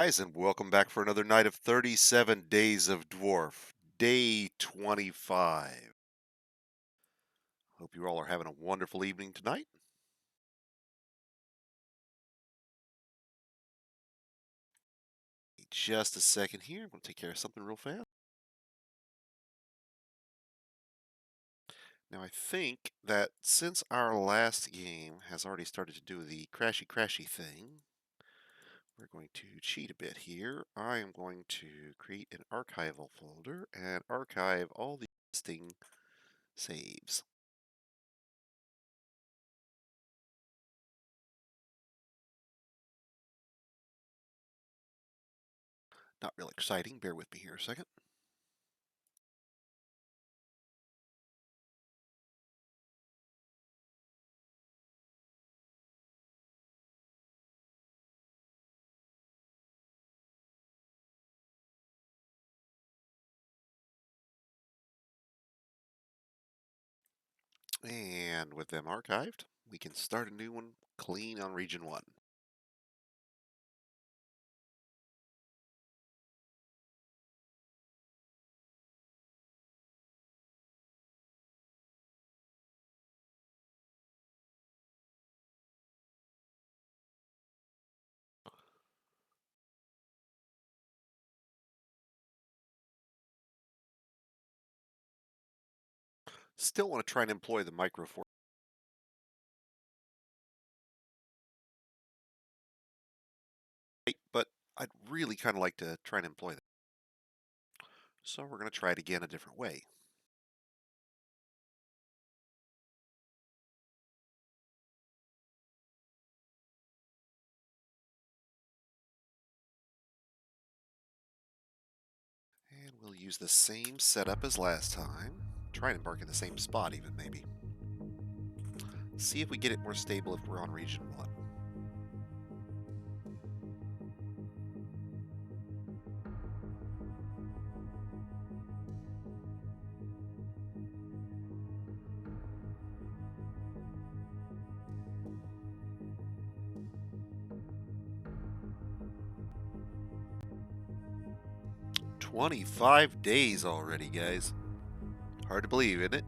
Guys, and welcome back for another night of 37 Days of Dwarf, day 25. Hope you all are having a wonderful evening tonight. Just a second here. I'm going to take care of something real fast. Now, I think that since our last game has already started to do the crashy thing, we're going to cheat a bit here. I am going to create an archival folder and archive all the existing saves. Not real exciting. Bear with me here a second. And with them archived, we can start a new one clean on region 1. Still want to try and employ the micro force, but I'd really kind of like to try and employ that. So we're going to try it again a different way. And we'll use the same setup as last time. Try and embark in the same spot even, maybe. See if we get it more stable if we're on region 1. "25 days already, guys. Hard to believe, isn't it?"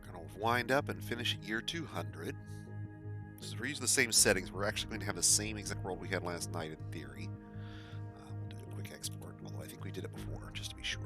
We're going to wind up and finish at year 200. So if we use the same settings, we're actually going to have the same exact world we had last night in theory. We'll do a quick export, although I think we did it before, just to be sure.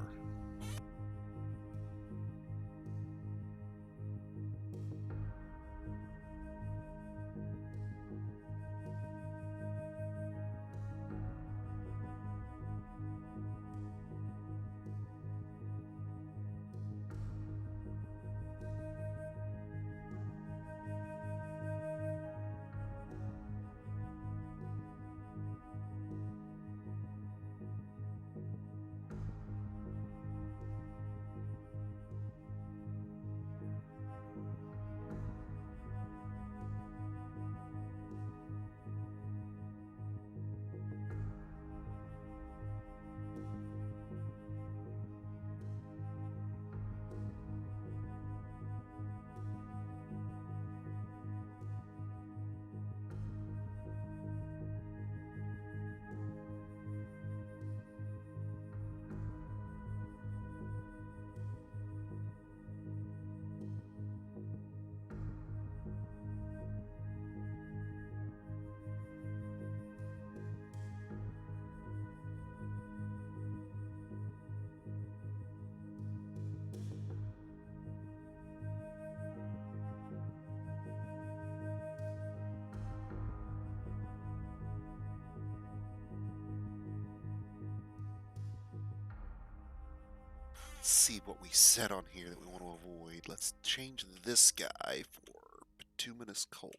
Let's see what we said on here that we want to avoid. Let's change this guy for bituminous coal.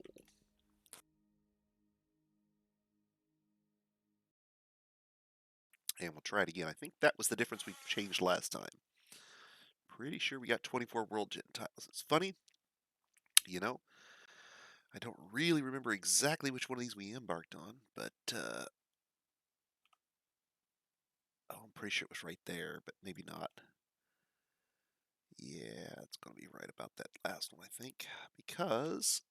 And we'll try it again. I think that was the difference we changed last time. Pretty sure we got 24 world Gentiles. It's funny, you know, I don't really remember exactly which one of these we embarked on, but oh, I'm pretty sure it was right there, but maybe not. Yeah, it's going to be right about that last one, I think, because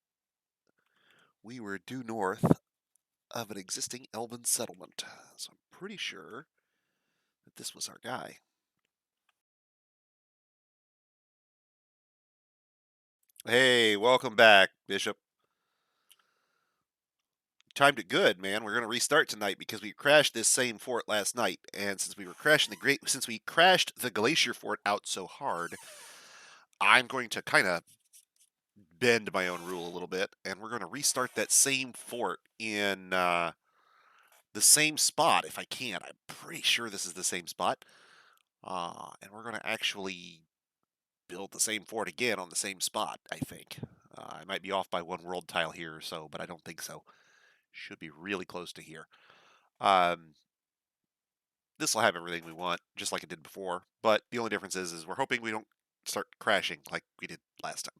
we were due north of an existing elven settlement. So I'm pretty sure that this was our guy. Hey, welcome back, Bishop. Timed it good, man. We're going to restart tonight because we crashed this same fort last night, and since we crashed the glacier fort out so hard, I'm going to kind of bend my own rule a little bit, and we're going to restart that same fort in the same spot if I can. I'm pretty sure this is the same spot, and we're going to actually build the same fort again on the same spot. I think I might be off by one world tile here or so, but I don't think so. Should be really close to here. This will have everything we want, just like it did before. But the only difference is we're hoping we don't start crashing like we did last time.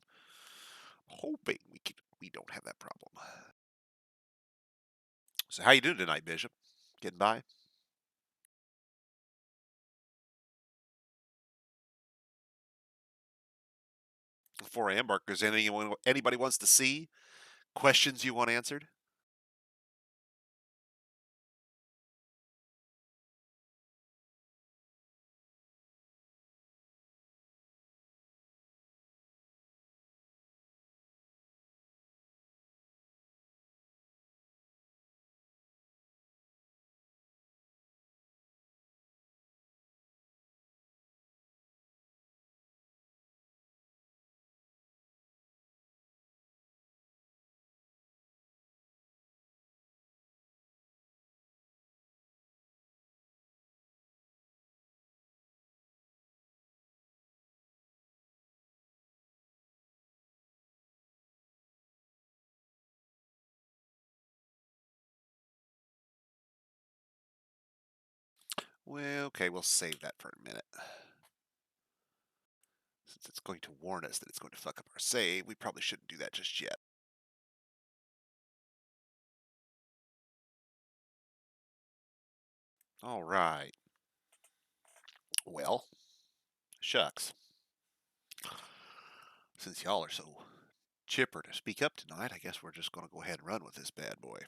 Hoping we don't have that problem. So how you doing tonight, Bishop? Getting by? Before I embark, is anything anybody wants to see? Questions you want answered? Well, okay, we'll save that for a minute. Since it's going to warn us that it's going to fuck up our save, we probably shouldn't do that just yet. All right. Well, shucks. Since y'all are so chipper to speak up tonight, I guess we're just going to go ahead and run with this bad boy.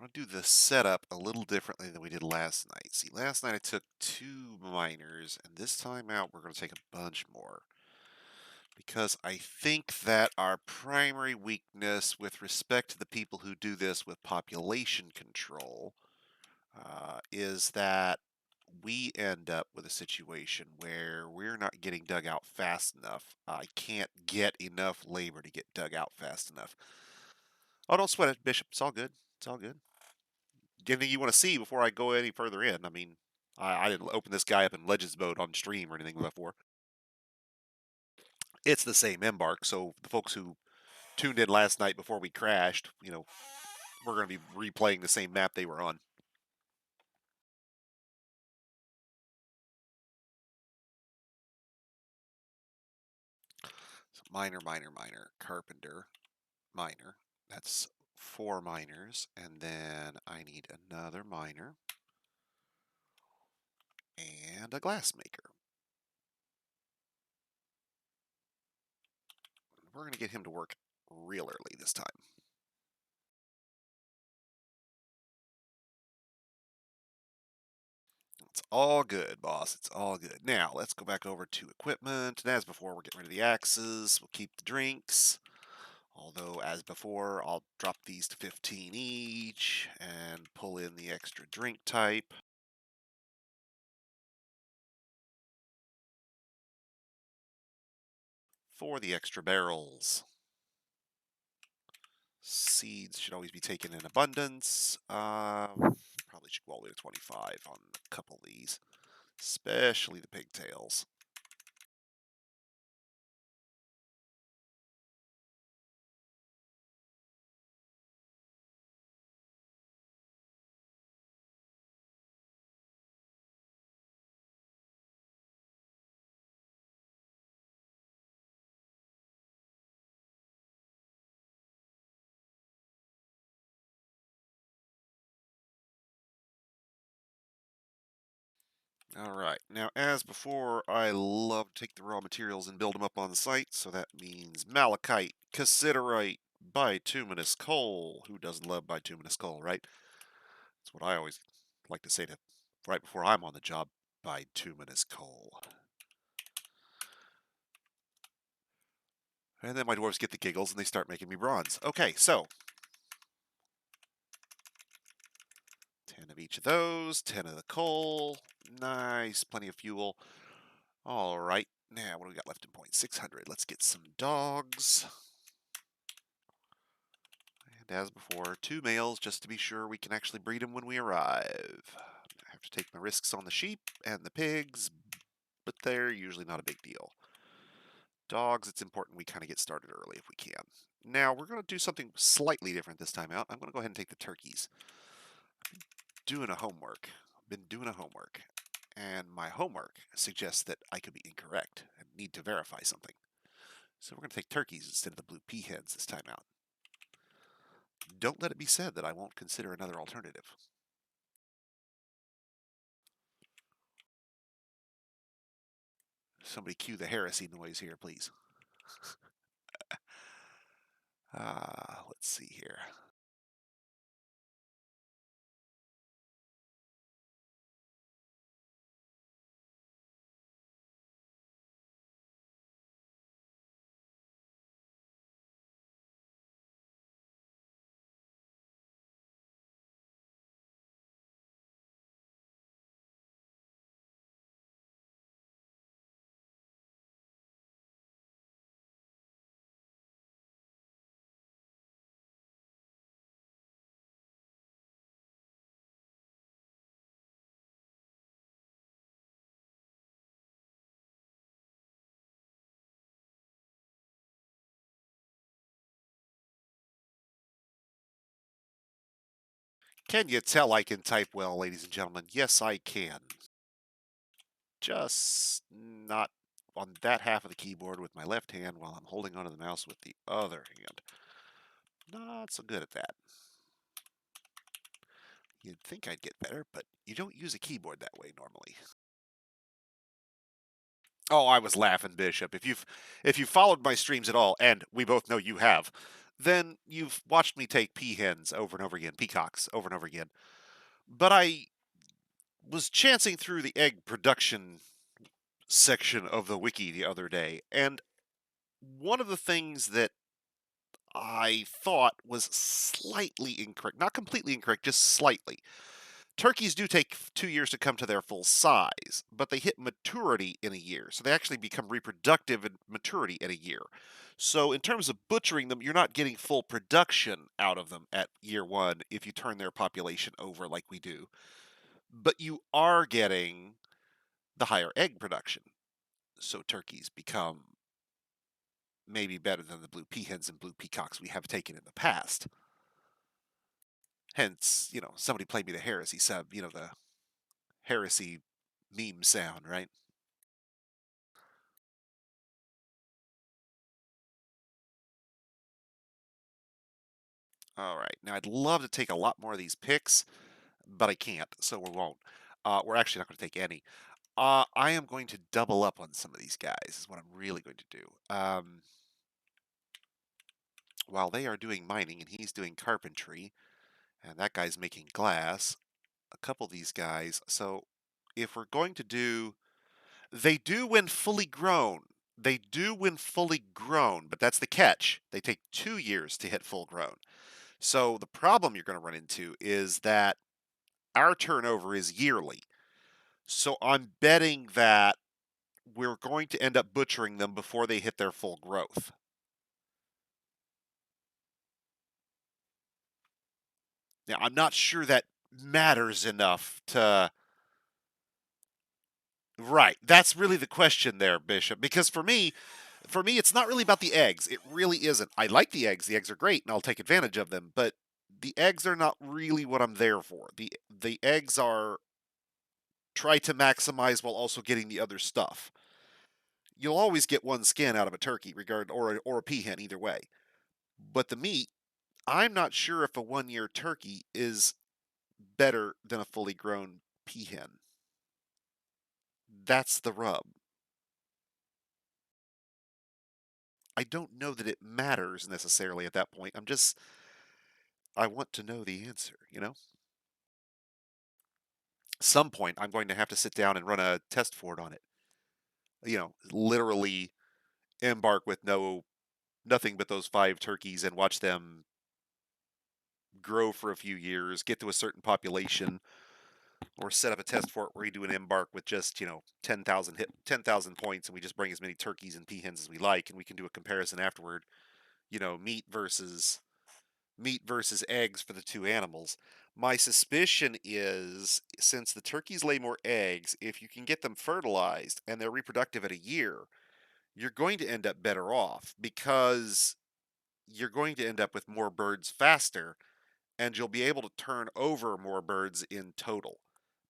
We're going to do the setup a little differently than we did last night. See, last night I took 2 miners, and this time out we're going to take a bunch more. Because I think that our primary weakness with respect to the people who do this with population control is that we end up with a situation where we're not getting dug out fast enough. I can't get enough labor to get dug out fast enough. Oh, don't sweat it, Bishop. It's all good. It's all good. Anything you want to see before I go any further in? I mean, I didn't open this guy up in Legends mode on stream or anything before. It's the same embark, so the folks who tuned in last night before we crashed, we're going to be replaying the same map they were on. So miner, carpenter, miner. That's 4 miners, and then I need another miner and a glass maker. We're going to get him to work real early this time. It's all good, boss. It's all good. Now, let's go back over to equipment. And as before, we're getting rid of the axes. We'll keep the drinks. Although, as before, I'll drop these to 15 each and pull in the extra drink type. For the extra barrels. Seeds should always be taken in abundance. Probably probably should go all the way to 25 on a couple of these, especially the pigtails. All right, now as before, I love to take the raw materials and build them up on site, so that means malachite, cassiterite, bituminous coal. Who doesn't love bituminous coal, right? That's what I always like to say to right before I'm on the job, bituminous coal. And then my dwarves get the giggles and they start making me bronze. Okay, so 10 of each of those, 10 of the coal. Nice, plenty of fuel. All right, now what do we got left in point? 600. Let's get some dogs. And as before, 2 males just to be sure we can actually breed them when we arrive. I have to take my risks on the sheep and the pigs, but they're usually not a big deal. Dogs, it's important we kind of get started early if we can. Now, we're going to do something slightly different this time out. I'm going to go ahead and take the turkeys. Doing a homework. Been doing a homework. And my homework suggests that I could be incorrect and need to verify something. So we're going to take turkeys instead of the blue peahens this time out. Don't let it be said that I won't consider another alternative. Somebody cue the heresy noise here, please. Let's see here. Can you tell I can type well, ladies and gentlemen? Yes, I can. Just not on that half of the keyboard with my left hand while I'm holding onto the mouse with the other hand. Not so good at that. You'd think I'd get better, but you don't use a keyboard that way normally. Oh, I was laughing, Bishop. If you've followed my streams at all, and we both know you have, then you've watched me take peahens over and over again, peacocks over and over again. But I was chancing through the egg production section of the wiki the other day, and one of the things that I thought was slightly incorrect, not completely incorrect, just slightly. Turkeys do take 2 years to come to their full size, but they hit maturity in a year. So they actually become reproductive in maturity in a year. So in terms of butchering them, you're not getting full production out of them at year 1 if you turn their population over like we do. But you are getting the higher egg production. So turkeys become maybe better than the blue peahens and blue peacocks we have taken in the past. Hence, somebody played me the heresy sub, the heresy meme sound, right? All right, now I'd love to take a lot more of these picks, but I can't, so we won't. We're actually not going to take any. I am going to double up on some of these guys, is what I'm really going to do. While they are doing mining and he's doing carpentry, and that guy's making glass, a couple of these guys. So if we're going to do, they do when fully grown. They do when fully grown, but that's the catch. They take 2 years to hit full grown. So the problem you're going to run into is that our turnover is yearly. So I'm betting that we're going to end up butchering them before they hit their full growth. Now, I'm not sure that matters enough to. Right. That's really the question there, Bishop. Because for me, it's not really about the eggs. It really isn't. I like the eggs. The eggs are great, and I'll take advantage of them. But the eggs are not really what I'm there for. The eggs are try to maximize while also getting the other stuff. You'll always get one skin out of a turkey, or a peahen, either way. But the meat, I'm not sure if a 1 year turkey is better than a fully grown peahen. That's the rub. I don't know that it matters necessarily at that point. I want to know the answer. Some point, I'm going to have to sit down and run a test fort on it. Literally embark with nothing but those 5 turkeys and watch them grow for a few years, get to a certain population, or set up a test fort where we do an embark with just 10,000 points, and we just bring as many turkeys and peahens as we like, and we can do a comparison afterward. Meat versus eggs for the two animals. My suspicion is, since the turkeys lay more eggs, if you can get them fertilized and they're reproductive at a year, you're going to end up better off because you're going to end up with more birds faster, and you'll be able to turn over more birds in total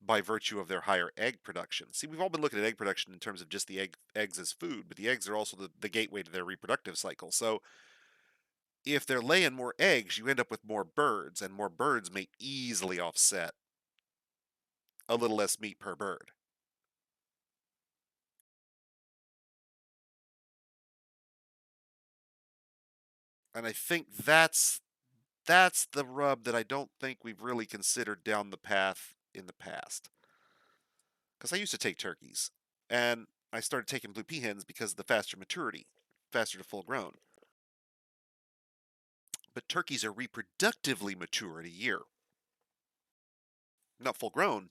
by virtue of their higher egg production. See, we've all been looking at egg production in terms of just the eggs as food, but the eggs are also the gateway to their reproductive cycle. So if they're laying more eggs, you end up with more birds, and more birds may easily offset a little less meat per bird. And I think that's the rub that I don't think we've really considered down the path in the past. Because I used to take turkeys, and I started taking blue peahens because of the faster maturity, faster to full grown. But turkeys are reproductively mature at a year. Not full grown,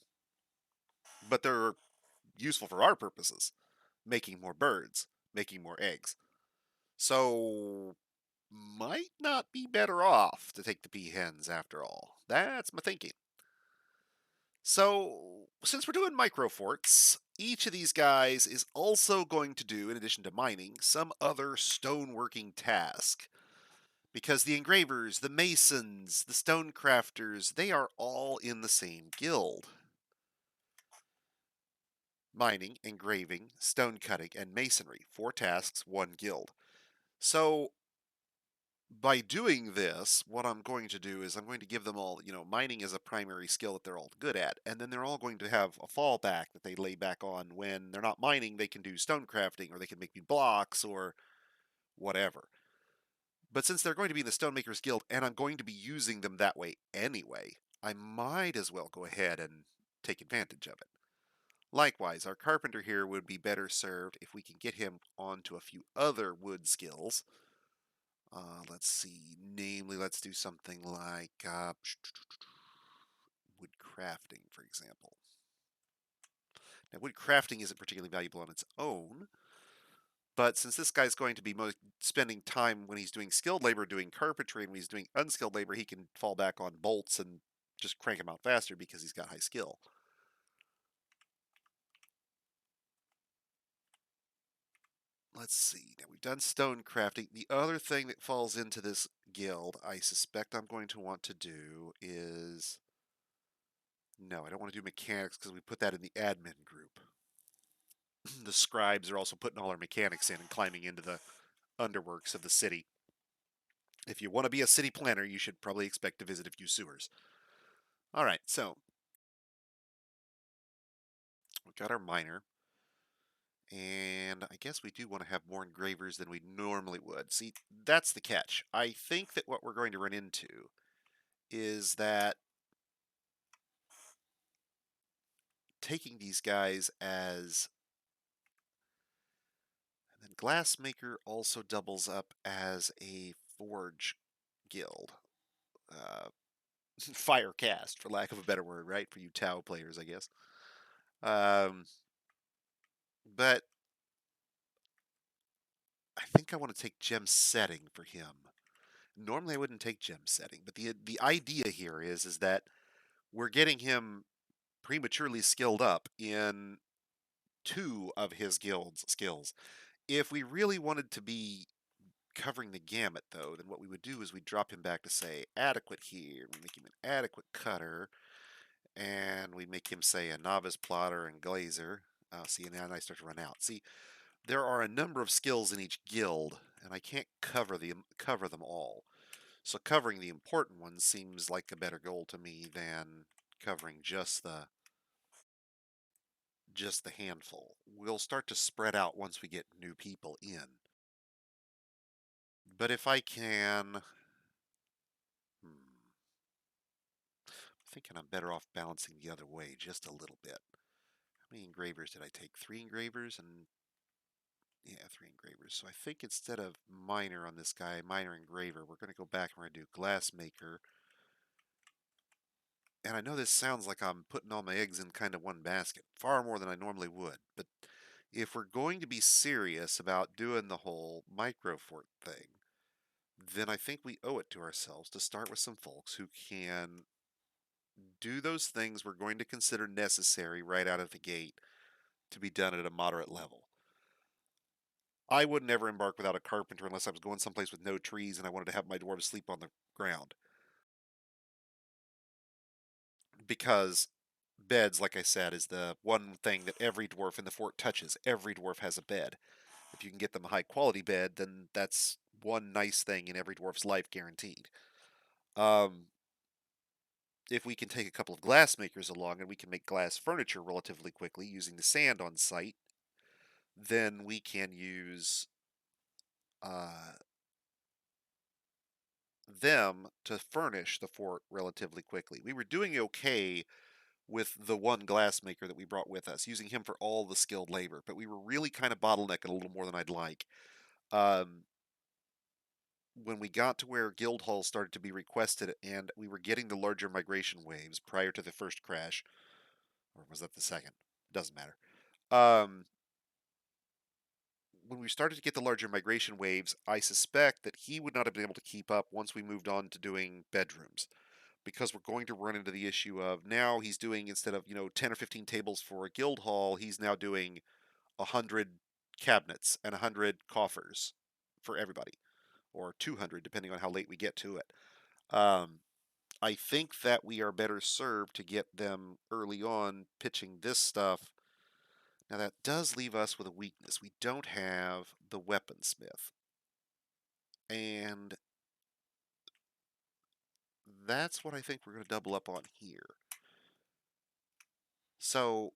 but they're useful for our purposes, making more birds, making more eggs. So, might not be better off to take the peahens after all. That's my thinking. So, since we're doing microforts, each of these guys is also going to do, in addition to mining, some other stoneworking task. Because the engravers, the masons, the stonecrafters, they are all in the same guild. Mining, engraving, stone cutting, and masonry. 4 tasks, 1 guild. So, by doing this, what I'm going to do is I'm going to give them all, mining is a primary skill that they're all good at, and then they're all going to have a fallback that they lay back on when they're not mining. They can do stone crafting, or they can make me blocks, or whatever. But since they're going to be in the Stonemakers Guild, and I'm going to be using them that way anyway, I might as well go ahead and take advantage of it. Likewise, our carpenter here would be better served if we can get him onto a few other wood skills. Let's see. Namely, let's do something like wood crafting, for example. Now, wood crafting isn't particularly valuable on its own, but since this guy's going to be spending time when he's doing skilled labor doing carpentry, and when he's doing unskilled labor, he can fall back on bolts and just crank them out faster because he's got high skill. Let's see. Now we've done stone crafting. The other thing that falls into this guild, I suspect I'm going to want to do is. No, I don't want to do mechanics because we put that in the admin group. The scribes are also putting all our mechanics in and climbing into the underworks of the city. If you want to be a city planner, you should probably expect to visit a few sewers. All right, so we've got our miner. And I guess we do want to have more engravers than we normally would. See, that's the catch. I think that what we're going to run into is that taking these guys as. And then Glassmaker also doubles up as a forge guild. Uh, Firecast, for lack of a better word, right? For you Tau players, I guess. Um, but I think I want to take gem setting for him. Normally, I wouldn't take gem setting, but the idea here is that we're getting him prematurely skilled up in two of his guild's skills. If we really wanted to be covering the gamut, though, then what we would do is we'd drop him back to, say, adequate here. We make him an adequate cutter, and we make him, say, a novice plotter and glazer. See, now I start to run out. See, there are a number of skills in each guild, and I can't cover them all. So covering the important ones seems like a better goal to me than covering just the handful. We'll start to spread out once we get new people in. But if I can, I'm thinking I'm better off balancing the other way just a little bit. How many engravers did I take? 3 engravers and yeah, 3 engravers. So I think instead of miner on this guy, miner engraver, we're going to go back and we're going to do glass maker. And I know this sounds like I'm putting all my eggs in kind of one basket, far more than I normally would. But if we're going to be serious about doing the whole microfort thing, then I think we owe it to ourselves to start with some folks who can do those things we're going to consider necessary right out of the gate to be done at a moderate level. I would never embark without a carpenter unless I was going someplace with no trees and I wanted to have my dwarves sleep on the ground. Because beds, like I said, is the one thing that every dwarf in the fort touches. Every dwarf has a bed. If you can get them a high quality bed, then that's one nice thing in every dwarf's life guaranteed. Um, if we can take a couple of glass makers along and we can make glass furniture relatively quickly using the sand on site, then we can use uh, them to furnish the fort relatively quickly. We were doing okay with the one glassmaker that we brought with us, using him for all the skilled labor, but we were really kind of bottlenecking a little more than I'd like. Um, when we got to where guild halls started to be requested and we were getting the larger migration waves prior to the first crash, or was that the second? Doesn't matter. Um, when we started to get the larger migration waves, I suspect that he would not have been able to keep up once we moved on to doing bedrooms. Because we're going to run into the issue of now he's doing, instead of 10 or 15 tables for a guild hall, he's now doing 100 cabinets and 100 coffers for everybody, or 200 depending on how late we get to it. um, I think that we are better served to get them early on pitching this stuff. Now that does leave us with a weakness. We don't have the weaponsmith, and that's what I think we're going to double up on here. So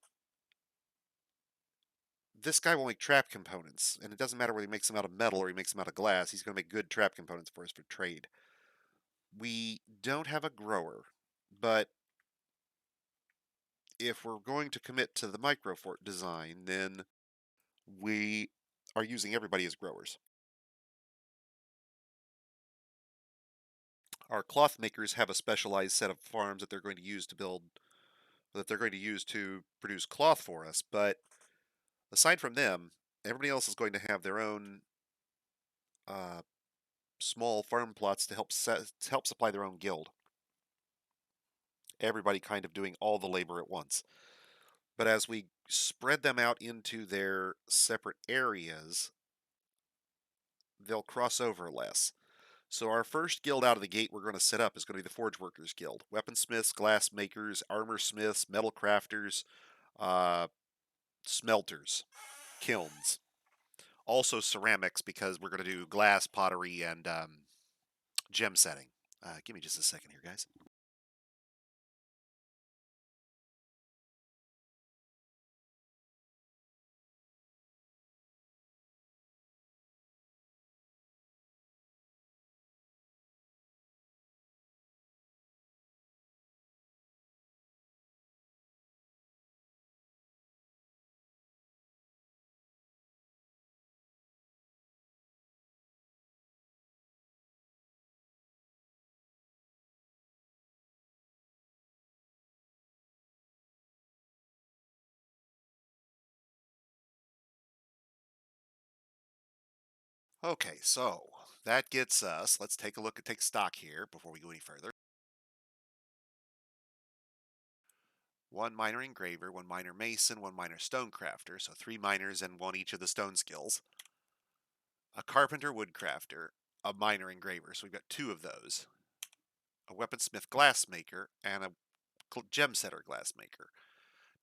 this guy will make trap components, and it doesn't matter whether he makes them out of metal or he makes them out of glass. He's going to make good trap components for us for trade. We don't have a grower, but if we're going to commit to the microfort design, then we are using everybody as growers. Our cloth makers have a specialized set of farms that they're going to use to produce cloth for us, but aside from them, everybody else is going to have their own uh, small farm plots to help supply their own guild. Everybody kind of doing all the labor at once. But as we spread them out into their separate areas, they'll cross over less. So our first guild out of the gate we're going to set up is going to be the Forge Workers Guild. Weaponsmiths, glass makers, armor smiths, metal crafters, uh, smelters, kilns. Also ceramics, because we're going to do glass, pottery, and gem setting. Give me just a second here, guys. Okay, so that gets us. Let's take stock here before we go any further. one miner engraver, one miner mason, one miner stonecrafter, so 3 miners and one each of the stone skills, a carpenter woodcrafter, a miner engraver, so we've got 2 of those, a weaponsmith glassmaker, and a gem setter glassmaker.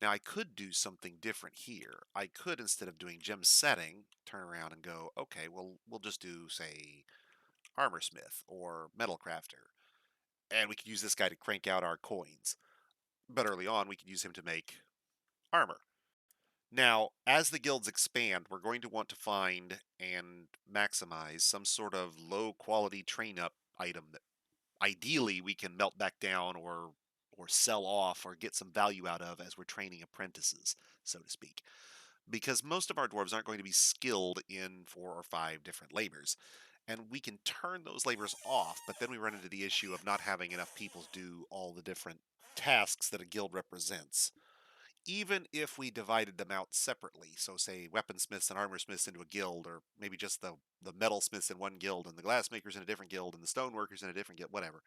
Now I could do something different here. I could, instead of doing gem setting, turn around and go, okay, well, we'll just do, say, armor smith or metal crafter, and we could use this guy to crank out our coins. But early on, we could use him to make armor. Now, as the guilds expand, we're going to want to find and maximize some sort of low quality train up item that ideally we can melt back down or sell off or get some value out of as we're training apprentices, so to speak. Because most of our dwarves aren't going to be skilled in 4 or 5 different labors. And we can turn those labors off, but then we run into the issue of not having enough people to do all the different tasks that a guild represents. Even if we divided them out separately, so say weaponsmiths and armorsmiths into a guild, or maybe just the metalsmiths in one guild and the glassmakers in a different guild and the stoneworkers in a different guild, whatever.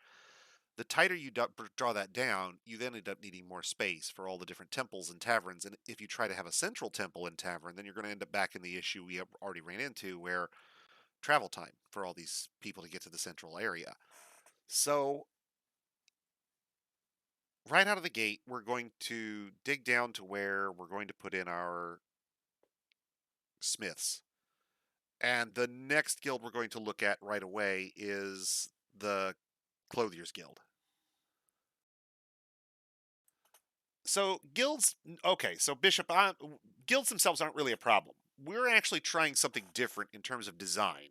The tighter you draw that down, you then end up needing more space for all the different temples and taverns. And if you try to have a central temple and tavern, then you're going to end up back in the issue we already ran into, where travel time for all these people to get to the central area. So right out of the gate, we're going to dig down to where we're going to put in our smiths. And the next guild we're going to look at right away is the Clothiers Guild. So guilds, okay, so Bishop, guilds themselves aren't really a problem. We're actually trying something different in terms of design.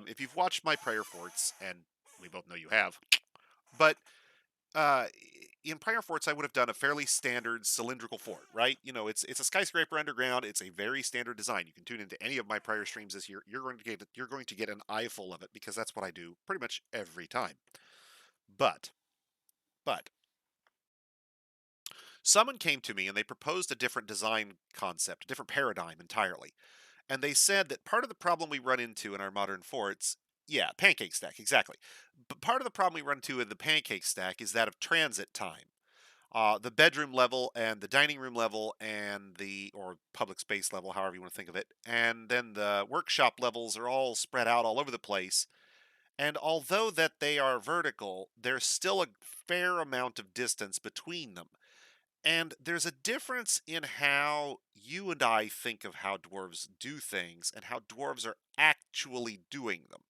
If you've watched my prayer forts, and we both know you have, but uh, in Prior Forts, I would have done a fairly standard cylindrical fort, right? You know, it's a skyscraper underground. It's a very standard design. You can tune into any of my prior streams this year. You're going to get an eye full of it, because that's what I do pretty much every time. But but someone came to me and they proposed a different design concept, a different paradigm entirely. And they said that part of the problem we run into in our modern forts, yeah, pancake stack, exactly. But part of the problem we run into in the pancake stack is that of transit time. The bedroom level and the dining room level and the or public space level, however you want to think of it, and then the workshop levels are all spread out all over the place. And although that they are vertical, there's still a fair amount of distance between them. And there's a difference in how you and I think of how dwarves do things and how dwarves are actually doing them.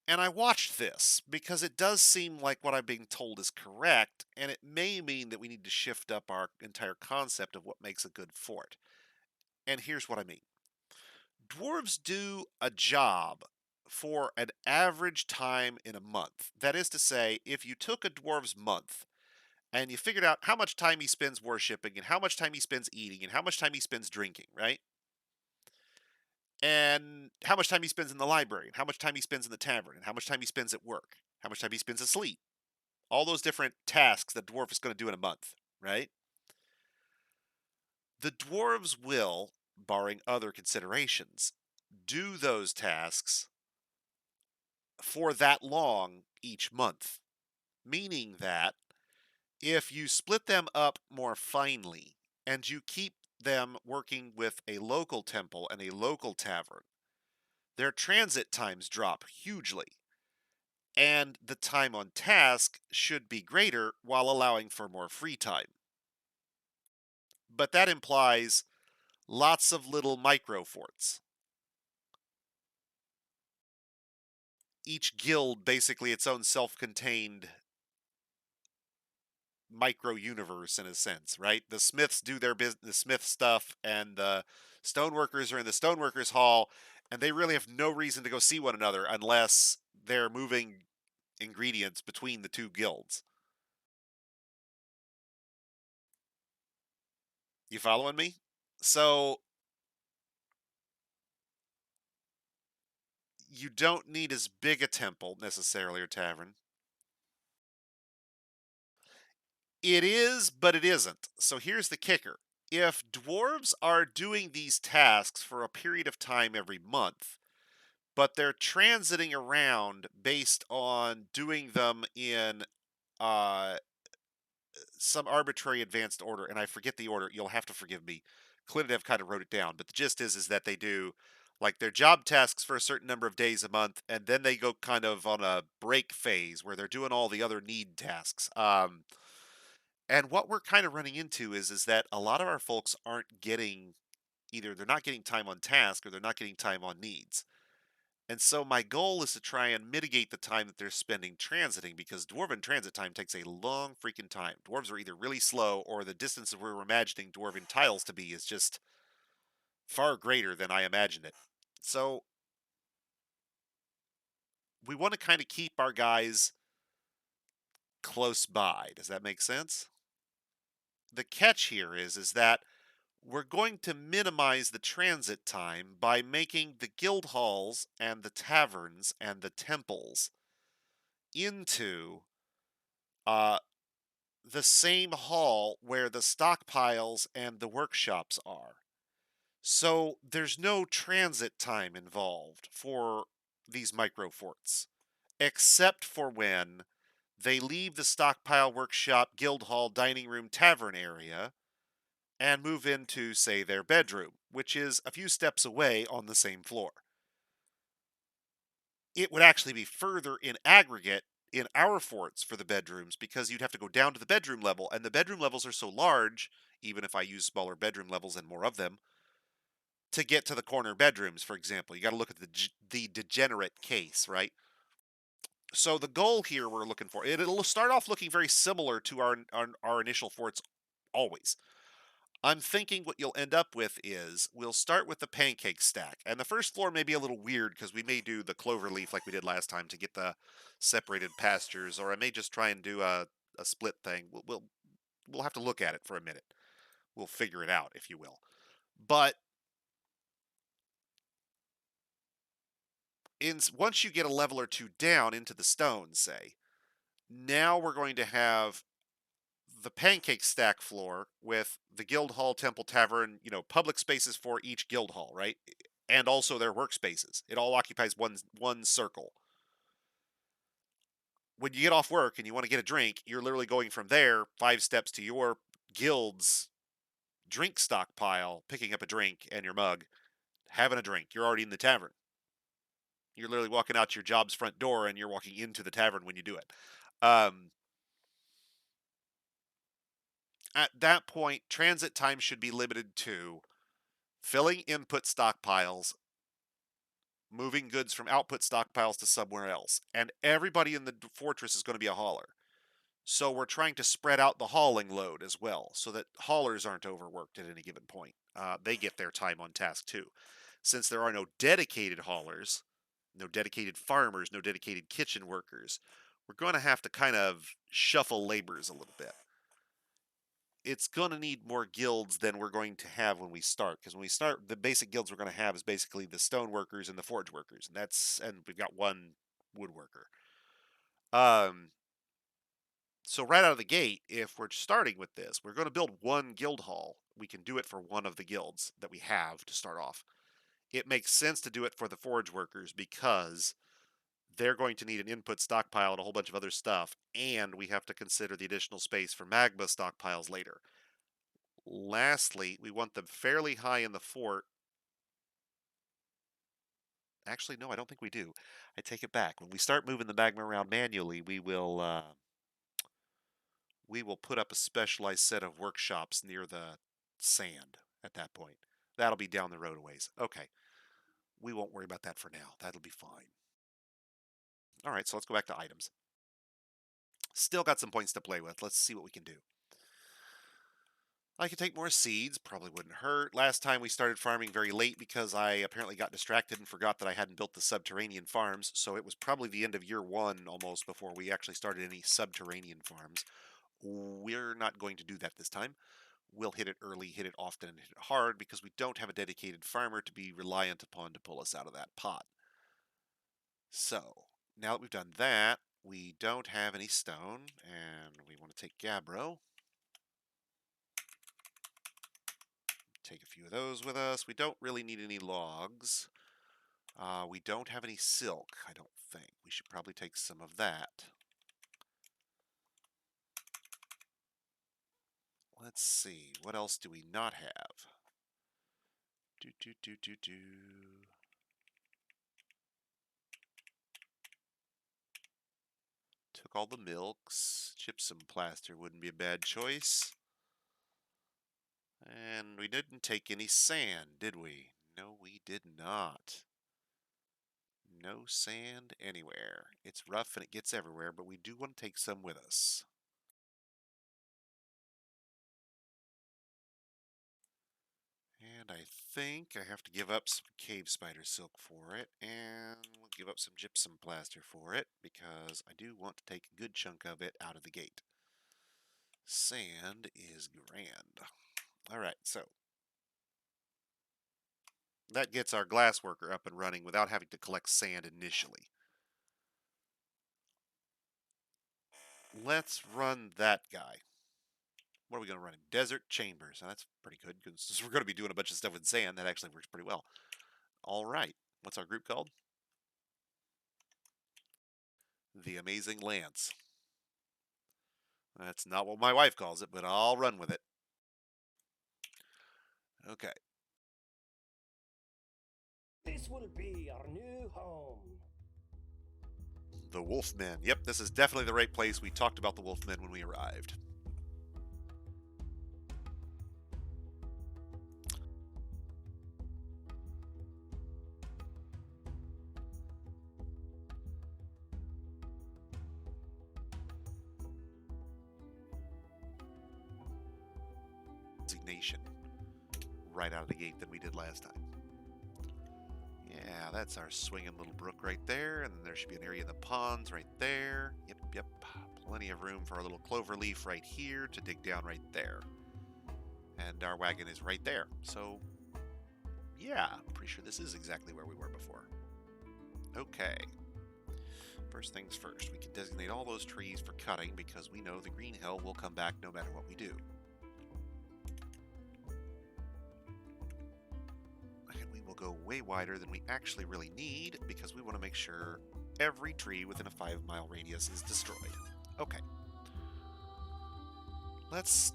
And I watched this because it does seem like what I'm being told is correct, and it may mean that we need to shift up our entire concept of what makes a good fort. And here's what I mean. Dwarves do a job for an average time in a month. That is to say, if you took a dwarf's month and you figured out how much time he spends worshipping and how much time he spends eating and how much time he spends drinking, right? And how much time he spends in the library and how much time he spends in the tavern and how much time he spends at work, how much time he spends asleep, all those different tasks that dwarf is going to do in a month, right? The dwarves will, barring other considerations, do those tasks for that long each month, meaning that if you split them up more finely and you keep them working with a local temple and a local tavern, their transit times drop hugely, and the time on task should be greater while allowing for more free time. But that implies lots of little micro forts. Each guild basically its own self-contained micro universe in a sense, right? The smiths do their business, the smith stuff, and the stoneworkers are in the stoneworkers hall, and they really have no reason to go see one another unless they're moving ingredients between the two guilds. You following me? So you don't need as big a temple necessarily, or tavern. It is, but it isn't. So here's the kicker. If dwarves are doing these tasks for a period of time every month, but they're transiting around based on doing them in uh, some arbitrary advanced order, and I forget the order. You'll have to forgive me. Klinidev kind of wrote it down, but the gist is that they do like their job tasks for a certain number of days a month, and then they go kind of on a break phase where they're doing all the other need tasks. And what we're kind of running into is that a lot of our folks aren't getting either they're not getting time on task or they're not getting time on needs. And so my goal is to try and mitigate the time that they're spending transiting because dwarven transit time takes a long freaking time. Dwarves are either really slow or the distance that we're imagining dwarven tiles to be is just far greater than I imagined it. So we want to kind of keep our guys close by. Does that make sense? The catch here is that we're going to minimize the transit time by making the guild halls and the taverns and the temples into uh, the same hall where the stockpiles and the workshops are. So there's no transit time involved for these micro forts, except for when they leave the stockpile workshop, guild hall, dining room, tavern area and move into, say, their bedroom, which is a few steps away on the same floor. It would actually be further in aggregate in our forts for the bedrooms because you'd have to go down to the bedroom level, and the bedroom levels are so large, even if I use smaller bedroom levels and more of them, to get to the corner bedrooms, for example. You got to look at the degenerate case, right? So the goal here we're looking for, it'll start off looking very similar to our initial forts always. I'm thinking what you'll end up with is we'll start with the pancake stack. And the first floor may be a little weird because we may do the clover leaf like we did last time to get the separated pastures, or I may just try and do a split thing. We'll have to look at it for a minute. We'll figure it out, if you will. But once you get a level or two down into the stones, say, now we're going to have the pancake stack floor with the guild hall, temple, tavern, public spaces for each guild hall, right? And also their workspaces. It all occupies one circle. When you get off work and you want to get a drink, you're literally going from there 5 steps to your guild's drink stockpile, picking up a drink and your mug, having a drink. You're already in the tavern. You're literally walking out to your job's front door and you're walking into the tavern when you do it. At that point, transit time should be limited to filling input stockpiles, moving goods from output stockpiles to somewhere else. And everybody in the fortress is going to be a hauler. So we're trying to spread out the hauling load as well so that haulers aren't overworked at any given point. They get their time on task too. Since there are no dedicated haulers, no dedicated farmers, no dedicated kitchen workers, we're going to have to kind of shuffle labors a little bit. It's going to need more guilds than we're going to have when we start. Because when we start, the basic guilds we're going to have is basically the stone workers and the forge workers, and we've got one woodworker. So right out of the gate, if we're starting with this, we're going to build one guild hall. We can do it for one of the guilds that we have to start off. It makes sense to do it for the forge workers because they're going to need an input stockpile and a whole bunch of other stuff, and we have to consider the additional space for magma stockpiles later. Lastly, we want them fairly high in the fort. Actually, no, I don't think we do. I take it back. When we start moving the magma around manually, we will put up a specialized set of workshops near the sand at that point. That'll be down the road a ways. Okay, we won't worry about that for now. That'll be fine. All right, so let's go back to items. Still got some points to play with. Let's see what we can do. I could take more seeds, probably wouldn't hurt. Last time we started farming very late because I apparently got distracted and forgot that I hadn't built the subterranean farms, so it was probably the end of year one almost before we actually started any subterranean farms. We're not going to do that this time. We'll hit it early, hit it often, and hit it hard because we don't have a dedicated farmer to be reliant upon to pull us out of that pot. So, now that we've done that, we don't have any stone, and we want to take Gabbro. Take a few of those with us. We don't really need any logs. We don't have any silk, I don't think. We should probably take some of that. Let's see. What else do we not have? Took all the milks. Gypsum plaster wouldn't be a bad choice. And we didn't take any sand, did we? No, we did not. No sand anywhere. It's rough and it gets everywhere, but we do want to take some with us. And I think I have to give up some cave spider silk for it, and we'll give up some gypsum plaster for it, because I do want to take a good chunk of it out of the gate. Sand is grand. Alright, so that gets our glass worker up and running without having to collect sand initially. Let's run that guy. What are we going to run? Desert Chambers. Now that's pretty good, because we're going to be doing a bunch of stuff with sand. That actually works pretty well. All right. What's our group called? The Amazing Lance. That's not what my wife calls it, but I'll run with it. Okay. This will be our new home. The Wolfmen. Yep, this is definitely the right place. We talked about the Wolfmen when we arrived. Designation right out of the gate than we did last time. Yeah, that's our swinging little brook right there, and then there should be an area in the ponds right there. Yep. Plenty of room for our little clover leaf right here to dig down right there. And our wagon is right there. So, yeah, I'm pretty sure this is exactly where we were before. Okay. First things first, we can designate all those trees for cutting because we know the green hill will come back no matter what we do. And we will go way wider than we actually really need because we want to make sure every tree within a 5-mile radius is destroyed. Okay. Let's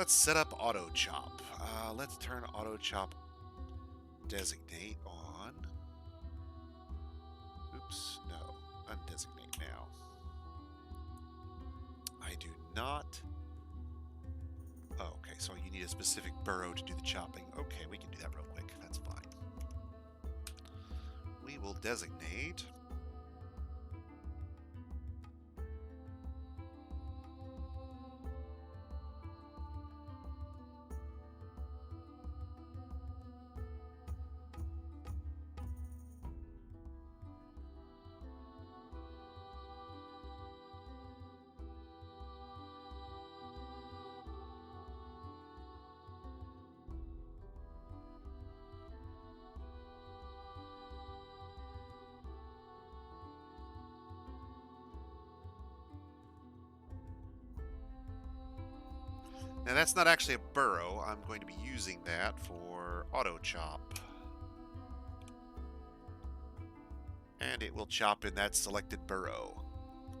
set up auto chop. Let's turn auto chop designate on. Oops, no, undesignate now. I do not. Oh, okay, so you need a specific burrow to do the chopping. Okay, we can do that real quick. That's fine. We will designate. Now that's not actually a burrow. I'm going to be using that for auto chop. And it will chop in that selected burrow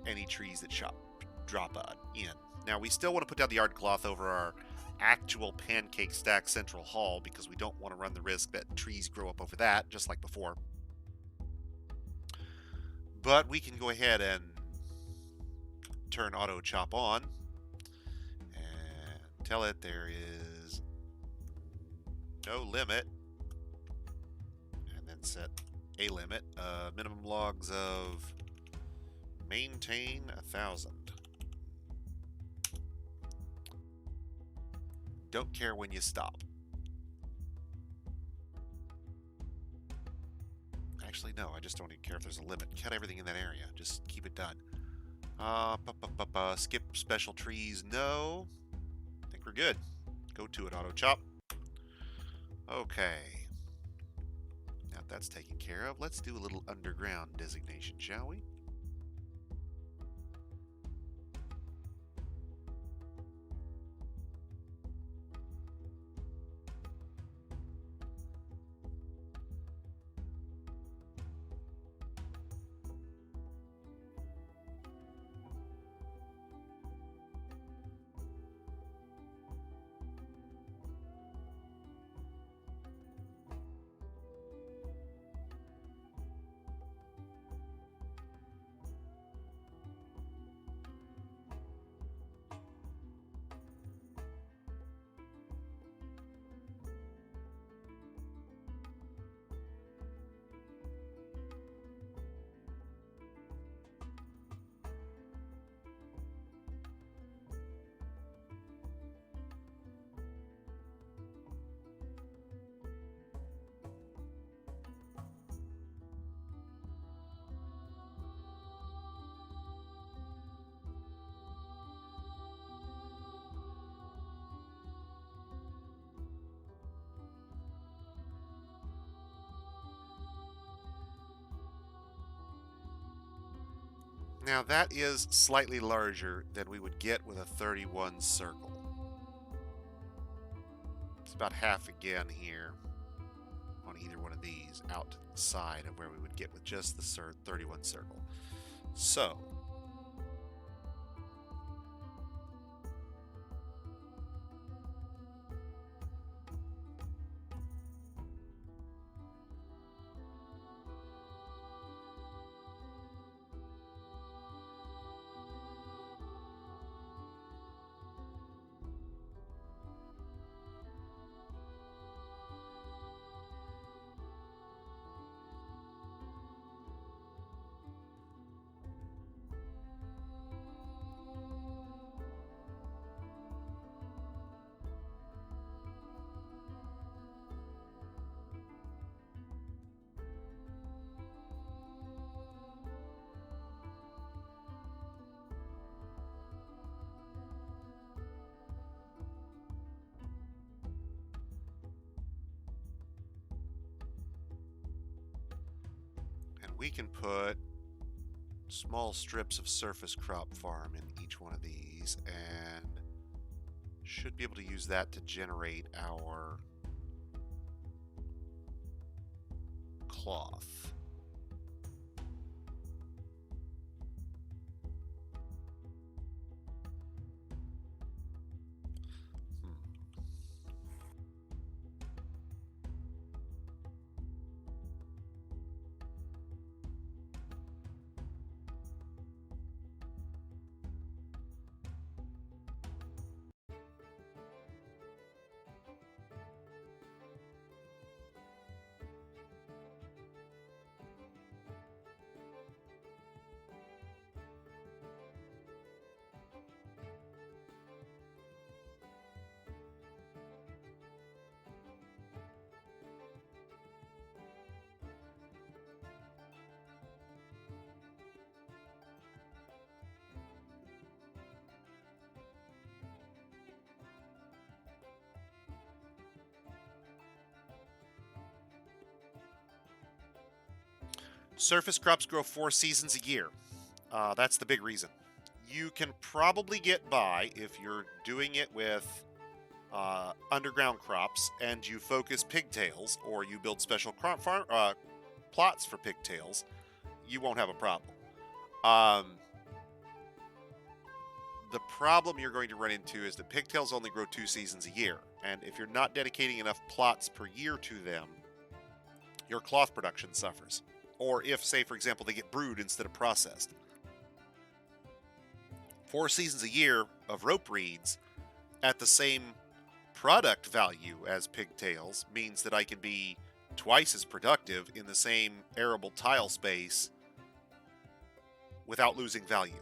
any trees that drop in. Now we still want to put down the yard cloth over our actual pancake stack central hall because we don't want to run the risk that trees grow up over that, just like before. But we can go ahead and turn auto chop on and tell it there is no limit, and then set a limit, minimum logs of maintain 1,000. Don't care when you stop. Actually, no, I just don't even care if there's a limit. Cut everything in that area. Just keep it done. Skip special trees, no. I think we're good. Go to it, auto chop. Okay. Now that's taken care of, let's do a little underground designation, shall we? Now that is slightly larger than we would get with a 31 circle. It's about half again here on either one of these out to the side of where we would get with just the 31 circle. So and we can put small strips of surface crop farm in each one of these and should be able to use that to generate our cloth. Surface crops grow 4 seasons a year. That's the big reason. You can probably get by if you're doing it with underground crops and you focus pigtails or you build special plots for pigtails. You won't have a problem. The problem you're going to run into is that pigtails only grow 2 seasons a year, and if you're not dedicating enough plots per year to them, your cloth production suffers. Or if, say, for example, they get brewed instead of processed. 4 seasons a year of rope reeds at the same product value as pigtails means that I can be twice as productive in the same arable tile space without losing value.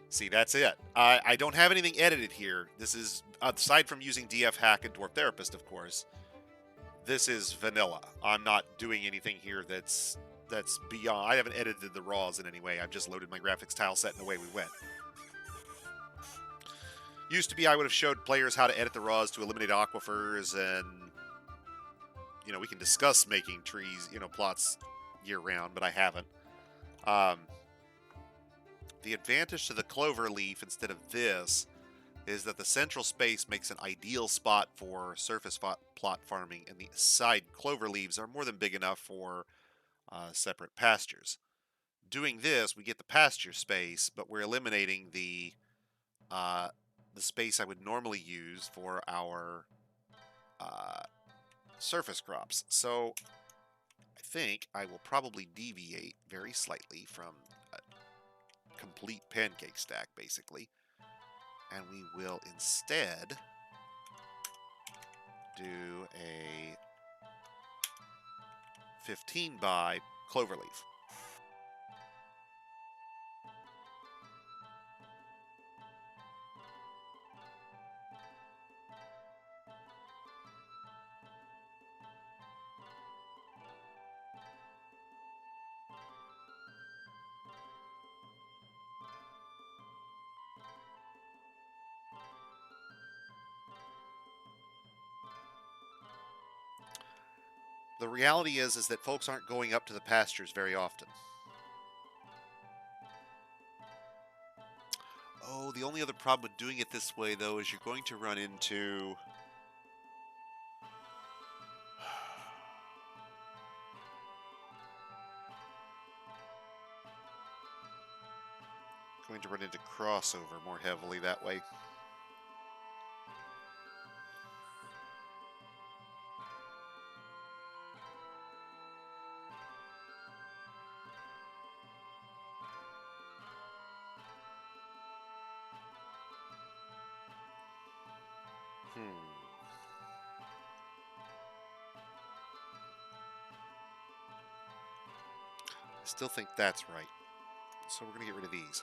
See, that's it. I don't have anything edited here. This is, aside from using DF Hack and Dwarf Therapist, of course, this is vanilla. I'm not doing anything here that's beyond. I haven't edited the raws in any way. I've just loaded my graphics tile set and away we went. Used to be I would have showed players how to edit the raws to eliminate aquifers, and we can discuss making trees, plots year round, but I haven't. The advantage to the clover leaf instead of this is that the central space makes an ideal spot for surface plot farming, and the side clover leaves are more than big enough for separate pastures. Doing this, we get the pasture space, but we're eliminating the space I would normally use for our surface crops. So I think I will probably deviate very slightly from a complete pancake stack, basically. And we will instead do a 15 by cloverleaf. The reality is that folks aren't going up to the pastures very often. Oh, the only other problem with doing it this way, though, is you're going to run into... going to run into crossover more heavily that way. I still think that's right. So we're going to get rid of these.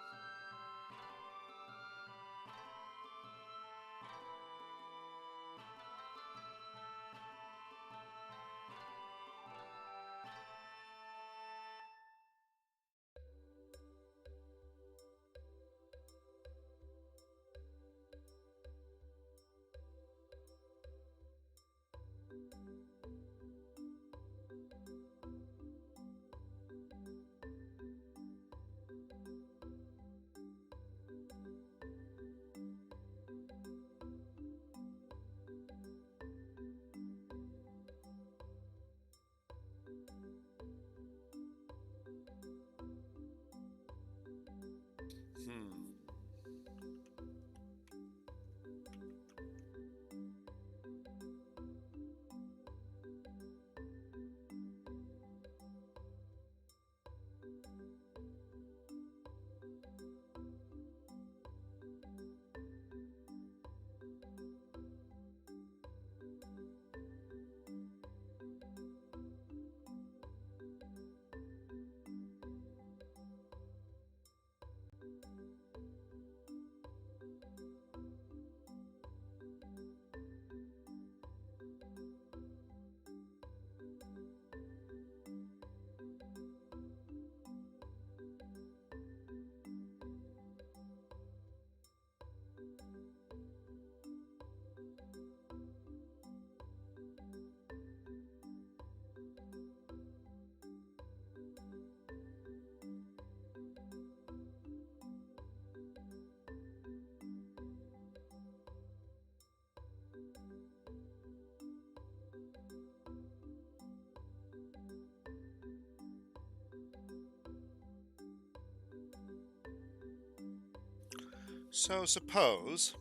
So suppose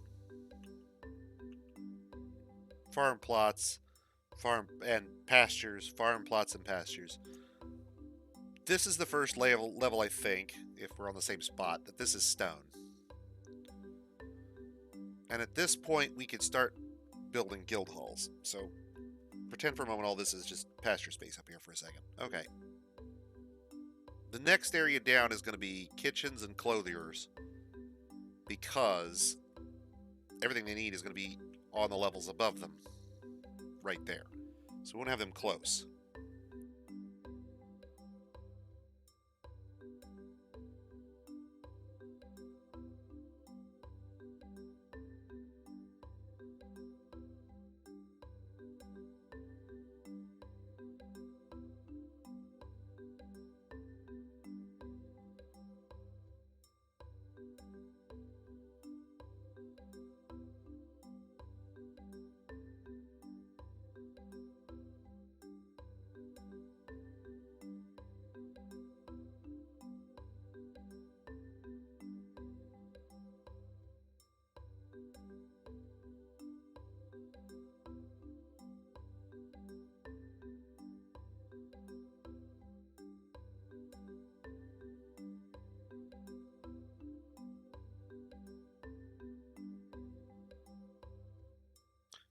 farm plots, farm and pastures, farm plots and pastures. This is the first level I think, if we're on the same spot, that this is stone. And at this point, we could start building guild halls. So pretend for a moment all this is just pasture space up here for a second. Okay. The next area down is going to be kitchens and clothiers, because everything they need is going to be on the levels above them, right there. So we won't have them close.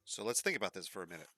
So let's think about this for a minute.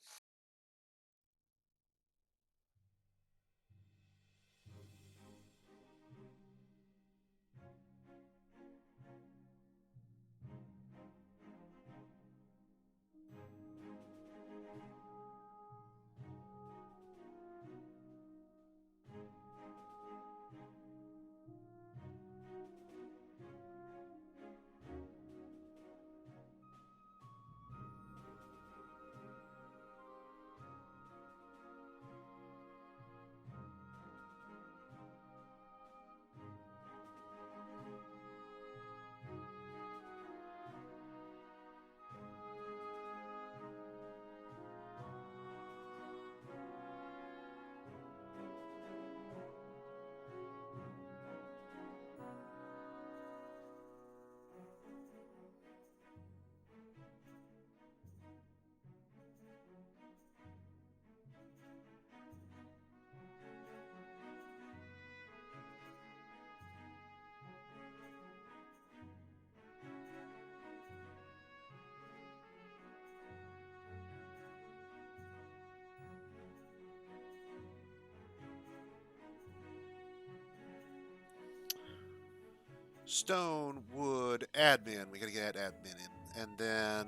Stone, wood, admin. We gotta get admin in. And then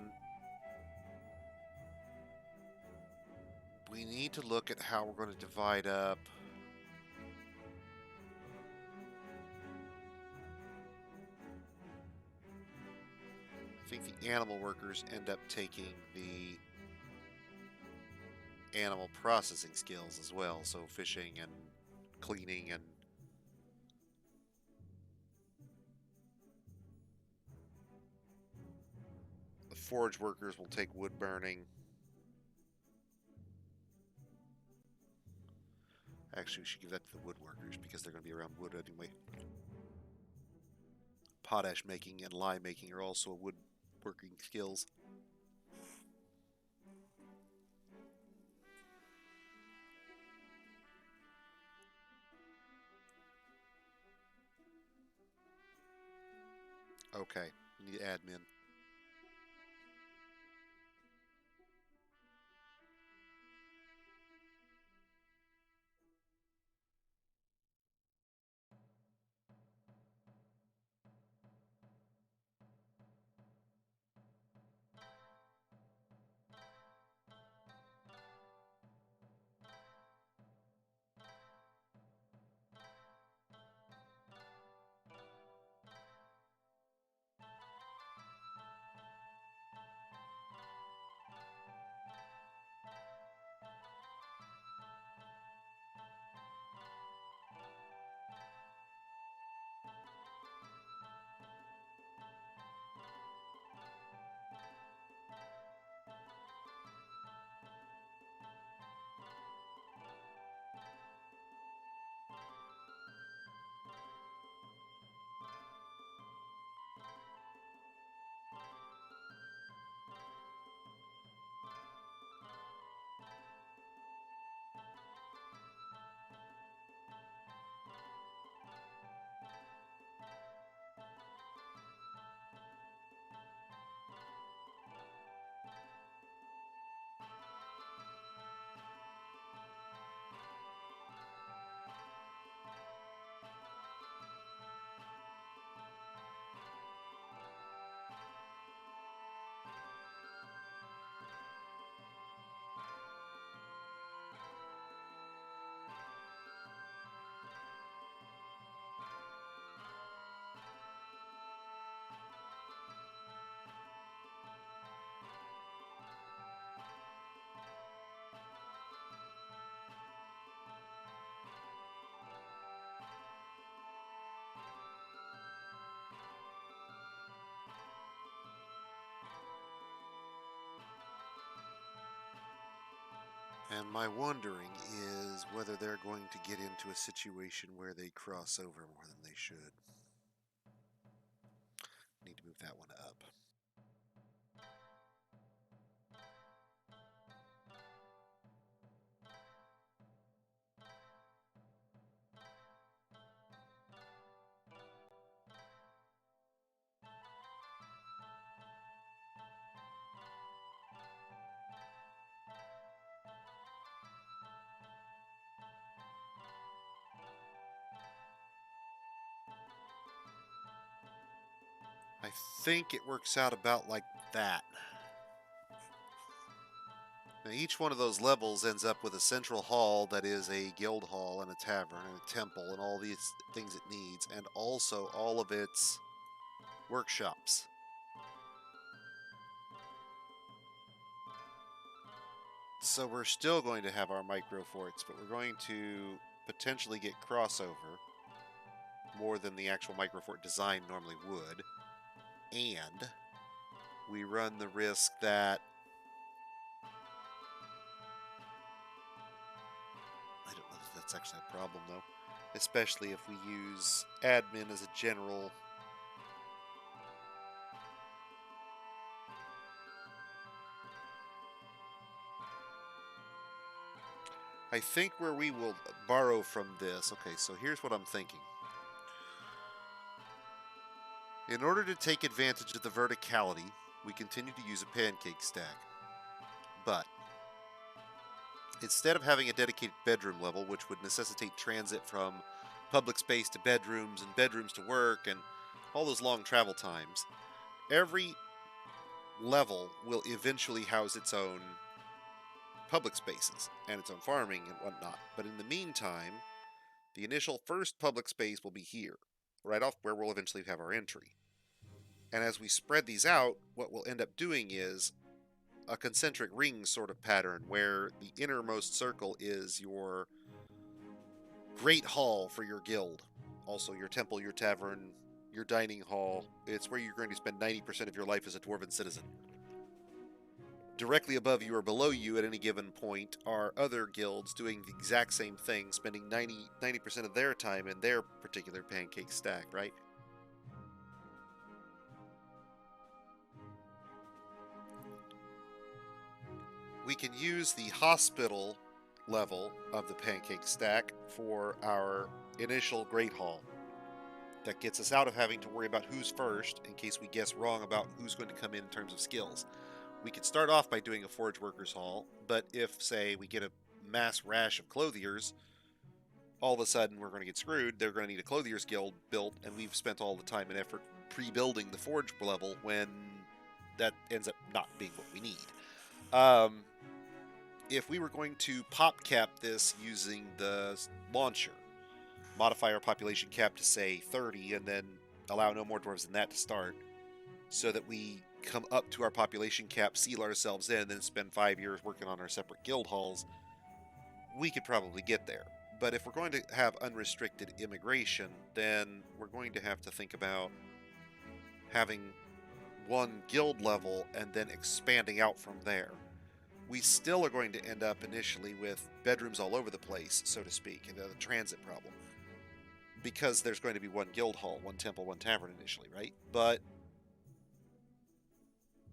we need to look at how we're going to divide up. I think the animal workers end up taking the animal processing skills as well. So fishing and cleaning and the forage workers will take wood burning. Actually, we should give that to the woodworkers because they're going to be around wood anyway. Potash making and lye making are also woodworking skills. Okay, we need admin. And my wondering is whether they're going to get into a situation where they cross over more than they should. Need to move that one up. I think it works out about like that. Now, each one of those levels ends up with a central hall that is a guild hall and a tavern and a temple and all these things it needs, and also all of its workshops. So we're still going to have our micro forts, but we're going to potentially get crossover more than the actual micro fort design normally would. And we run the risk that I don't know if that's actually a problem though, especially if we use admin as a general. I think where we will borrow from this. Okay, so here's what I'm thinking. In order to take advantage of the verticality, we continue to use a pancake stack. But instead of having a dedicated bedroom level, which would necessitate transit from public space to bedrooms and bedrooms to work and all those long travel times. Every level will eventually house its own public spaces and its own farming and whatnot. But in the meantime, the initial first public space will be here, right off where we'll eventually have our entry. And as we spread these out, what we'll end up doing is a concentric ring sort of pattern where the innermost circle is your great hall for your guild, also your temple, your tavern, your dining hall. It's where you're going to spend 90% of your life as a dwarven citizen. Directly above you or below you at any given point are other guilds doing the exact same thing, spending 90% of their time in their particular pancake stack, right? We can use the hospital level of the pancake stack for our initial Great Hall. That gets us out of having to worry about who's first in case we guess wrong about who's going to come in terms of skills. We could start off by doing a Forge Workers Hall, but if, say, we get a mass rash of clothiers, all of a sudden we're going to get screwed. They're going to need a clothiers guild built, and we've spent all the time and effort pre-building the Forge level when that ends up not being what we need. If we were going to pop cap this using the launcher, modify our population cap to say 30 and then allow no more dwarves than that to start so that we come up to our population cap, seal ourselves in, and then spend 5 years working on our separate guild halls, we could probably get there. But if we're going to have unrestricted immigration, then we're going to have to think about having one guild level and then expanding out from there. We still are going to end up initially with bedrooms all over the place, so to speak, and the transit problem. Because there's going to be one guild hall, one temple, one tavern initially, right? But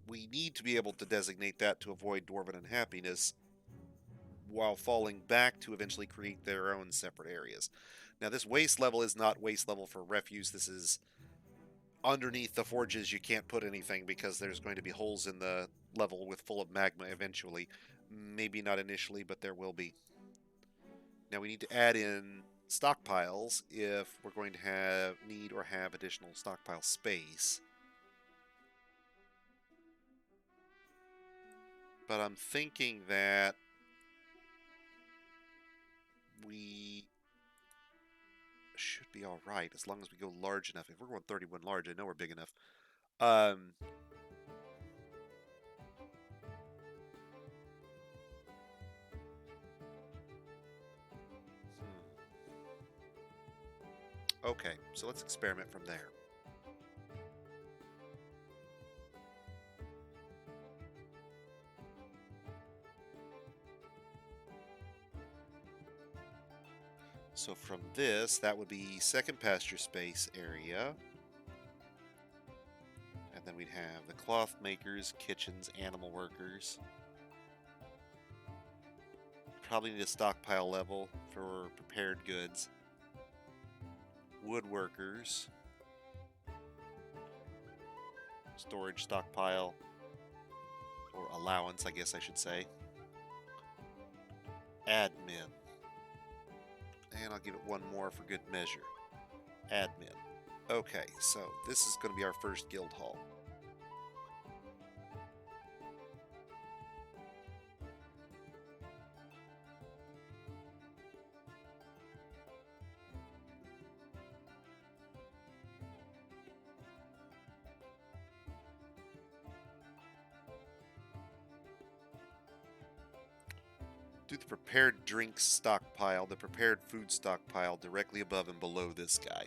we need to be able to designate that to avoid dwarven unhappiness while falling back to eventually create their own separate areas. Now, this waste level is not waste level for refuse. This is underneath the forges. You can't put anything because there's going to be holes in the level with full of magma eventually. Maybe not initially, but there will be. Now we need to add in stockpiles if we're going to need or have additional stockpile space. But I'm thinking that we should be all right as long as we go large enough. If we're going 31 large, I know we're big enough. Um, okay, so let's experiment from there. So from this, that would be second pasture space area. And then we'd have the cloth makers, kitchens, animal workers. Probably need a stockpile level for prepared goods. Woodworkers. Storage stockpile. Or allowance, I guess I should say. Admin. And I'll give it one more for good measure. Admin. Okay, so this is going to be our first guild hall. Do the prepared drinks stockpile, the prepared food stockpile directly above and below this guy.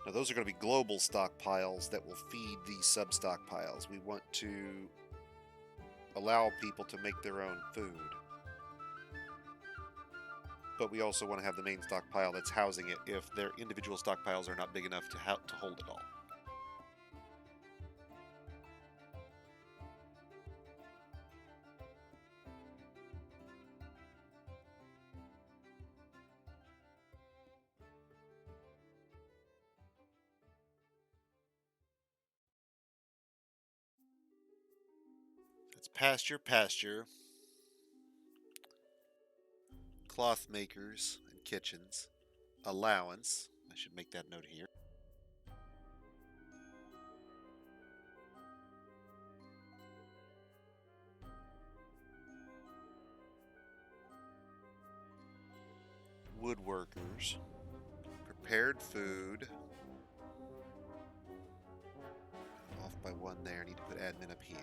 Now those are going to be global stockpiles that will feed these sub-stockpiles. We want to allow people to make their own food. But we also want to have the main stockpile that's housing it if their individual stockpiles are not big enough to hold it all. Pasture, pasture. Cloth makers and kitchens. Allowance. I should make that note here. Woodworkers. Prepared food. Off by one there. I need to put admin up here.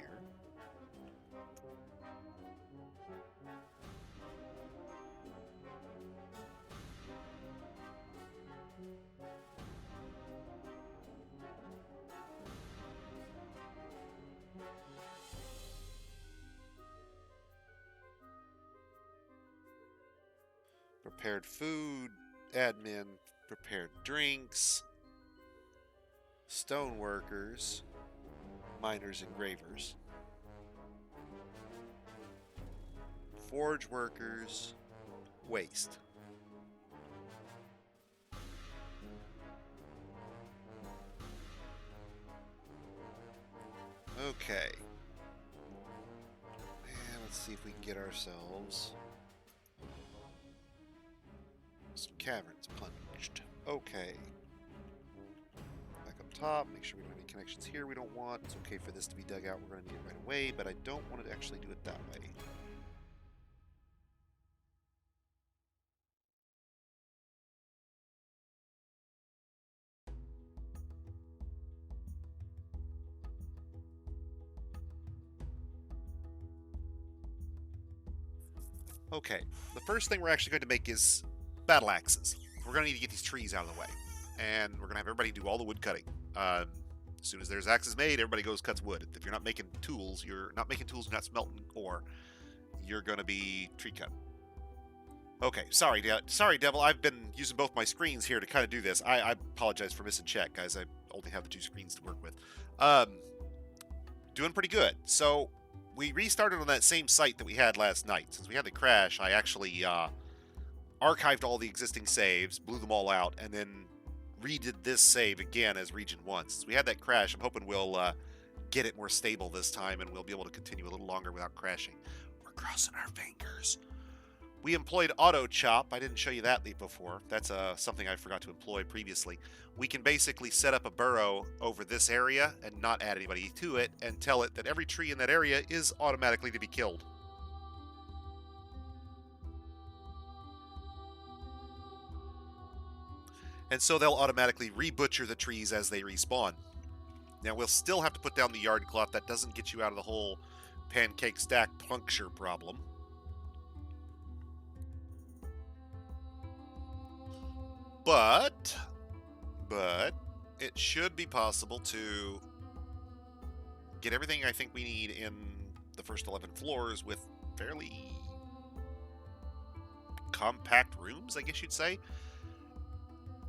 Prepared food, admin, prepared drinks, stone workers, miners, engravers, forge workers, waste. Okay. And let's see if we can get ourselves some caverns punched. Okay. Back up top, make sure we don't have any connections here we don't want. It's okay for this to be dug out. We're going to need it right away, but I don't want to actually do it that way. Okay, the first thing we're actually going to make is battle axes. We're going to need to get these trees out of the way. And we're going to have everybody do all the wood cutting. As soon as there's axes made, everybody goes cuts wood. If you're not making tools, you're not smelting ore, you're going to be tree cut. Okay, sorry, Devil. I've been using both my screens here to kind of do this. I apologize for missing chat, guys. I only have the two screens to work with. Doing pretty good. So we restarted on that same site that we had last night. Since we had the crash, I actually archived all the existing saves, blew them all out, and then redid this save again as Region 1. Since we had that crash, I'm hoping we'll get it more stable this time and we'll be able to continue a little longer without crashing. We're crossing our fingers. We employed Auto Chop. I didn't show you that leap before. That's something I forgot to employ previously. We can basically set up a burrow over this area and not add anybody to it and tell it that every tree in that area is automatically to be killed. And so they'll automatically re-butcher the trees as they respawn. Now, we'll still have to put down the yard cloth. That doesn't get you out of the whole pancake stack puncture problem. But it should be possible to get everything I think we need in the first 11 floors with fairly compact rooms, I guess you'd say.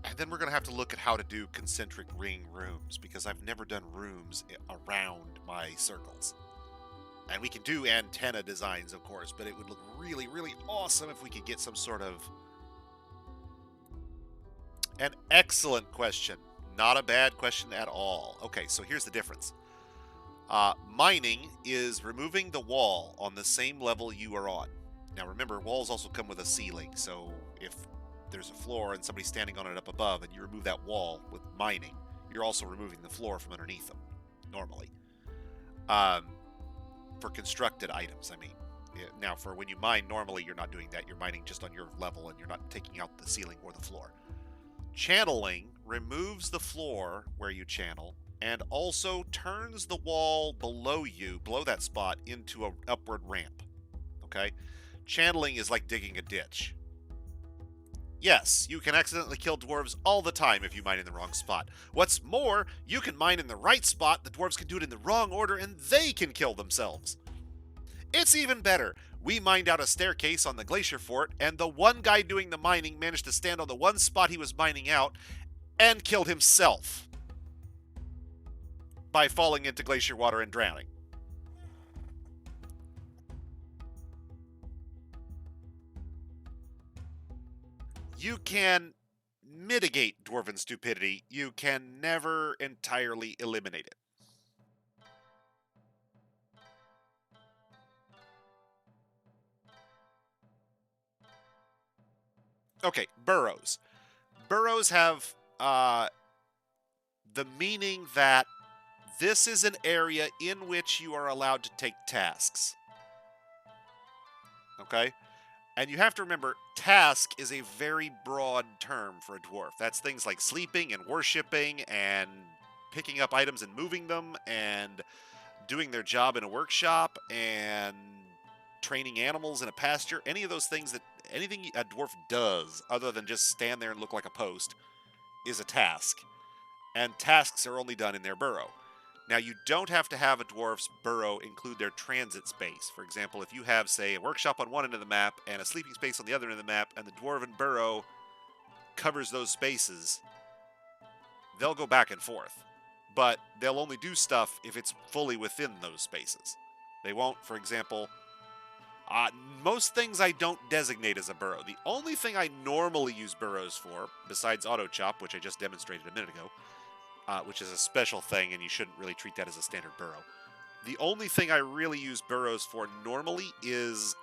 And then we're going to have to look at how to do concentric ring rooms, because I've never done rooms around my circles. And we can do antenna designs, of course, but it would look really, really awesome if we could get some sort of... An excellent question. Not a bad question at all. Okay, so here's the difference. Mining is removing the wall on the same level you are on. Now remember, walls also come with a ceiling, so if there's a floor and somebody's standing on it up above and you remove that wall with mining, you're also removing the floor from underneath them, normally. For constructed items, I mean. Now, for when you mine, normally you're not doing that. You're mining just on your level and you're not taking out the ceiling or the floor. Channeling removes the floor where you channel and also turns the wall below you, below that spot, into an upward ramp. Okay? Channeling is like digging a ditch. Yes, you can accidentally kill dwarves all the time if you mine in the wrong spot. What's more, you can mine in the right spot, the dwarves can do it in the wrong order, and they can kill themselves. It's even better. We mined out a staircase on the glacier fort, and the one guy doing the mining managed to stand on the one spot he was mining out and killed himself by falling into glacier water and drowning. You can mitigate dwarven stupidity. You can never entirely eliminate it. burrows. Burrows have the meaning that this is an area in which you are allowed to take tasks. Okay? And you have to remember, task is a very broad term for a dwarf. That's things like sleeping and worshipping and picking up items and moving them and doing their job in a workshop and training animals in a pasture. Any of those things anything a dwarf does other than just stand there and look like a post is a task. And tasks are only done in their burrow. Now, you don't have to have a dwarf's burrow include their transit space. For example, if you have, say, a workshop on one end of the map and a sleeping space on the other end of the map, and the dwarven burrow covers those spaces, they'll go back and forth. But they'll only do stuff if it's fully within those spaces. They won't, for example, most things I don't designate as a burrow. The only thing I normally use burrows for, besides auto chop, which I just demonstrated a minute ago, which is a special thing, and you shouldn't really treat that as a standard burrow. The only thing I really use burrows for normally is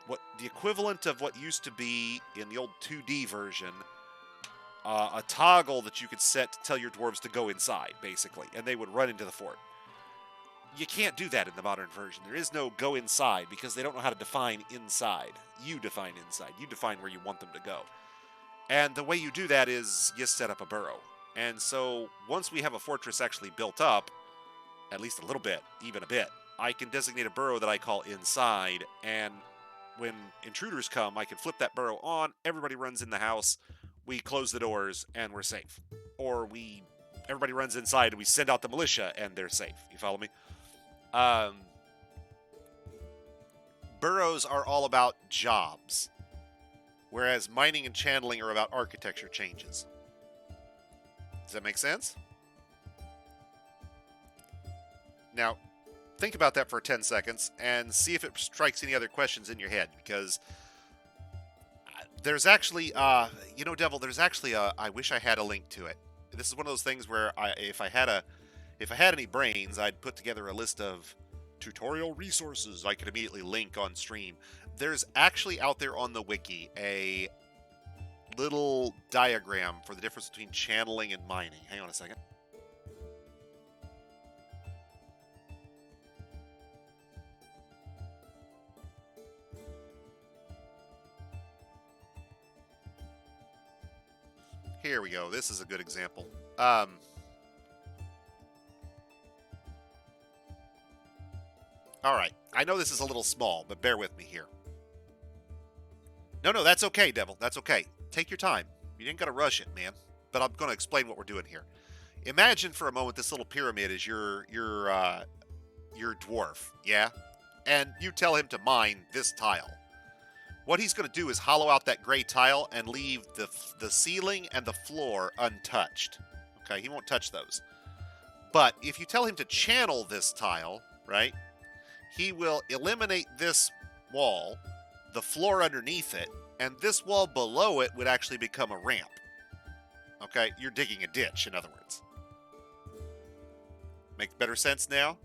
what the equivalent of what used to be in the old 2D version, a toggle that you could set to tell your dwarves to go inside, basically, and they would run into the fort. You can't do that in the modern version. There is no go inside because they don't know how to define inside. You define inside. You define where you want them to go. And the way you do that is you set up a burrow. And so once we have a fortress actually built up, at least a little bit, even a bit, I can designate a burrow that I call inside. And when intruders come, I can flip that burrow on. Everybody runs in the house. We close the doors and we're safe. Or everybody runs inside and we send out the militia and they're safe. You follow me? Burrows are all about jobs, whereas mining and channeling are about architecture changes. Does that make sense? Now, think about that for 10 seconds and see if it strikes any other questions in your head, because there's actually, Devil, there's actually I wish I had a link to it. This is one of those things where if I had any brains, I'd put together a list of tutorial resources I could immediately link on stream. There's actually out there on the wiki a little diagram for the difference between channeling and mining. Hang on a second. Here we go. This is a good example. All right. I know this is a little small, but bear with me here. No, that's okay, Devil. That's okay. Take your time. You ain't got to rush it, man. But I'm going to explain what we're doing here. Imagine for a moment this little pyramid is your dwarf, yeah? And you tell him to mine this tile. What he's going to do is hollow out that gray tile and leave the ceiling and the floor untouched. Okay, he won't touch those. But if you tell him to channel this tile, right, he will eliminate this wall, the floor underneath it, and this wall below it would actually become a ramp. Okay, you're digging a ditch, in other words. Make better sense now?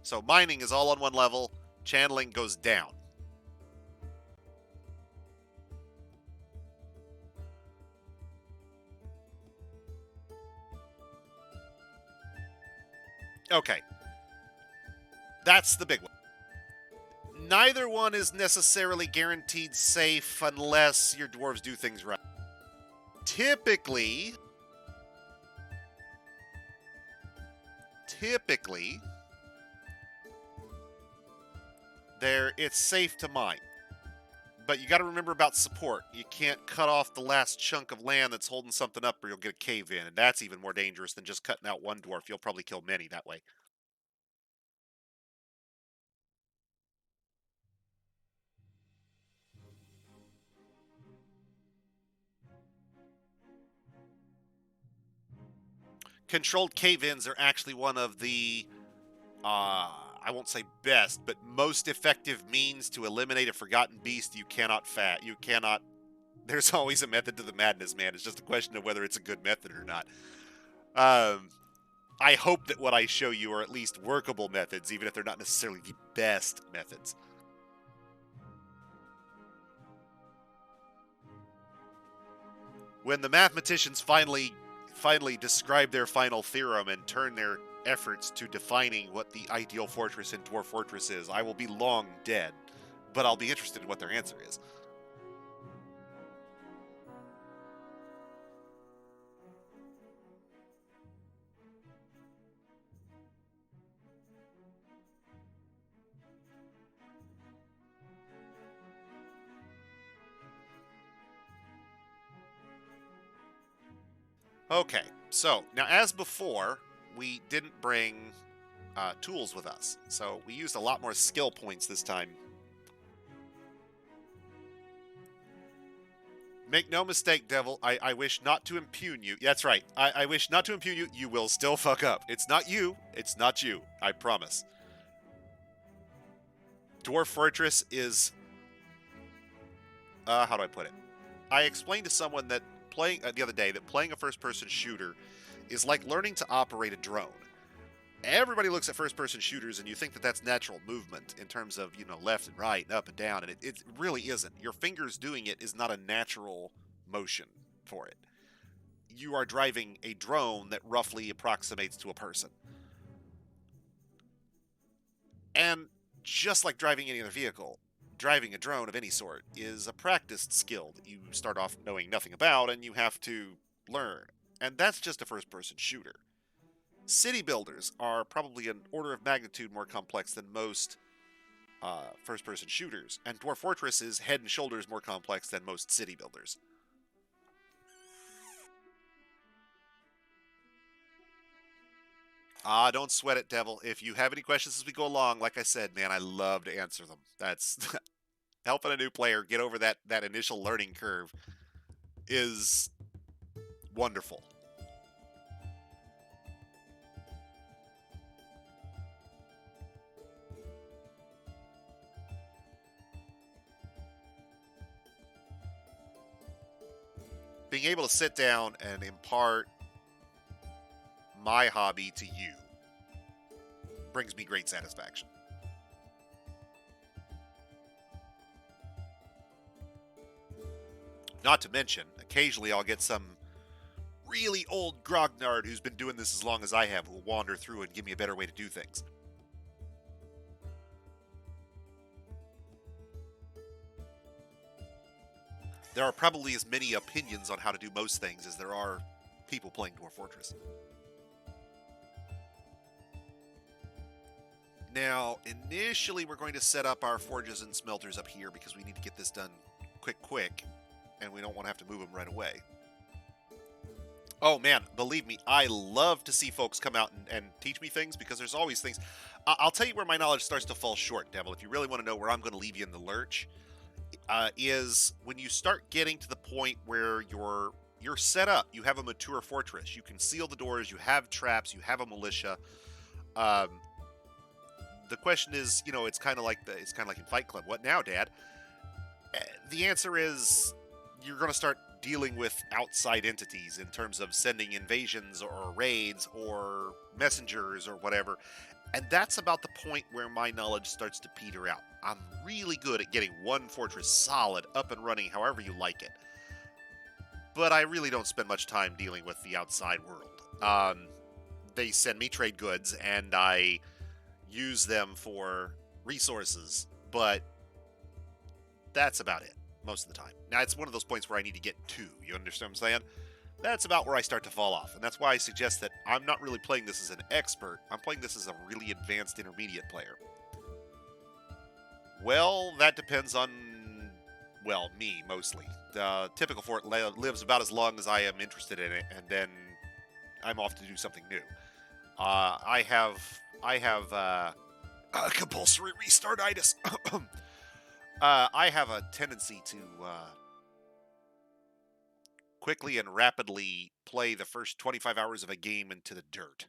So mining is all on one level, channeling goes down. Okay. That's the big one. Neither one is necessarily guaranteed safe unless your dwarves do things right. Typically, it's safe to mine. But you got to remember about support. You can't cut off the last chunk of land that's holding something up or you'll get a cave in. And that's even more dangerous than just cutting out one dwarf. You'll probably kill many that way. Controlled cave-ins are actually one of the, I won't say best, but most effective means to eliminate a forgotten beast you cannot there's always a method to the madness, man. It's just a question of whether it's a good method or not. I hope that what I show you are at least workable methods, even if they're not necessarily the best methods. when the mathematicians finally describe their final theorem and turn their efforts to defining what the ideal fortress in Dwarf Fortress is, I will be long dead, but I'll be interested in what their answer is. Okay, so now as before, we didn't bring tools with us, so we used a lot more skill points this time. Make no mistake, Devil, I wish not to impugn you. That's right, I wish not to impugn you. You will still fuck up. It's not you. It's not you. I promise. Dwarf Fortress is... how do I put it? I explained to someone that playing the other day that playing a first-person shooter is like learning to operate a drone. Everybody looks at first-person shooters and you think that that's natural movement in terms of, left and right and up and down, and it really isn't. Your fingers doing it is not a natural motion for it. You are driving a drone that roughly approximates to a person. And just like driving any other vehicle, driving a drone of any sort is a practiced skill that you start off knowing nothing about and you have to learn. And that's just a first-person shooter. City builders are probably an order of magnitude more complex than most first-person shooters, and Dwarf Fortress is head and shoulders more complex than most city builders. Don't sweat it, Devil. If you have any questions as we go along, like I said, man, I love to answer them. That's helping a new player get over that initial learning curve is wonderful. Being able to sit down and impart my hobby to you brings me great satisfaction. Not to mention, occasionally I'll get some really old grognard who's been doing this as long as I have who will wander through and give me a better way to do things. There are probably as many opinions on how to do most things as there are people playing Dwarf Fortress. Now, initially we're going to set up our forges and smelters up here because we need to get this done quick, and we don't want to have to move them right away. Oh man, believe me, I love to see folks come out and teach me things because there's always things. I'll tell you where my knowledge starts to fall short, Devil. If you really want to know where I'm going to leave you in the lurch, is when you start getting to the point where you're set up. You have a mature fortress. You can seal the doors. You have traps. You have a militia. Um, the question is, it's kind of like in Fight Club. What now, Dad? The answer is you're going to start dealing with outside entities in terms of sending invasions or raids or messengers or whatever. And that's about the point where my knowledge starts to peter out. I'm really good at getting one fortress solid, up and running however you like it. But I really don't spend much time dealing with the outside world. They send me trade goods, and I use them for resources, but that's about it most of the time. Now, it's one of those points where I need to get two. You understand what I'm saying? That's about where I start to fall off, and that's why I suggest that I'm not really playing this as an expert. I'm playing this as a really advanced intermediate player. Well, that depends on, me, mostly. The typical fort lives about as long as I am interested in it, and then I'm off to do something new. I have compulsory restartitis. I have a tendency to quickly and rapidly play the first 25 hours of a game into the dirt.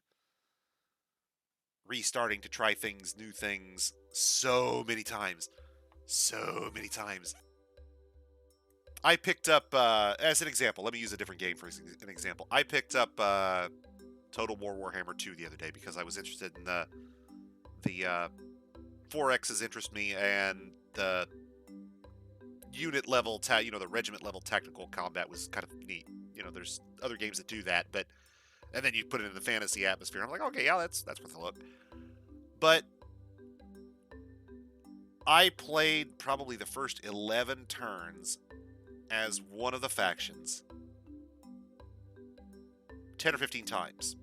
Restarting to try things, new things, so many times. So many times. I picked up, as an example, let me use a different game for an example. I picked up Total War Warhammer 2 the other day because I was interested in the 4X's interest me, and the unit level, the regiment level tactical combat was kind of neat. there's other games that do that, but and then you put it in the fantasy atmosphere. I'm like, okay, yeah, that's worth a look. But I played probably the first 11 turns as one of the factions 10 or 15 times.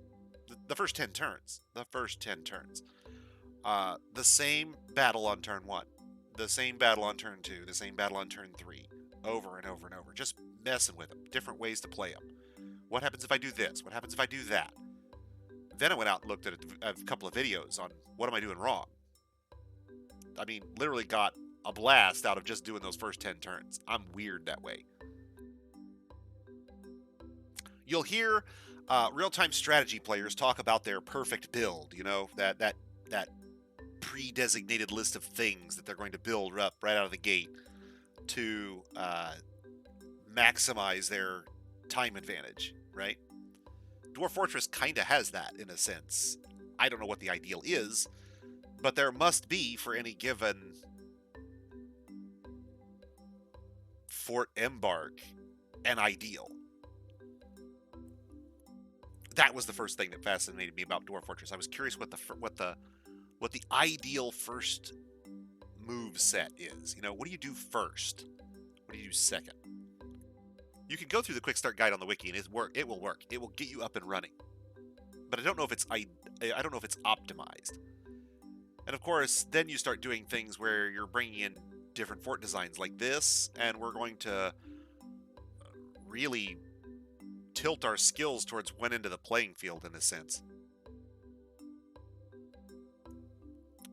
The first 10 turns. The first 10 turns. The same battle on turn 1. The same battle on turn 2. The same battle on turn 3. Over and over and over. Just messing with them. Different ways to play them. What happens if I do this? What happens if I do that? Then I went out and looked at a couple of videos on what am I doing wrong. I mean, literally got a blast out of just doing those first 10 turns. I'm weird that way. You'll hear real-time strategy players talk about their perfect build, that pre-designated list of things that they're going to build up right out of the gate to maximize their time advantage, right? Dwarf Fortress kind of has that in a sense. I don't know what the ideal is, but there must be for any given Fort Embark an ideal. That was the first thing that fascinated me about Dwarf Fortress. I was curious what the ideal first move set is. What do you do first? What do you do second? You can go through the quick start guide on the wiki, and it will work. It will get you up and running. But I don't know if it's optimized. And of course, then you start doing things where you're bringing in different fort designs like this, and we're going to really tilt our skills towards one end of the playing field in a sense.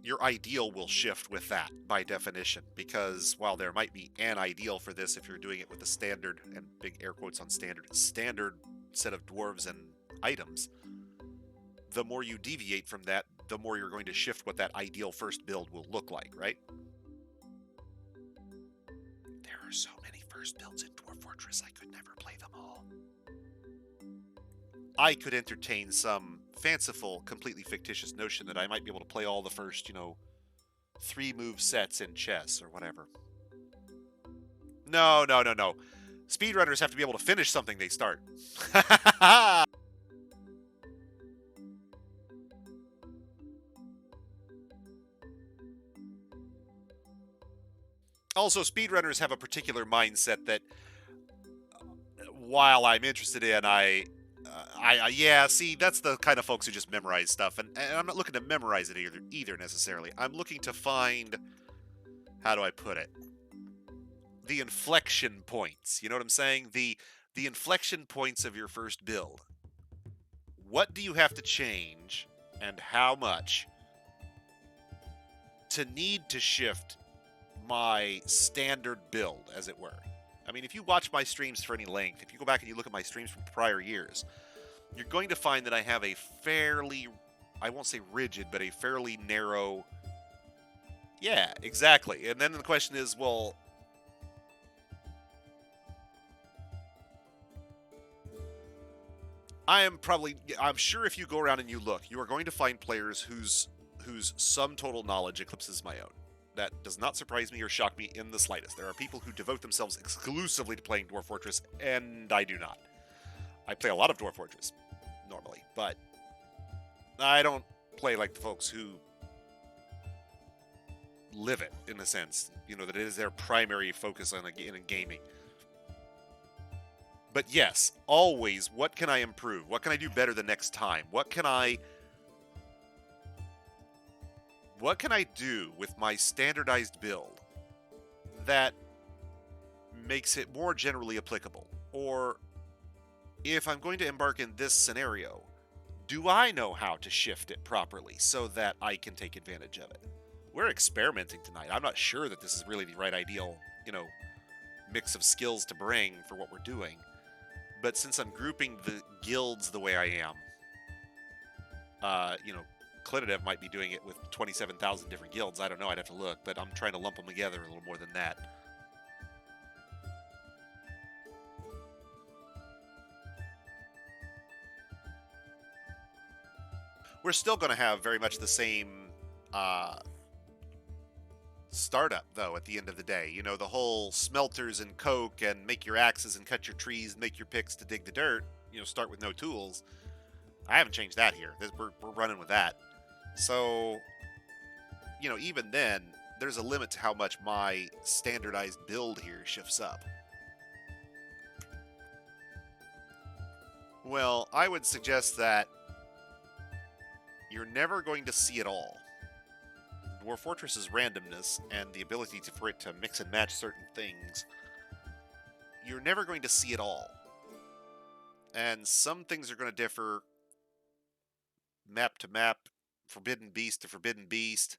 Your ideal will shift with that by definition, because while there might be an ideal for this if you're doing it with a standard, and big air quotes on standard set of dwarves and items, the more you deviate from that, the more you're going to shift what that ideal first build will look like, right? There are so many first builds in Dwarf Fortress, I could never play them all. I could entertain some fanciful, completely fictitious notion that I might be able to play all the first, 3 move sets in chess or whatever. No. Speedrunners have to be able to finish something they start. Also, speedrunners have a particular mindset that, while I'm interested in, see, that's the kind of folks who just memorize stuff, and I'm not looking to memorize it either necessarily. I'm looking to find, how do I put it, the inflection points. You know what I'm saying? The inflection points of your first build. What do you have to change, and how much, to need to shift my standard build, as it were? I mean, if you watch my streams for any length, if you go back and you look at my streams from prior years, you're going to find that I have a fairly, I won't say rigid, but a fairly narrow... Yeah, exactly. And then the question is, well, I'm sure if you go around and you look, you are going to find players whose sum total knowledge eclipses my own. That does not surprise me or shock me in the slightest. There are people who devote themselves exclusively to playing Dwarf Fortress, and I do not. I play a lot of Dwarf Fortress, normally, but I don't play like the folks who live it, in a sense. That it is their primary focus in gaming. But yes, always, what can I improve? What can I do better the next time? What can I do with my standardized build that makes it more generally applicable? Or, if I'm going to embark in this scenario, do I know how to shift it properly so that I can take advantage of it? We're experimenting tonight. I'm not sure that this is really the right ideal, mix of skills to bring for what we're doing. But since I'm grouping the guilds the way I am, Klinidev might be doing it with 27,000 different guilds. I don't know. I'd have to look. But I'm trying to lump them together a little more than that. We're still going to have very much the same startup, though, at the end of the day. You know, the whole smelters and coke and make your axes and cut your trees, make your picks to dig the dirt, start with no tools. I haven't changed that here. We're running with that. So, even then, there's a limit to how much my standardized build here shifts up. Well, I would suggest that you're never going to see it all. Dwarf Fortress's randomness and the ability for it to mix and match certain things, you're never going to see it all. And some things are going to differ map to map, forbidden beast to forbidden beast.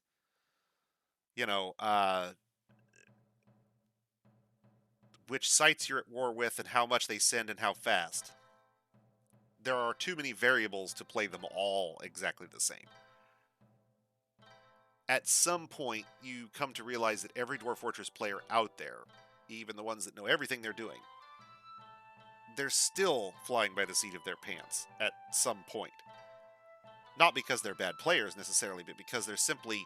Which sites you're at war with and how much they send and how fast. There are too many variables to play them all exactly the same. At some point, you come to realize that every Dwarf Fortress player out there, even the ones that know everything they're doing, they're still flying by the seat of their pants at some point. Not because they're bad players necessarily, but because there's simply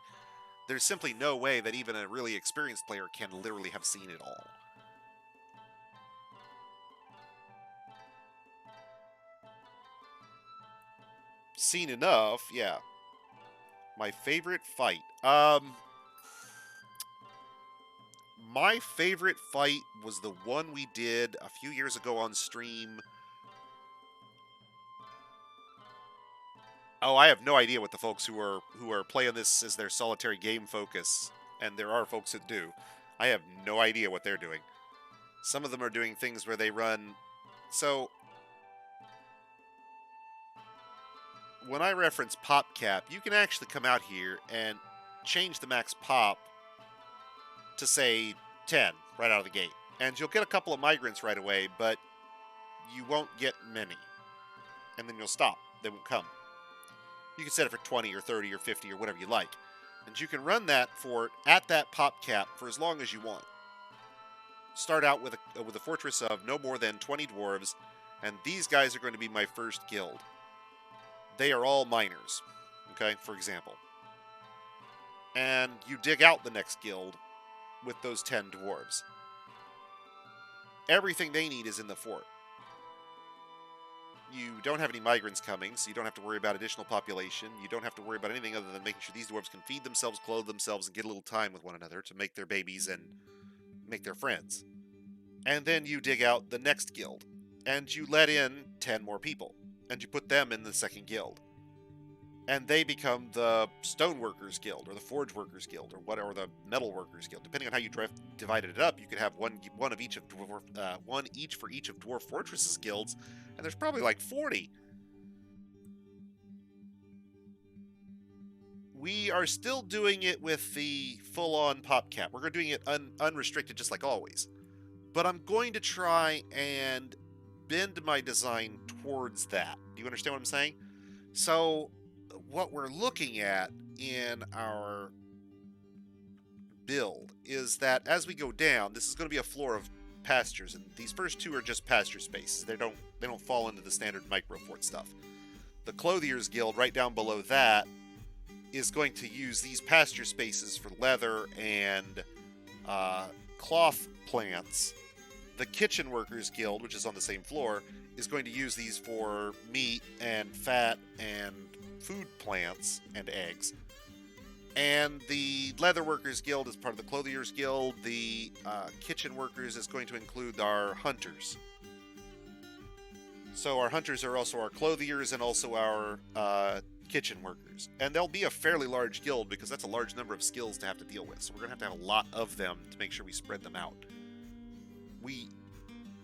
no way that even a really experienced player can literally have seen it all. Seen enough, yeah. My favorite fight. My favorite fight was the one we did a few years ago on stream. Oh, I have no idea what the folks who are playing this as their solitary game focus, and there are folks that do. I have no idea what they're doing. Some of them are doing things where they run. So, when I reference pop cap, you can actually come out here and change the max pop to, say, 10 right out of the gate. And you'll get a couple of migrants right away, but you won't get many. And then you'll stop. They won't come. You can set it for 20 or 30 or 50 or whatever you like. And you can run that at that pop cap for as long as you want. Start out with a fortress of no more than 20 dwarves, and these guys are going to be my first guild. They are all miners, okay, for example. And you dig out the next guild with those 10 dwarves. Everything they need is in the fort. You don't have any migrants coming, so you don't have to worry about additional population. You don't have to worry about anything other than making sure these dwarves can feed themselves, clothe themselves, and get a little time with one another to make their babies and make their friends. And then you dig out the next guild, and you let in 10 more people, and you put them in the second guild. And they become the Stoneworkers Guild, or the Forge Workers Guild, or the Metal Workers Guild. Depending on how you divided it up, you could have one each for each of Dwarf Fortress's guilds, and there's probably like 40. We are still doing it with the full-on pop cap. We're doing it unrestricted, just like always. But I'm going to try and bend my design towards that. Do you understand what I'm saying? So, what we're looking at in our build is that as we go down, this is going to be a floor of pastures, and these first two are just pasture spaces. They don't fall into the standard micro fort stuff. The Clothiers Guild right down below that is going to use these pasture spaces for leather and cloth plants. The Kitchen Workers Guild, which is on the same floor, is going to use these for meat and fat and food plants and eggs. And the Leather Workers Guild is part of the Clothiers Guild. The Kitchen Workers is going to include our Hunters. So our Hunters are also our Clothiers and also our Kitchen Workers. And they'll be a fairly large guild because that's a large number of skills to have to deal with. So we're going to have a lot of them to make sure we spread them out. We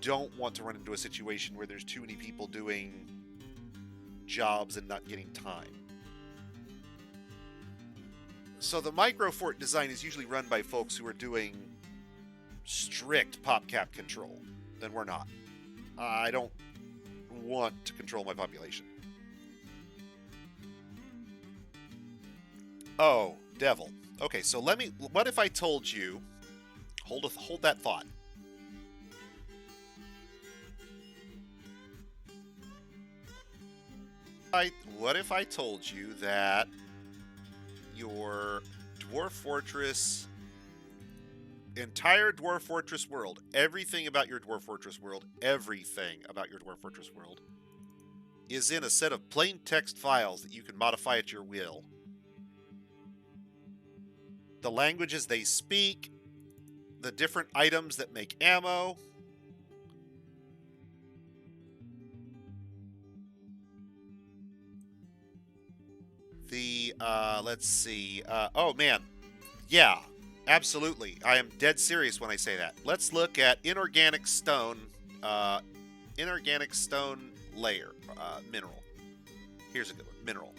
don't want to run into a situation where there's too many people doing jobs and not getting time. So the micro fort design is usually run by folks who are doing strict pop cap control. Then we're not. I don't want to control my population. Oh, devil. Okay, so what if I told you, hold that thought. What if I told you that your Dwarf Fortress entire Dwarf Fortress world, everything about your Dwarf Fortress world, everything about your Dwarf Fortress world is in a set of plain text files that you can modify at your will. The languages they speak, the different items that make ammo. Let's see. Oh man, yeah, absolutely. I am dead serious when I say that. Let's look at uh, inorganic stone layer, mineral. Here's a good one, mineral.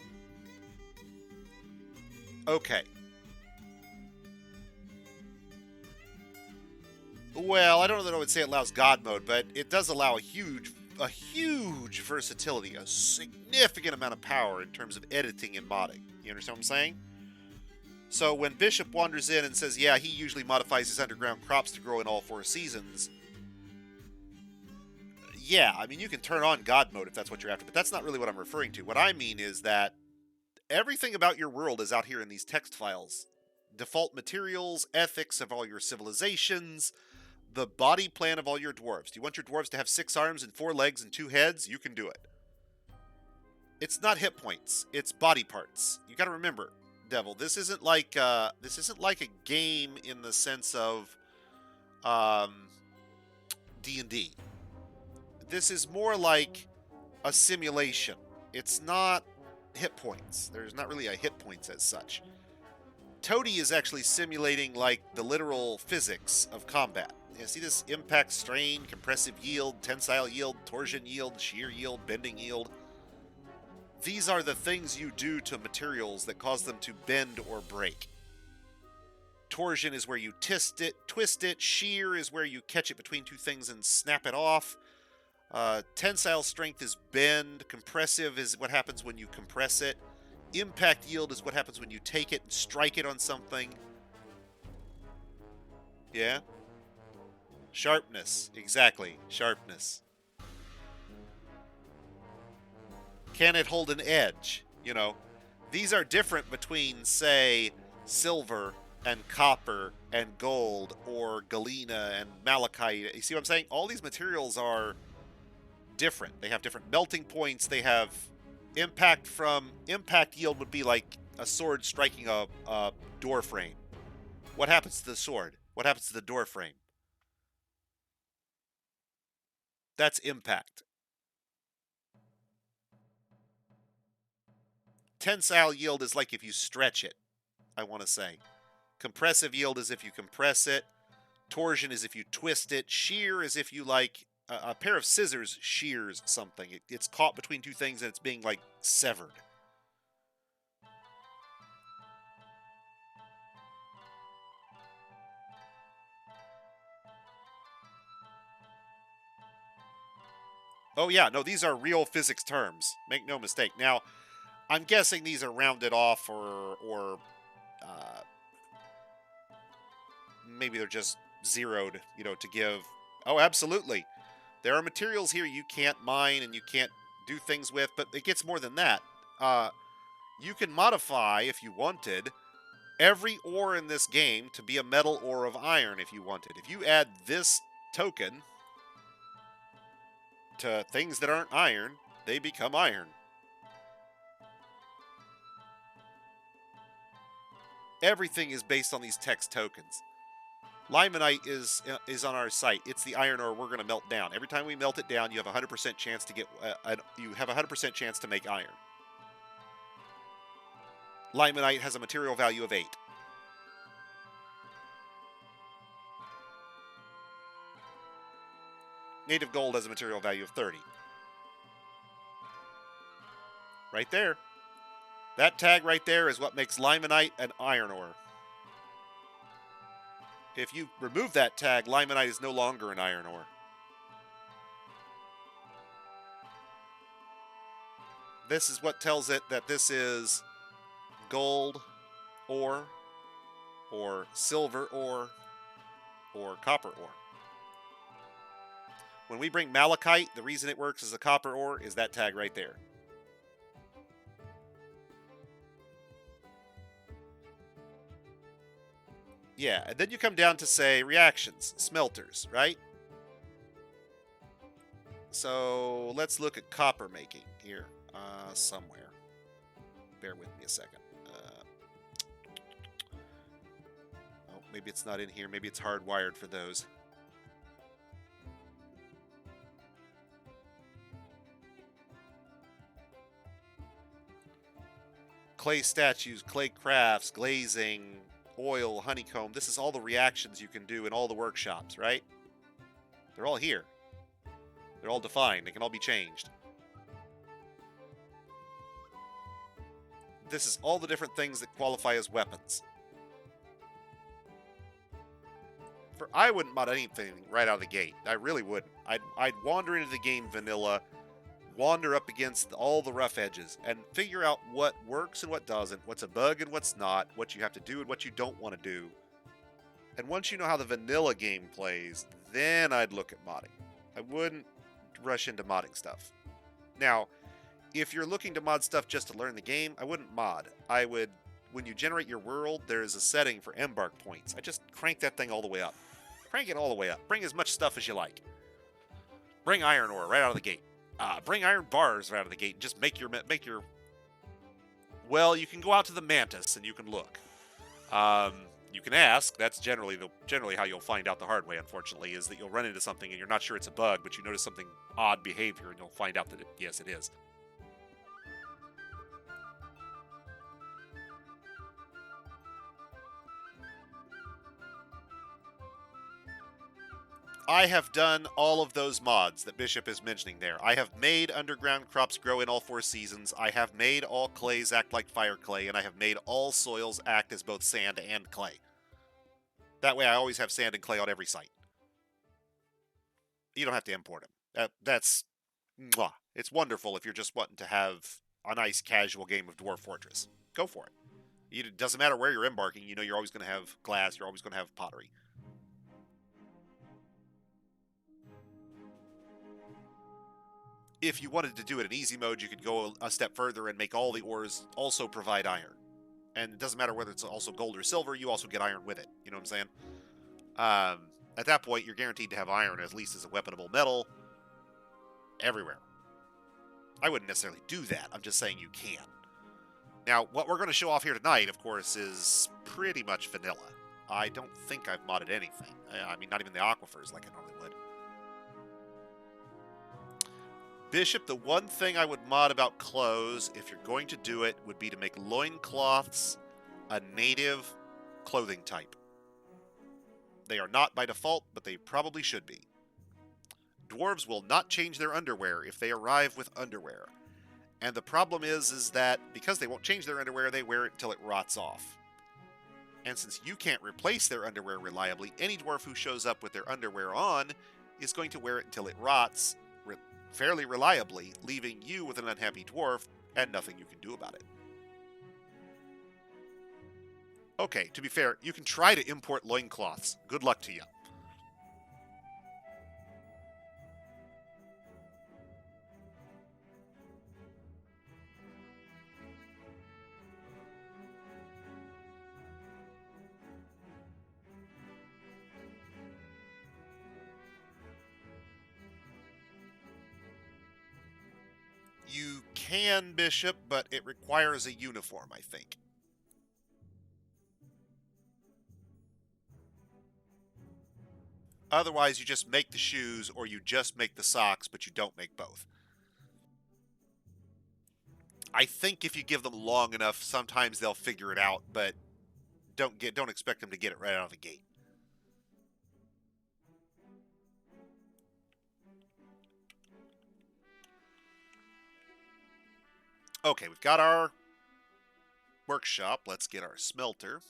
Okay. Well, I don't know that I would say it allows God mode, but it does allow a huge versatility, a significant amount of power in terms of editing and modding. You understand what I'm saying? So when Bishop wanders in and says, yeah, he usually modifies his underground crops to grow in all 4 seasons, yeah, I mean, you can turn on God mode if that's what you're after, but that's not really what I'm referring to. What I mean is that everything about your world is out here in these text files. Default materials, ethics of all your civilizations, the body plan of all your dwarves. Do you want your dwarves to have 6 arms and 4 legs and 2 heads? You can do it. It's not hit points, it's body parts. You got to remember, Devil, this isn't like a game in the sense of D&D. This is more like a simulation. It's not hit points. There's not really a hit points as such. Toady is actually simulating like the literal physics of combat. You see this impact strain, compressive yield, tensile yield, torsion yield, shear yield, bending yield. These are the things you do to materials that cause them to bend or break. Torsion is where you twist it. Shear is where you catch it between 2 things and snap it off. Tensile strength is bend. Compressive is what happens when you compress it. Impact yield is what happens when you take it and strike it on something. Yeah? Sharpness. Exactly. Sharpness. Can it hold an edge? You know, these are different between, say, silver and copper and gold, or galena and malachite. You see what I'm saying? All these materials are different. They have different melting points. They have impact yield would be like a sword striking a door frame. What happens to the sword? What happens to the door frame? That's impact. Tensile yield is like if you stretch it, I want to say. Compressive yield is if you compress it. Torsion is if you twist it. Shear is if you like a pair of scissors shears something. It's caught between 2 things and it's being like severed. Oh yeah, no, these are real physics terms. Make no mistake. Now, I'm guessing these are rounded off, or uh, maybe they're just zeroed, to give. Oh, absolutely. There are materials here you can't mine and you can't do things with, but it gets more than that. You can modify, if you wanted, every ore in this game to be a metal ore of iron if you wanted. If you add this token to things that aren't iron, they become iron. Everything is based on these text tokens. Limonite is on our site. It's the iron ore we're going to melt down. Every time we melt it down, you have a 100% chance to get you have a 100% chance to make iron. Limonite has a material value of 8. Native gold has a material value of 30. Right there. That tag right there is what makes limonite an iron ore. If you remove that tag, limonite is no longer an iron ore. This is what tells it that this is gold ore, or silver ore, or copper ore. When we bring malachite, the reason it works as a copper ore is that tag right there. Yeah, and then you come down to, say, reactions, smelters, right? So let's look at copper making here somewhere. Bear with me a second. Oh, maybe it's not in here. Maybe it's hardwired for those. Clay statues, clay crafts, glazing, oil, honeycomb. This is all the reactions you can do in all the workshops, right? They're all here. They're all defined. They can all be changed. This is all the different things that qualify as weapons. I wouldn't mod anything right out of the gate. I really wouldn't. I'd wander into the game vanilla, wander up against all the rough edges, and figure out what works and what doesn't, what's a bug and what's not, what you have to do and what you don't want to do. And once you know how the vanilla game plays, then I'd look at modding. I wouldn't rush into modding stuff. Now, if you're looking to mod stuff just to learn the game, I wouldn't mod. I would, when you generate your world, there is a setting for embark points. I just crank that thing all the way up. Crank it all the way up. Bring as much stuff as you like. Bring iron ore right out of the gate. Bring iron bars right out of the gate. Just make your. Well, you can go out to the mantis and you can look. You can ask. That's generally how you'll find out the hard way. Unfortunately, is that you'll run into something and you're not sure it's a bug, but you notice something odd behavior and you'll find out that yes, it is. I have done all of those mods that Bishop is mentioning there. I have made underground crops grow in all 4 seasons. I have made all clays act like fire clay, and I have made all soils act as both sand and clay. That way I always have sand and clay on every site. You don't have to import them. That's... Mwah. It's wonderful if you're just wanting to have a nice casual game of Dwarf Fortress. Go for it. It doesn't matter where you're embarking. You know you're always going to have glass. You're always going to have pottery. If you wanted to do it in easy mode, you could go a step further and make all the ores also provide iron. And it doesn't matter whether it's also gold or silver, you also get iron with it. You know what I'm saying? At that point, you're guaranteed to have iron, at least as a weaponable metal, everywhere. I wouldn't necessarily do that. I'm just saying you can. Now, what we're going to show off here tonight, of course, is pretty much vanilla. I don't think I've modded anything. I mean, not even the aquifers like I normally would. Bishop, the one thing I would mod about clothes, if you're going to do it, would be to make loincloths a native clothing type. They are not by default, but they probably should be. Dwarves will not change their underwear if they arrive with underwear. And the problem is that because they won't change their underwear, they wear it until it rots off. And since you can't replace their underwear reliably, any dwarf who shows up with their underwear on is going to wear it until it rots fairly reliably, leaving you with an unhappy dwarf and nothing you can do about it. Okay, to be fair, you can try to import loincloths. Good luck to you. You can, Bishop, but it requires a uniform, I think. Otherwise, you just make the shoes or you just make the socks, but you don't make both. I think if you give them long enough, sometimes they'll figure it out, but don't expect them to get it right out of the gate. Okay, we've got our workshop. Let's get our smelter.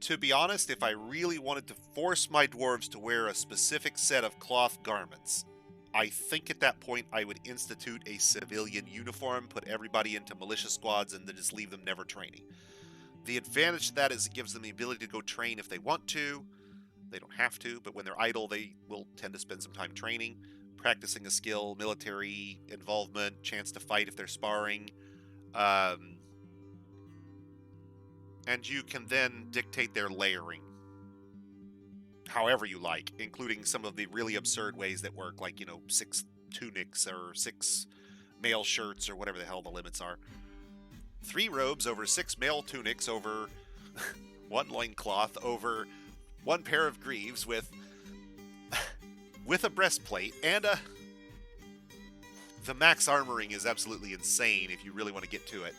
To be honest, if I really wanted to force my dwarves to wear a specific set of cloth garments, I think at that point I would institute a civilian uniform, put everybody into militia squads, and then just leave them never training. The advantage to that is it gives them the ability to go train if they want to. They don't have to, but when they're idle, they will tend to spend some time training, practicing a skill, military involvement, chance to fight if they're sparring. Um, and you can then dictate their layering however you like, including some of the really absurd ways that work, like, 6 tunics or 6 male shirts or whatever the hell the limits are. 3 robes over 6 male tunics over 1 loincloth over 1 pair of greaves with a breastplate and a. The max armoring is absolutely insane if you really want to get to it.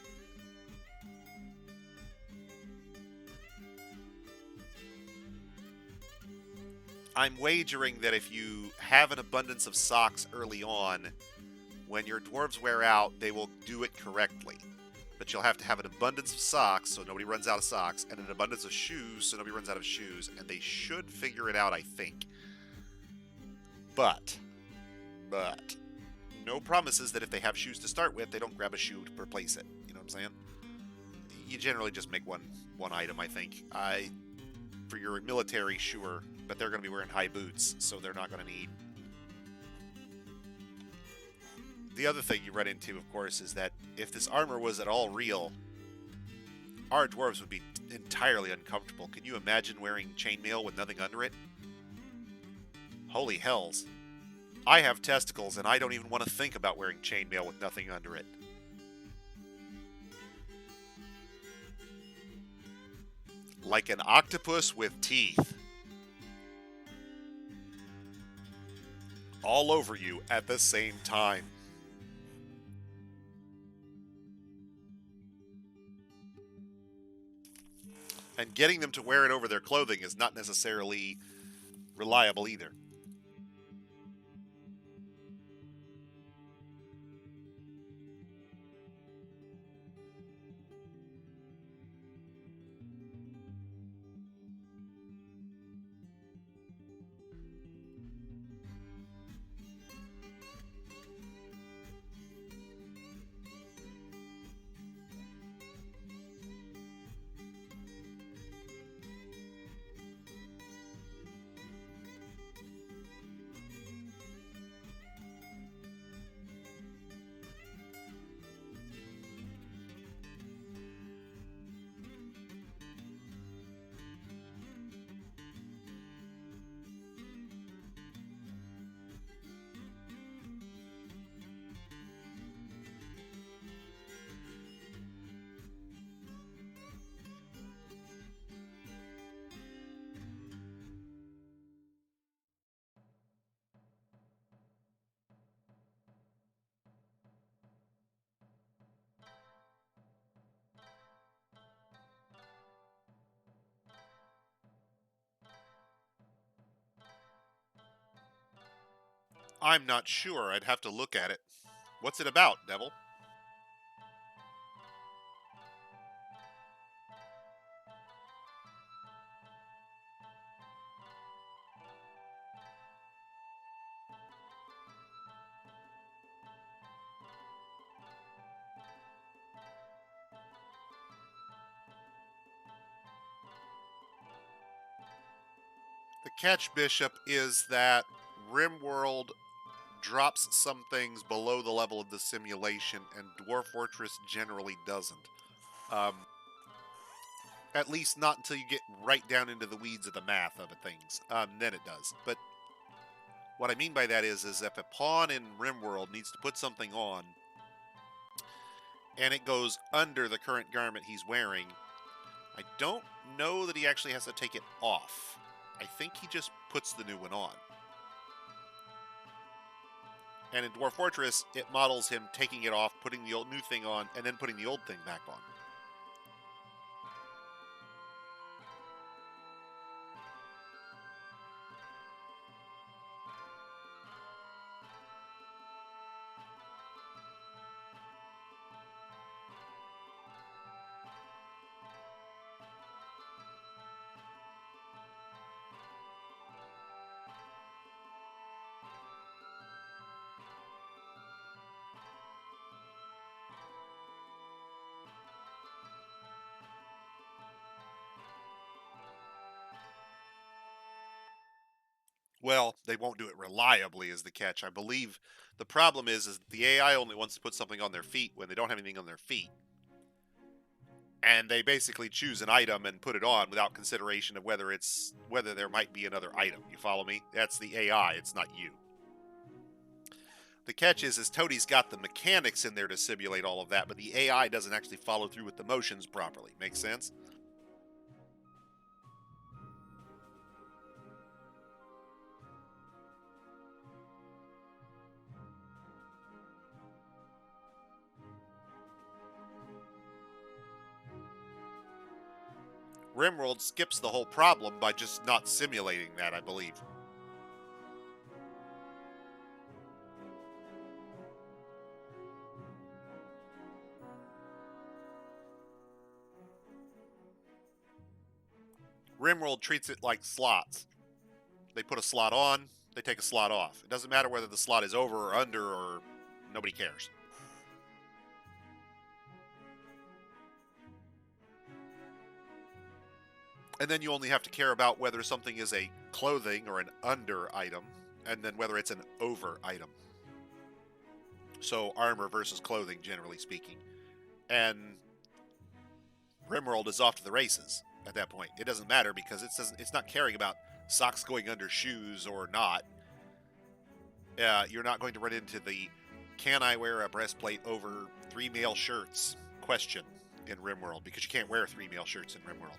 I'm wagering that if you have an abundance of socks early on, when your dwarves wear out, they will do it correctly. But you'll have to have an abundance of socks so nobody runs out of socks, and an abundance of shoes so nobody runs out of shoes, and they should figure it out, I think. But, no promises that if they have shoes to start with, they don't grab a shoe to replace it. You know what I'm saying? You generally just make one item, I think. For your military, sure, but they're going to be wearing high boots, so they're not going to need. The other thing you run into, of course, is that if this armor was at all real, our dwarves would be entirely uncomfortable. Can you imagine wearing chainmail with nothing under it? Holy hells. I have testicles, and I don't even want to think about wearing chainmail with nothing under it. Like an octopus with teeth. All over you at the same time. And getting them to wear it over their clothing is not necessarily reliable either. I'm not sure. I'd have to look at it. What's it about, Devil? The catch, Bishop, is that RimWorld drops some things below the level of the simulation, and Dwarf Fortress generally doesn't. At least not until you get right down into the weeds of the math of things. Then it does. But what I mean by that is if a pawn in RimWorld needs to put something on, and it goes under the current garment he's wearing, I don't know that he actually has to take it off. I think he just puts the new one on. And in Dwarf Fortress, it models him taking it off, putting the old new thing on, and then putting the old thing back on. Well, they won't do it reliably is the catch. I believe the problem is the AI only wants to put something on their feet when they don't have anything on their feet. And they basically choose an item and put it on without consideration of whether there might be another item. You follow me? That's the AI, it's not you. The catch is Toadie's got the mechanics in there to simulate all of that, but the AI doesn't actually follow through with the motions properly. Make sense? RimWorld skips the whole problem by just not simulating that, I believe. RimWorld treats it like slots. They put a slot on, they take a slot off. It doesn't matter whether the slot is over or under or nobody cares. And then you only have to care about whether something is a clothing or an under item, and then whether it's an over item. So armor versus clothing, generally speaking. And RimWorld is off to the races at that point. It doesn't matter because it's not caring about socks going under shoes or not. You're not going to run into the can I wear a breastplate over 3 male shirts question in RimWorld, because you can't wear 3 male shirts in RimWorld.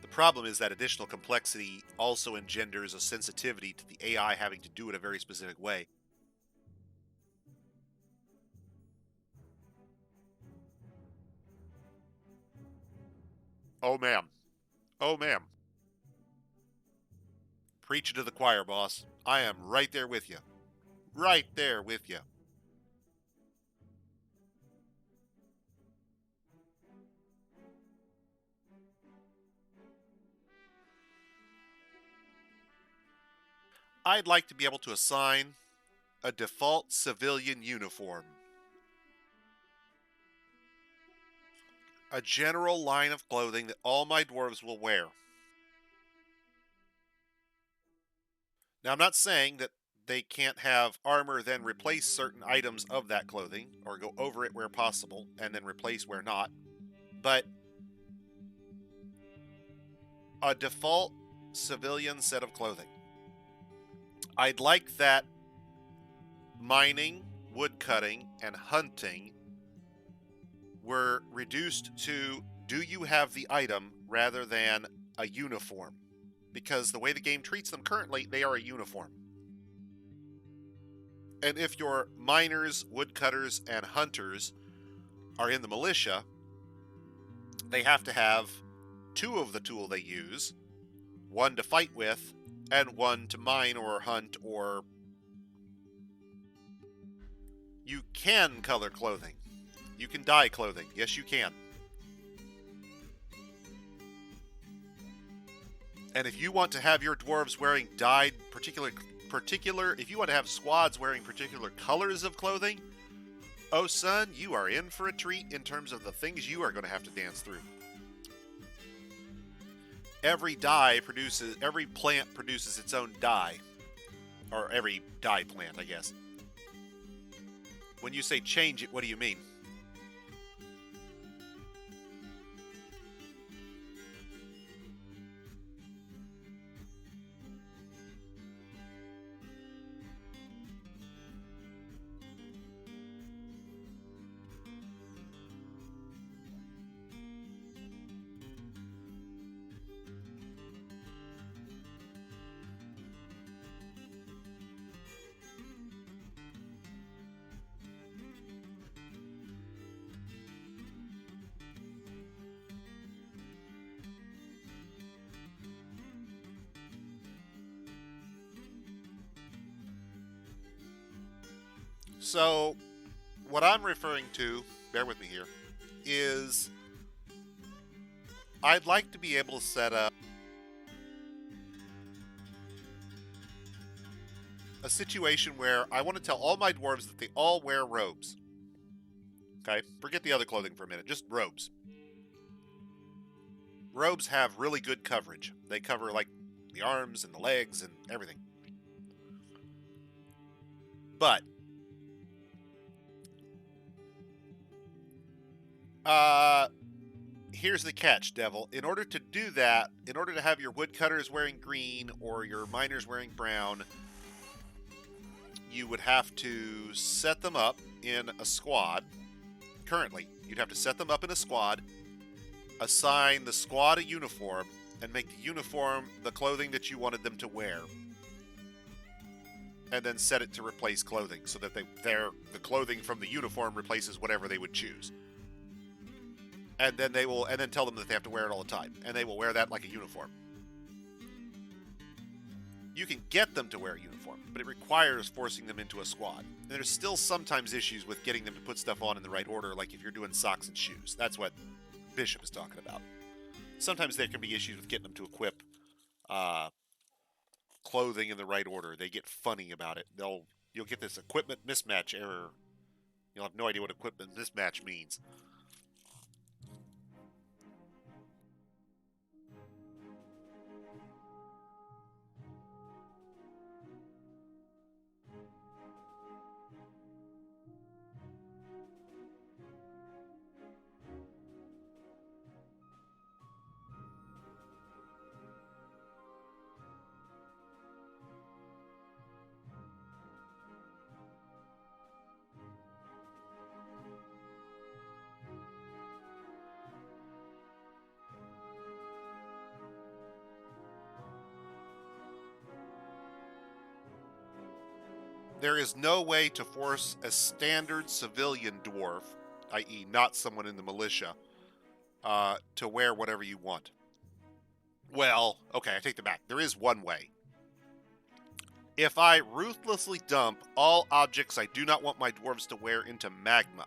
The problem is that additional complexity also engenders a sensitivity to the AI having to do it a very specific way. Oh, ma'am. Oh, ma'am. Preach it to the choir, boss. I am right there with you. Right there with you. I'd like to be able to assign a default civilian uniform. A general line of clothing that all my dwarves will wear. Now, I'm not saying that they can't have armor then replace certain items of that clothing, or go over it where possible, and then replace where not. But a default civilian set of clothing. I'd like that mining, woodcutting, and hunting were reduced to do you have the item rather than a uniform. Because the way the game treats them currently, they are a uniform. And if your miners, woodcutters, and hunters are in the militia, they have to have 2 of the tool they use, one to fight with, and one to mine or hunt or... You can color clothing. You can dye clothing. Yes, you can. And if you want to have your dwarves wearing dyed particular, if you want to have squads wearing particular colors of clothing, oh son, you are in for a treat in terms of the things you are going to have to dance through. Every plant produces its own dye. Or every dye plant, I guess. When you say change it, what do you mean? So, what I'm referring to, bear with me here, is I'd like to be able to set up a situation where I want to tell all my dwarves that they all wear robes. Okay? Forget the other clothing for a minute, just robes. Robes have really good coverage. They cover, like, the arms and the legs and everything. But, here's the catch, Devil. In order to do that, in order to have your woodcutters wearing green or your miners wearing brown, you would have to set them up in a squad. Currently, you'd have to set them up in a squad, assign the squad a uniform, and make the uniform the clothing that you wanted them to wear. And then set it to replace clothing so that the clothing from the uniform replaces whatever they would choose. And then tell them that they have to wear it all the time, and they will wear that like a uniform. You can get them to wear a uniform, but it requires forcing them into a squad. And there's still sometimes issues with getting them to put stuff on in the right order, like if you're doing socks and shoes. That's what Bishop is talking about. Sometimes there can be issues with getting them to equip clothing in the right order. They get funny about it. You'll get this equipment mismatch error. You'll have no idea what equipment mismatch means. There is no way to force a standard civilian dwarf, i.e. not someone in the militia, to wear whatever you want. Well, okay, I take that back. There is one way. If I ruthlessly dump all objects I do not want my dwarves to wear into magma,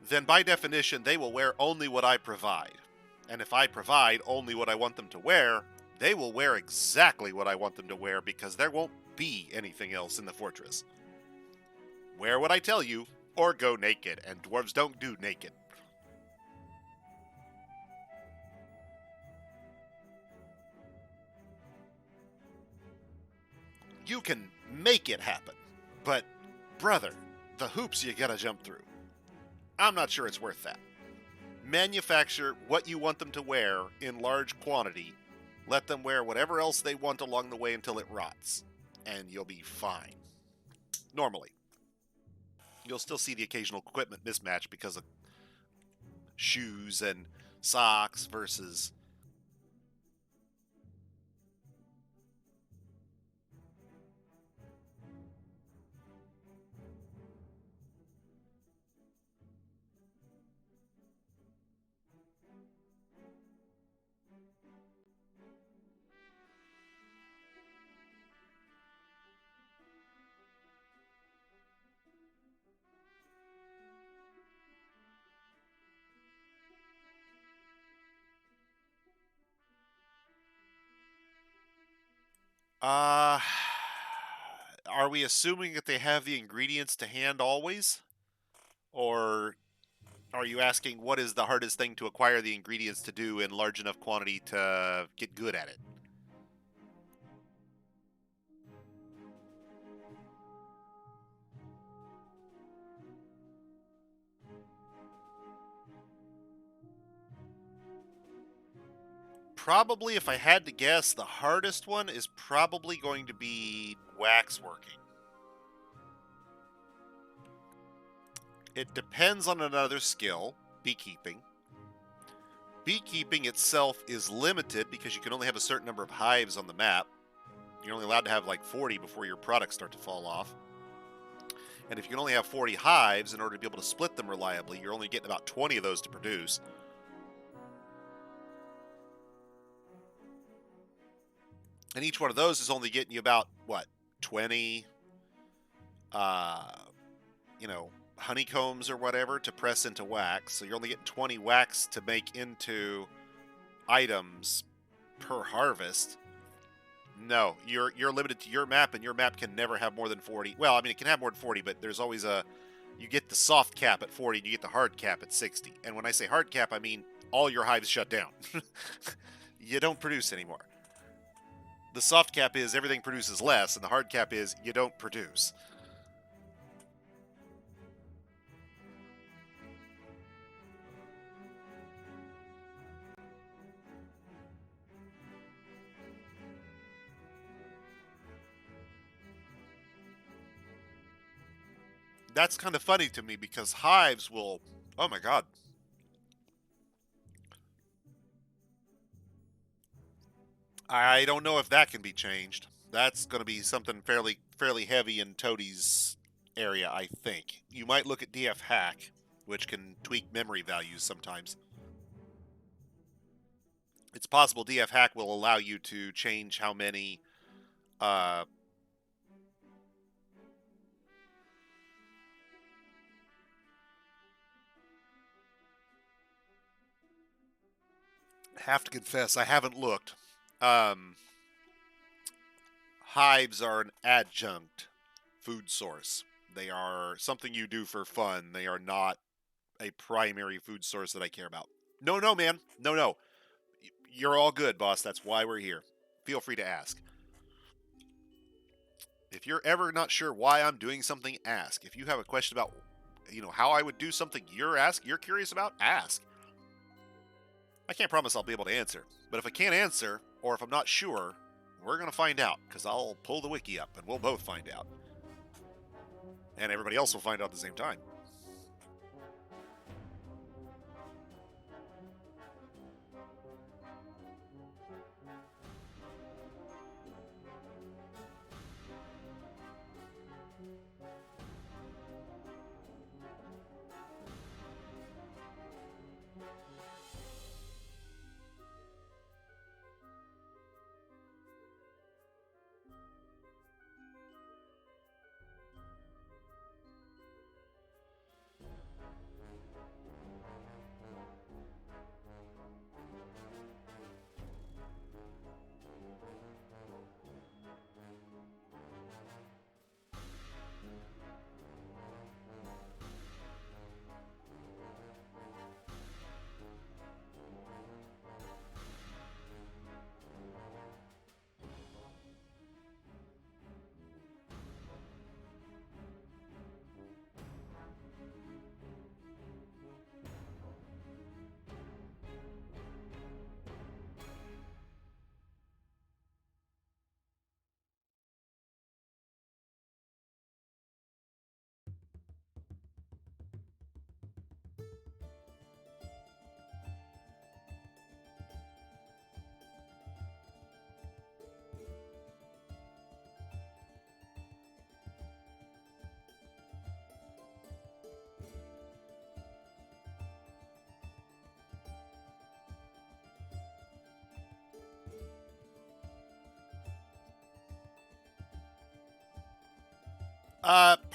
then by definition they will wear only what I provide. And if I provide only what I want them to wear, they will wear exactly what I want them to wear because there won't be anything else in the fortress. Wear what I tell you, or go naked, and dwarves don't do naked. You can make it happen, but, brother, the hoops you gotta jump through. I'm not sure it's worth that. Manufacture what you want them to wear in large quantity. Let them wear whatever else they want along the way until it rots, and you'll be fine. Normally. You'll still see the occasional equipment mismatch because of shoes and socks versus... Uh, are we assuming that they have the ingredients to hand always? Or are you asking what is the hardest thing to acquire the ingredients to do in large enough quantity to get good at it? Probably, if I had to guess, the hardest one is probably going to be waxworking. It depends on another skill, beekeeping. Beekeeping itself is limited because you can only have a certain number of hives on the map. You're only allowed to have like 40 before your products start to fall off. And if you can only have 40 hives in order to be able to split them reliably, you're only getting about 20 of those to produce. And each one of those is only getting you about, what, 20, honeycombs or whatever to press into wax. So you're only getting 20 wax to make into items per harvest. No, you're limited to your map, and your map can never have more than 40. Well, I mean, it can have more than 40, but there's always you get the soft cap at 40, and you get the hard cap at 60. And when I say hard cap, I mean all your hives shut down. You don't produce anymore. The soft cap is everything produces less, and the hard cap is you don't produce. That's kind of funny to me because hives will. Oh my god. I don't know if that can be changed. That's going to be something fairly heavy in Toadie's area, I think. You might look at DF hack, which can tweak memory values sometimes. It's possible DF hack will allow you to change how many uh, have to confess I haven't looked. Um, Hives are an adjunct food source. They are something you do for fun. They are not a primary food source that I care about. No, no, man. No, no. You're all good, boss. That's why we're here. Feel free to ask. If you're ever not sure why I'm doing something, ask. If you have a question about, how I would do something you're curious about, ask. I can't promise I'll be able to answer, but if I can't answer or if I'm not sure, we're going to find out because I'll pull the wiki up and we'll both find out. And everybody else will find out at the same time.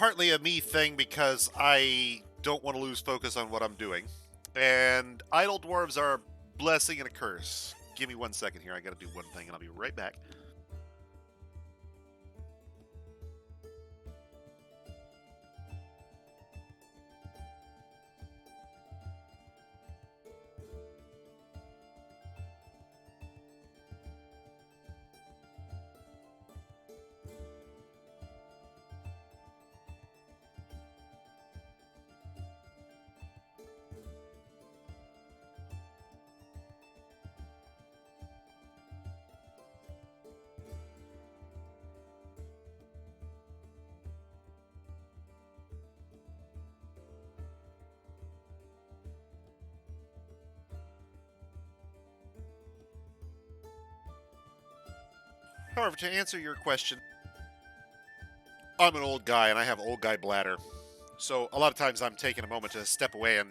Partly a me thing because I don't want to lose focus on what I'm doing. And idle dwarves are a blessing and a curse. Give me 1 second here. I gotta do one thing and I'll be right back. However, to answer your question, I'm an old guy and I have old guy bladder. So a lot of times I'm taking a moment to step away and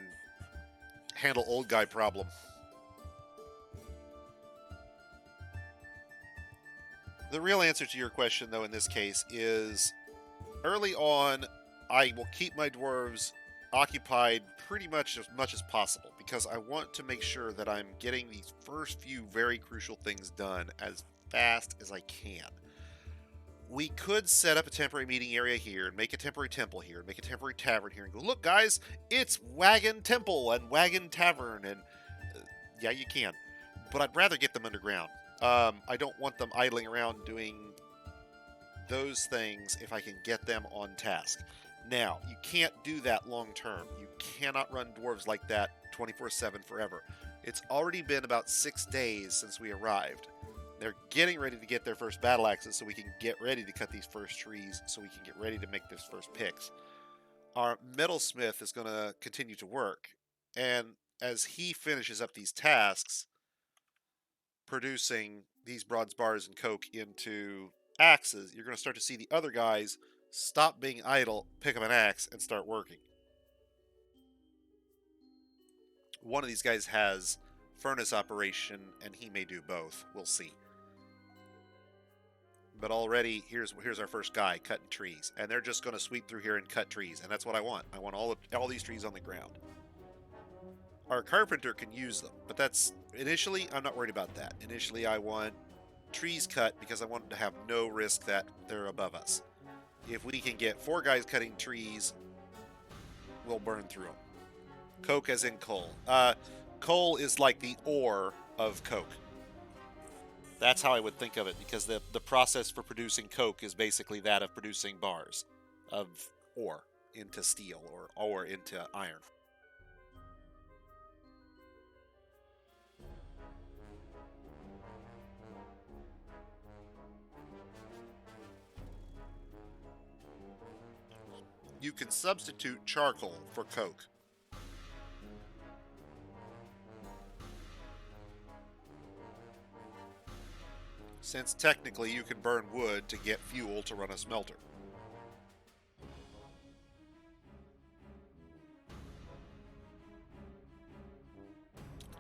handle old guy problem. The real answer to your question, though, in this case, is early on, I will keep my dwarves occupied pretty much as possible because I want to make sure that I'm getting these first few very crucial things done as fast as I can. We could set up a temporary meeting area here and make a temporary temple here and make a temporary tavern here and go, look, guys, it's Wagon Temple and Wagon Tavern. And Yeah, you can. But I'd rather get them underground. I don't want them idling around doing those things if I can get them on task. Now, you can't do that long term. You cannot run dwarves like that 24/7 forever. It's already been about 6 days since we arrived. They're getting ready to get their first battle axes so we can get ready to cut these first trees so we can get ready to make this first picks. Our metalsmith is going to continue to work. And as he finishes up these tasks, producing these bronze bars and coke into axes, you're going to start to see the other guys stop being idle, pick up an axe, and start working. One of these guys has furnace operation, and he may do both. We'll see. But already, here's our first guy cutting trees, and they're just going to sweep through here and cut trees, and that's what I want. I want all these trees on the ground. Our carpenter can use them, but that's initially I'm not worried about that. Initially, I want trees cut because I want to have no risk that they're above us. If we can get 4 guys cutting trees, we'll burn through them. Coke as in coal. Coal is like the ore of coke. That's how I would think of it, because the process for producing coke is basically that of producing bars of ore into steel or ore into iron. You can substitute charcoal for coke. Since technically you can burn wood to get fuel to run a smelter.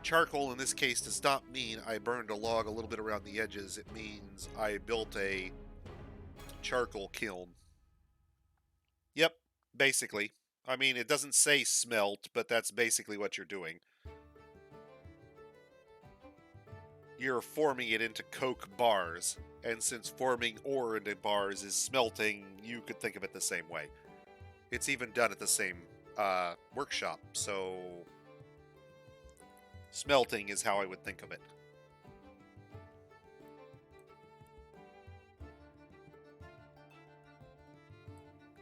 Charcoal in this case does not mean I burned a log a little bit around the edges. It means I built a charcoal kiln. Yep, basically. I mean, it doesn't say smelt, but that's basically what you're doing. You're forming it into coke bars, and since forming ore into bars is smelting, you could think of it the same way. It's even done at the same workshop, so smelting is how I would think of it.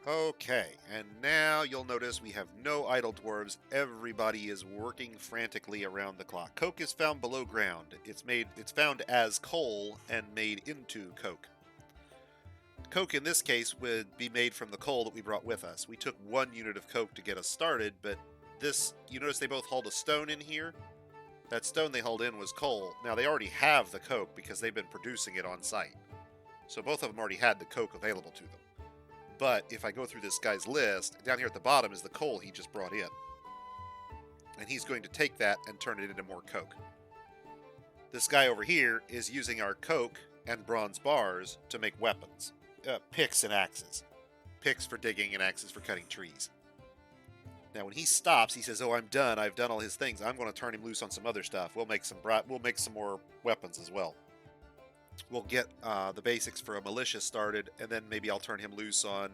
Okay, and now you'll notice we have no idle dwarves. Everybody is working frantically around the clock. Coke is found below ground. It's found as coal and made into coke. Coke in this case would be made from the coal that we brought with us. We took 1 unit of coke to get us started, but you notice they both hauled a stone in here? That stone they hauled in was coal. Now they already have the coke because they've been producing it on site. So both of them already had the coke available to them. But if I go through this guy's list, down here at the bottom is the coal he just brought in. And he's going to take that and turn it into more coke. This guy over here is using our coke and bronze bars to make weapons. Picks and axes. Picks for digging and axes for cutting trees. Now when he stops, he says, "Oh, I'm done. I've done all his things. I'm going to turn him loose on some other stuff. We'll make some more weapons as well. We'll get the basics for a militia started, and then maybe I'll turn him loose on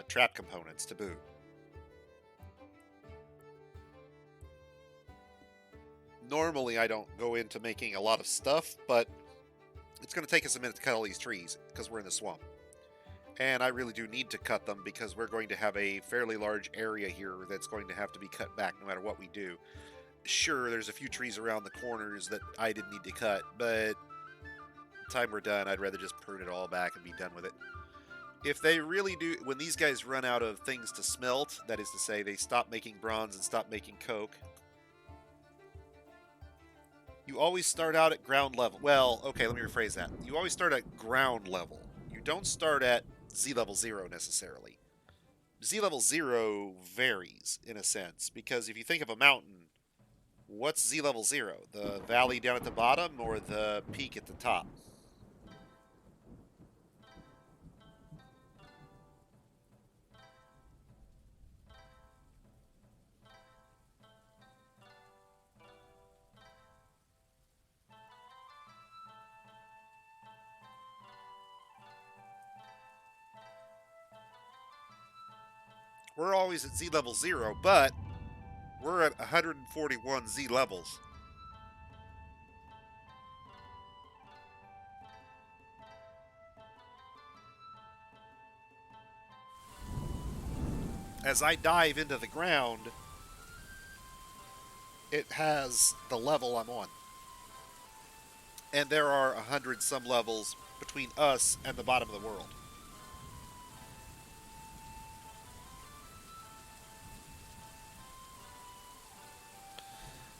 trap components to boot." Normally, I don't go into making a lot of stuff, but it's going to take us a minute to cut all these trees because we're in the swamp. And I really do need to cut them because we're going to have a fairly large area here that's going to have to be cut back no matter what we do. Sure, there's a few trees around the corners that I didn't need to cut, but time we're done, I'd rather just prune it all back and be done with it. If they really do, when these guys run out of things to smelt, that is to say, they stop making bronze and stop making coke, you always start out at ground level. Well, okay, let me rephrase that. You always start at ground level. You don't start at Z level 0 necessarily. Z level 0 varies in a sense, because if you think of a mountain, what's Z level 0? The valley down at the bottom or the peak at the top? We're always at Z level 0, but we're at 141 Z levels. as I dive into the ground, it has the level I'm on. And there are 100 some levels between us and the bottom of the world.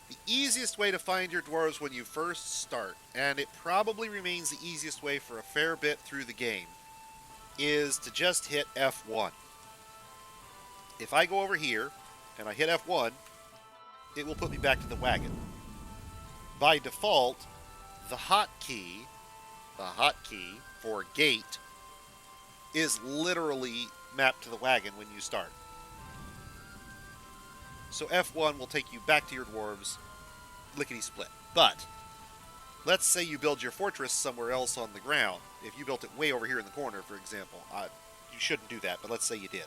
The easiest way to find your dwarves when you first start, and it probably remains the easiest way for a fair bit through the game, is to just hit F1. If I go over here and I hit F1, it will put me back to the wagon. By default, the hotkey for gate, is literally mapped to the wagon when you start. So F1 will take you back to your dwarves, lickety split. But let's say you build your fortress somewhere else on the ground. If you built it way over here in the corner, for example, you shouldn't do that, but let's say you did.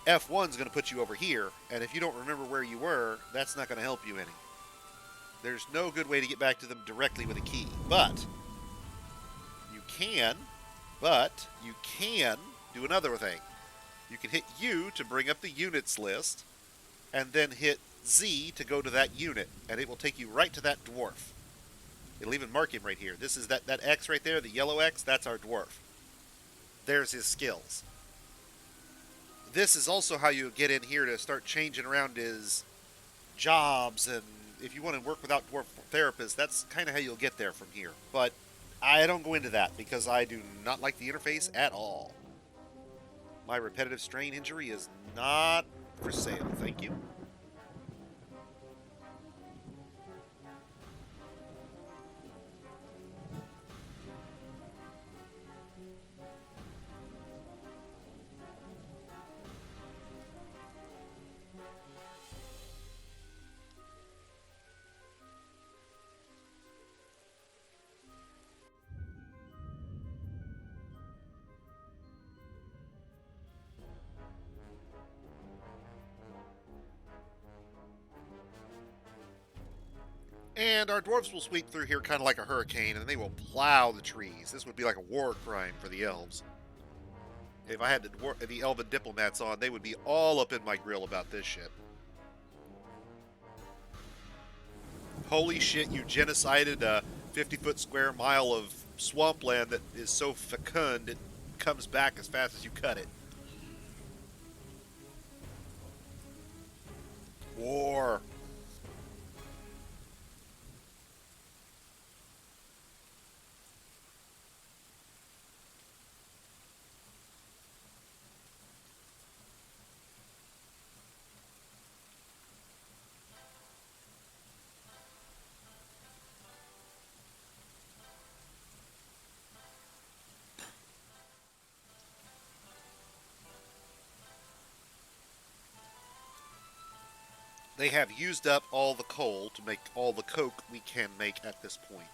F1 is going to put you over here, and if you don't remember where you were, that's not going to help you any. There's no good way to get back to them directly with a key, but you can do another thing. You can hit U to bring up the units list, and then hit Z to go to that unit, and it will take you right to that dwarf. It'll even mark him right here. This is that X right there, the yellow X, that's our dwarf. There's his skills. This is also how you get in here to start changing around his jobs, and if you want to work without dwarf therapists, that's kind of how you'll get there from here. But I don't go into that because I do not like the interface at all. My repetitive strain injury is not for sale, thank you. And our dwarves will sweep through here kind of like a hurricane, and they will plow the trees. This would be like a war crime for the elves. If I had the elven diplomats on, they would be all up in my grill about this shit. Holy shit, you genocided a 50-foot square mile of swampland that is so fecund it comes back as fast as you cut it. War. They have used up all the coal to make all the coke we can make at this point.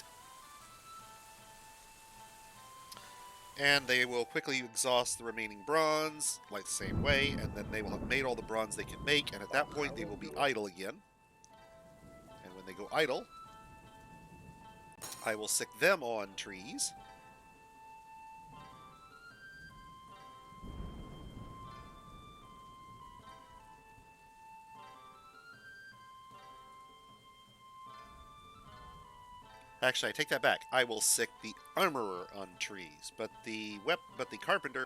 And they will quickly exhaust the remaining bronze, like the same way, and then they will have made all the bronze they can make, and at that point they will be idle again. And when they go idle, I will sick them on trees. Actually, I take that back. I will sick the armorer on trees, but the carpenter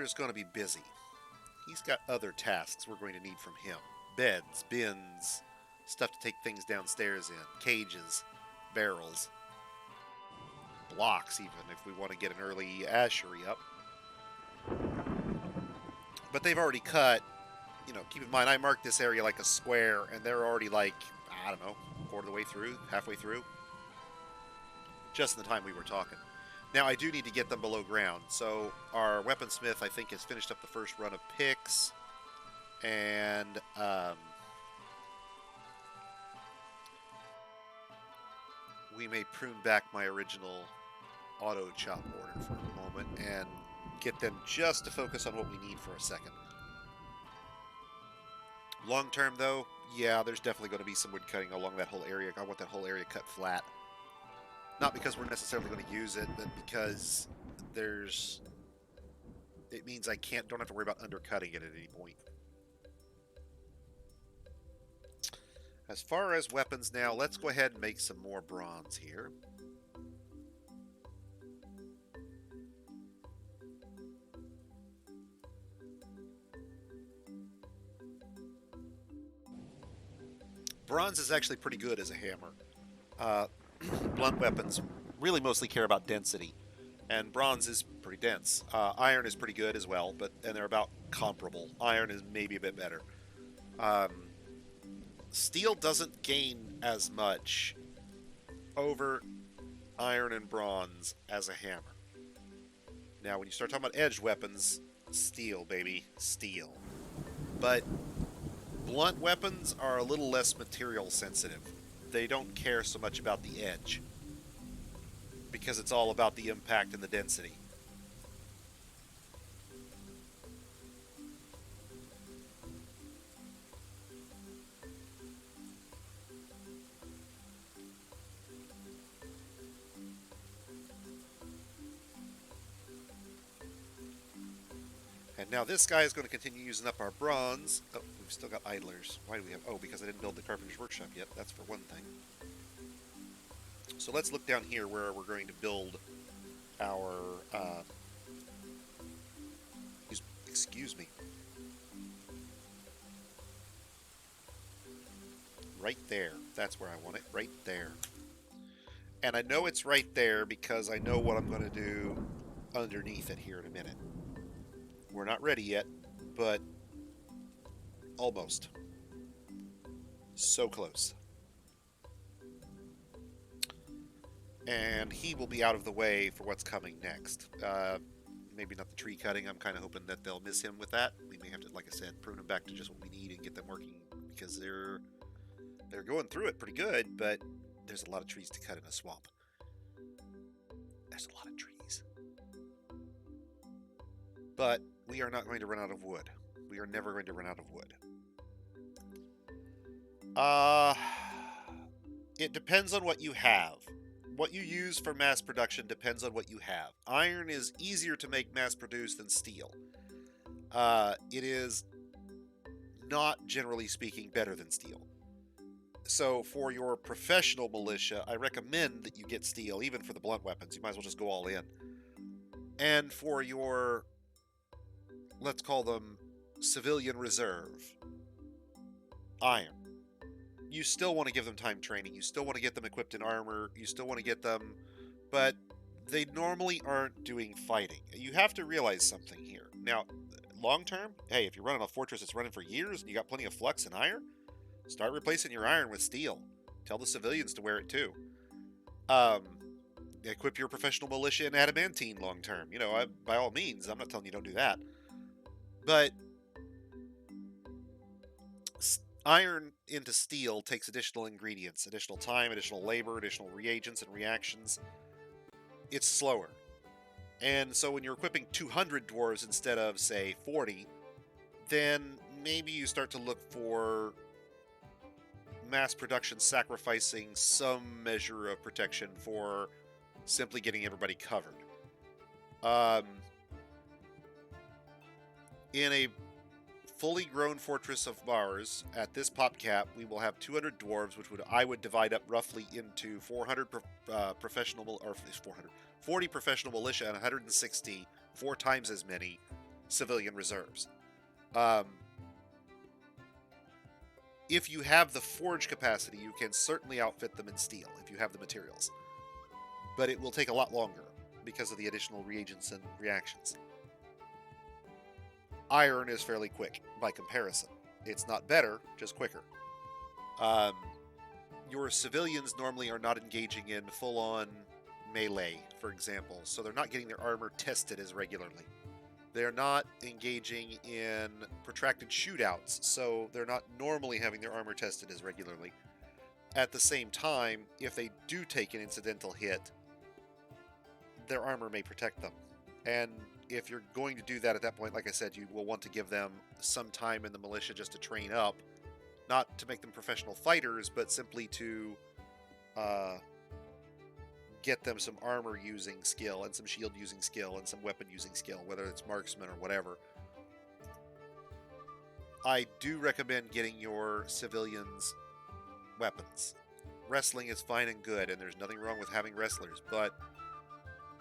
is going to be busy. He's got other tasks we're going to need from him: beds, bins, stuff to take things downstairs in, cages, barrels, blocks, even if we want to get an early ashery up. But they've already cut. Keep in mind I marked this area like a square, and they're already like, I don't know, quarter of the way through, halfway through, just in the time we were talking. Now, I do need to get them below ground. So our weaponsmith, I think, has finished up the first run of picks. And we may prune back my original auto chop order for a moment and get them just to focus on what we need for a second. Long term, though, yeah, there's definitely going to be some wood cutting along that whole area. I want that whole area cut flat. Not because we're necessarily going to use it, but because there's It means I don't have to worry about undercutting it at any point. As far as weapons now, let's go ahead and make some more bronze here. Bronze is actually pretty good as a hammer. Uh, blunt weapons really mostly care about density, and bronze is pretty dense. Iron is pretty good as well, and they're about comparable. Iron is maybe a bit better. Um, Steel doesn't gain as much over iron and bronze as a hammer. Now, when you start talking about edged weapons, steel, baby, steel. But blunt weapons are a little less material sensitive. They don't care so much about the edge because it's all about the impact and the density. And now this guy is going to continue using up our bronze. Oh, we've still got idlers. Why do we have... Oh, because I didn't build the carpenter's workshop yet. That's for one thing. So let's look down here where we're going to build our... excuse me. Right there. That's where I want it. Right there. And I know it's right there because I know what I'm going to do underneath it here in a minute. We're not ready yet, but almost. So close. And he will be out of the way for what's coming next. Maybe not the tree cutting. I'm kind of hoping that they'll miss him with that. We may have to, like I said, prune them back to just what we need and get them working because they're going through it pretty good, but there's a lot of trees to cut in a swamp. There's a lot of trees. But we are not going to run out of wood. We are never going to run out of wood. It depends on what you have. What you use for mass production depends on what you have. Iron is easier to make mass produced than steel. It is not, generally speaking, better than steel. So for your professional militia, I recommend that you get steel, even for the blunt weapons. You might as well just go all in. And for your, let's call them civilian reserve, iron. You still want to give them time training. You still want to get them equipped in armor. You still want to get them, but they normally aren't doing fighting. You have to realize something here. Now, long term, hey, if you're running a fortress that's running for years and you got plenty of flux and iron, start replacing your iron with steel. Tell the civilians to wear it too. Equip your professional militia in adamantine long term. You know, by all means, I'm not telling you don't do that. But iron into steel takes additional ingredients, additional time, additional labor, additional reagents and reactions. It's slower. And so when you're equipping 200 dwarves instead of, say, 40, then maybe you start to look for mass production sacrificing some measure of protection for simply getting everybody covered. In a fully grown fortress of Mars, at this pop cap, we will have 200 dwarves, which I would divide up roughly into 400 professional, or 40 professional militia and 160, 4 times as many civilian reserves. If you have the forge capacity, you can certainly outfit them in steel if you have the materials. But it will take a lot longer because of the additional reagents and reactions. Iron is fairly quick by comparison. It's not better, just quicker. Your civilians normally are not engaging in full-on melee, for example, so they're not getting their armor tested as regularly. They're not engaging in protracted shootouts, so they're not normally having their armor tested as regularly. At the same time, if they do take an incidental hit, their armor may protect them. And if you're going to do that at that point, like I said, you will want to give them some time in the militia just to train up. Not to make them professional fighters, but simply to get them some armor using skill and some shield using skill and some weapon using skill, whether it's marksman or whatever. I do recommend getting your civilians weapons. Wrestling is fine and good, and there's nothing wrong with having wrestlers, but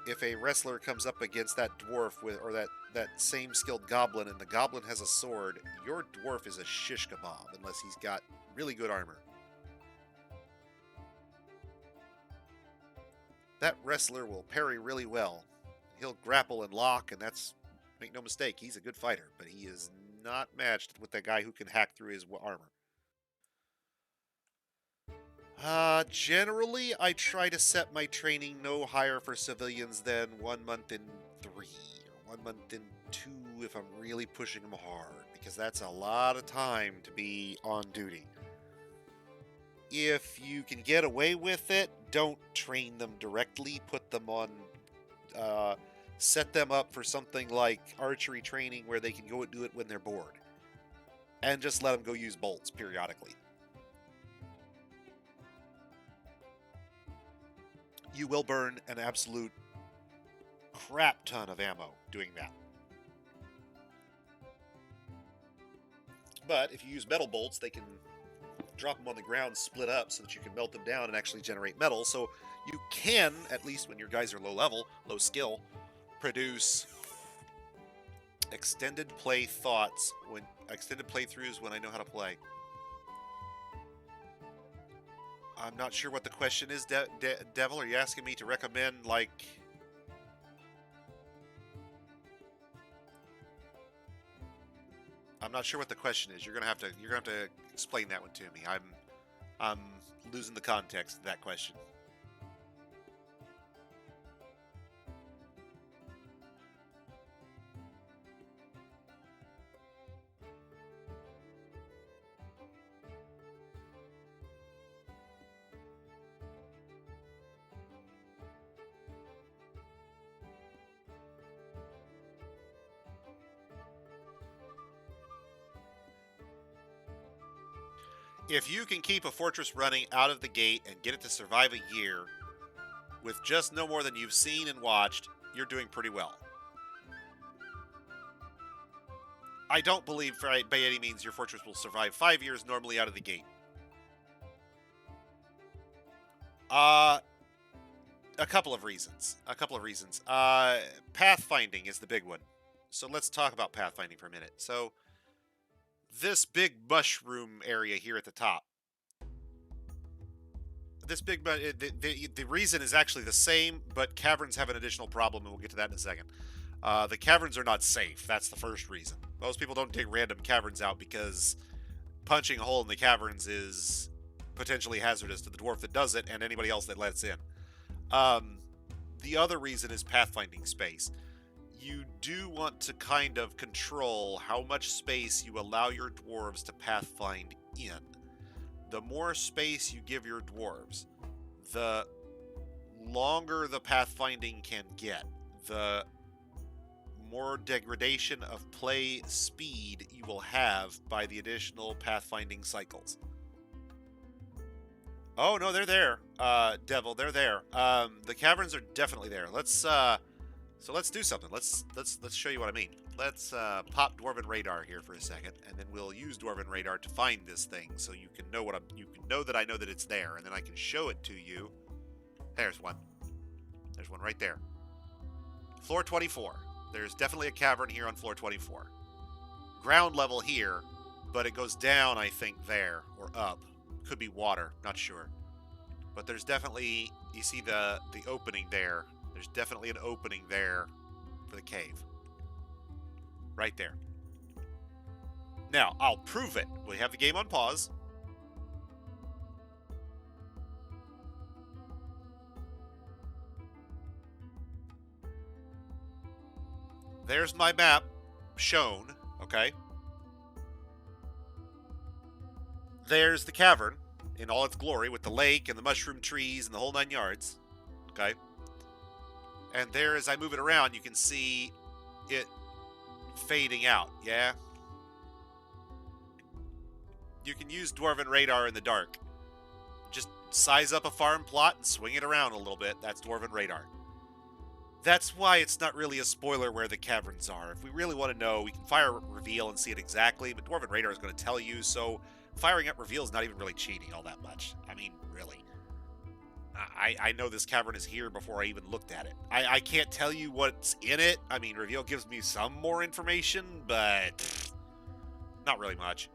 if a wrestler comes up against that dwarf with, or that same skilled goblin, and the goblin has a sword, your dwarf is a shish kebab unless he's got really good armor. That wrestler will parry really well. He'll grapple and lock, and that's, make no mistake, he's a good fighter, but he is not matched with that guy who can hack through his armor. Generally, I try to set my training no higher for civilians than 1 month in 3, or 1 month in 2 if I'm really pushing them hard, because that's a lot of time to be on duty. If you can get away with it, don't train them directly. Put them on, set them up for something like archery training where they can go and do it when they're bored. And just let them go use bolts periodically. You will burn an absolute crap ton of ammo doing that. But if you use metal bolts, they can drop them on the ground, split up, so that you can melt them down and actually generate metal. So you can, at least when your guys are low level, low skill, produce extended play thoughts, extended playthroughs when I know how to play. I'm not sure what the question is, Devil. Are you asking me to recommend, like... I'm not sure what the question is. You're gonna have to explain that one to me. I'm losing the context of that question. If you can keep a fortress running out of the gate and get it to survive a year with just no more than you've seen and watched, you're doing pretty well. I don't believe by any means your fortress will survive 5 years normally out of the gate. A couple of reasons. Pathfinding is the big one. So let's talk about pathfinding for a minute. So this big mushroom area here at the top. The reason is actually the same, but caverns have an additional problem, and we'll get to that in a second. The caverns are not safe. That's the first reason. Most people don't dig random caverns out because punching a hole in the caverns is potentially hazardous to the dwarf that does it and anybody else that lets in. The other reason is pathfinding space. You do want to kind of control how much space you allow your dwarves to pathfind in. The more space you give your dwarves, the longer the pathfinding can get, the more degradation of play speed you will have by the additional pathfinding cycles. Oh no, they're there, Devil. They're there. The caverns are definitely there. So let's do something. Let's show you what I mean. Let's pop Dwarven radar here for a second, and then we'll use Dwarven radar to find this thing, so you can know you can know that I know that it's there, and then I can show it to you. There's one. There's one right there. Floor 24. There's definitely a cavern here on floor 24. Ground level here, but it goes down, I think, there or up. Could be water. Not sure. But there's definitely, you see the opening there. There's definitely an opening there for the cave. Right there. Now, I'll prove it. We have the game on pause. There's my map shown, okay? There's the cavern in all its glory with the lake and the mushroom trees and the whole 9 yards, okay? And there, as I move it around, you can see it fading out, yeah? You can use Dwarven radar in the dark. Just size up a farm plot and swing it around a little bit. That's Dwarven Radar. That's why it's not really a spoiler where the caverns are. If we really want to know, we can fire reveal and see it exactly, but Dwarven Radar is going to tell you, so firing up reveal is not even really cheating all that much. I mean, really. I know this cavern is here before I even looked at it. I can't tell you what's in it. I mean, reveal gives me some more information, but not really much.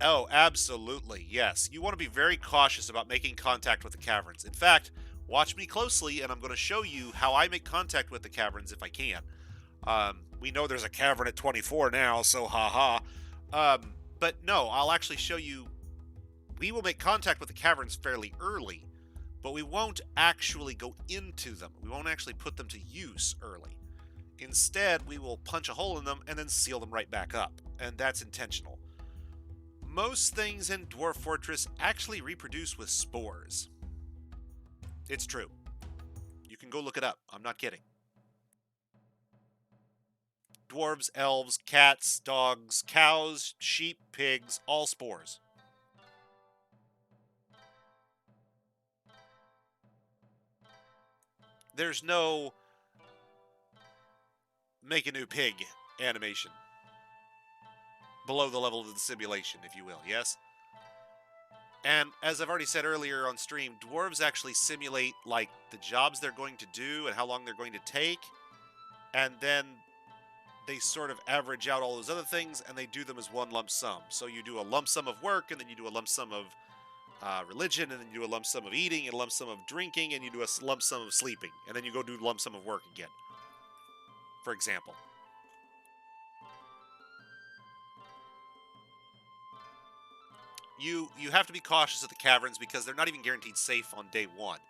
Oh, absolutely, yes. You want to be very cautious about making contact with the caverns. In fact, watch me closely, and I'm going to show you how I make contact with the caverns if I can. We know there's a cavern at 24 now, so haha. But no, I'll actually show you. We will make contact with the caverns fairly early, but we won't actually go into them. We won't actually put them to use early. Instead, we will punch a hole in them and then seal them right back up, and that's intentional. Most things in Dwarf Fortress actually reproduce with spores. It's true. You can go look it up. I'm not kidding. Dwarves, elves, cats, dogs, cows, sheep, pigs, all spores. There's no make a new pig animation below the level of the simulation, if you will, yes? And as I've already said earlier on stream, dwarves actually simulate like the jobs they're going to do and how long they're going to take, and then they sort of average out all those other things and they do them as one lump sum. So you do a lump sum of work, and then you do a lump sum of religion, and then you do a lump sum of eating, and a lump sum of drinking, and you do a lump sum of sleeping, and then you go do a lump sum of work again, for example. You have to be cautious of the caverns because they're not even guaranteed safe on day one.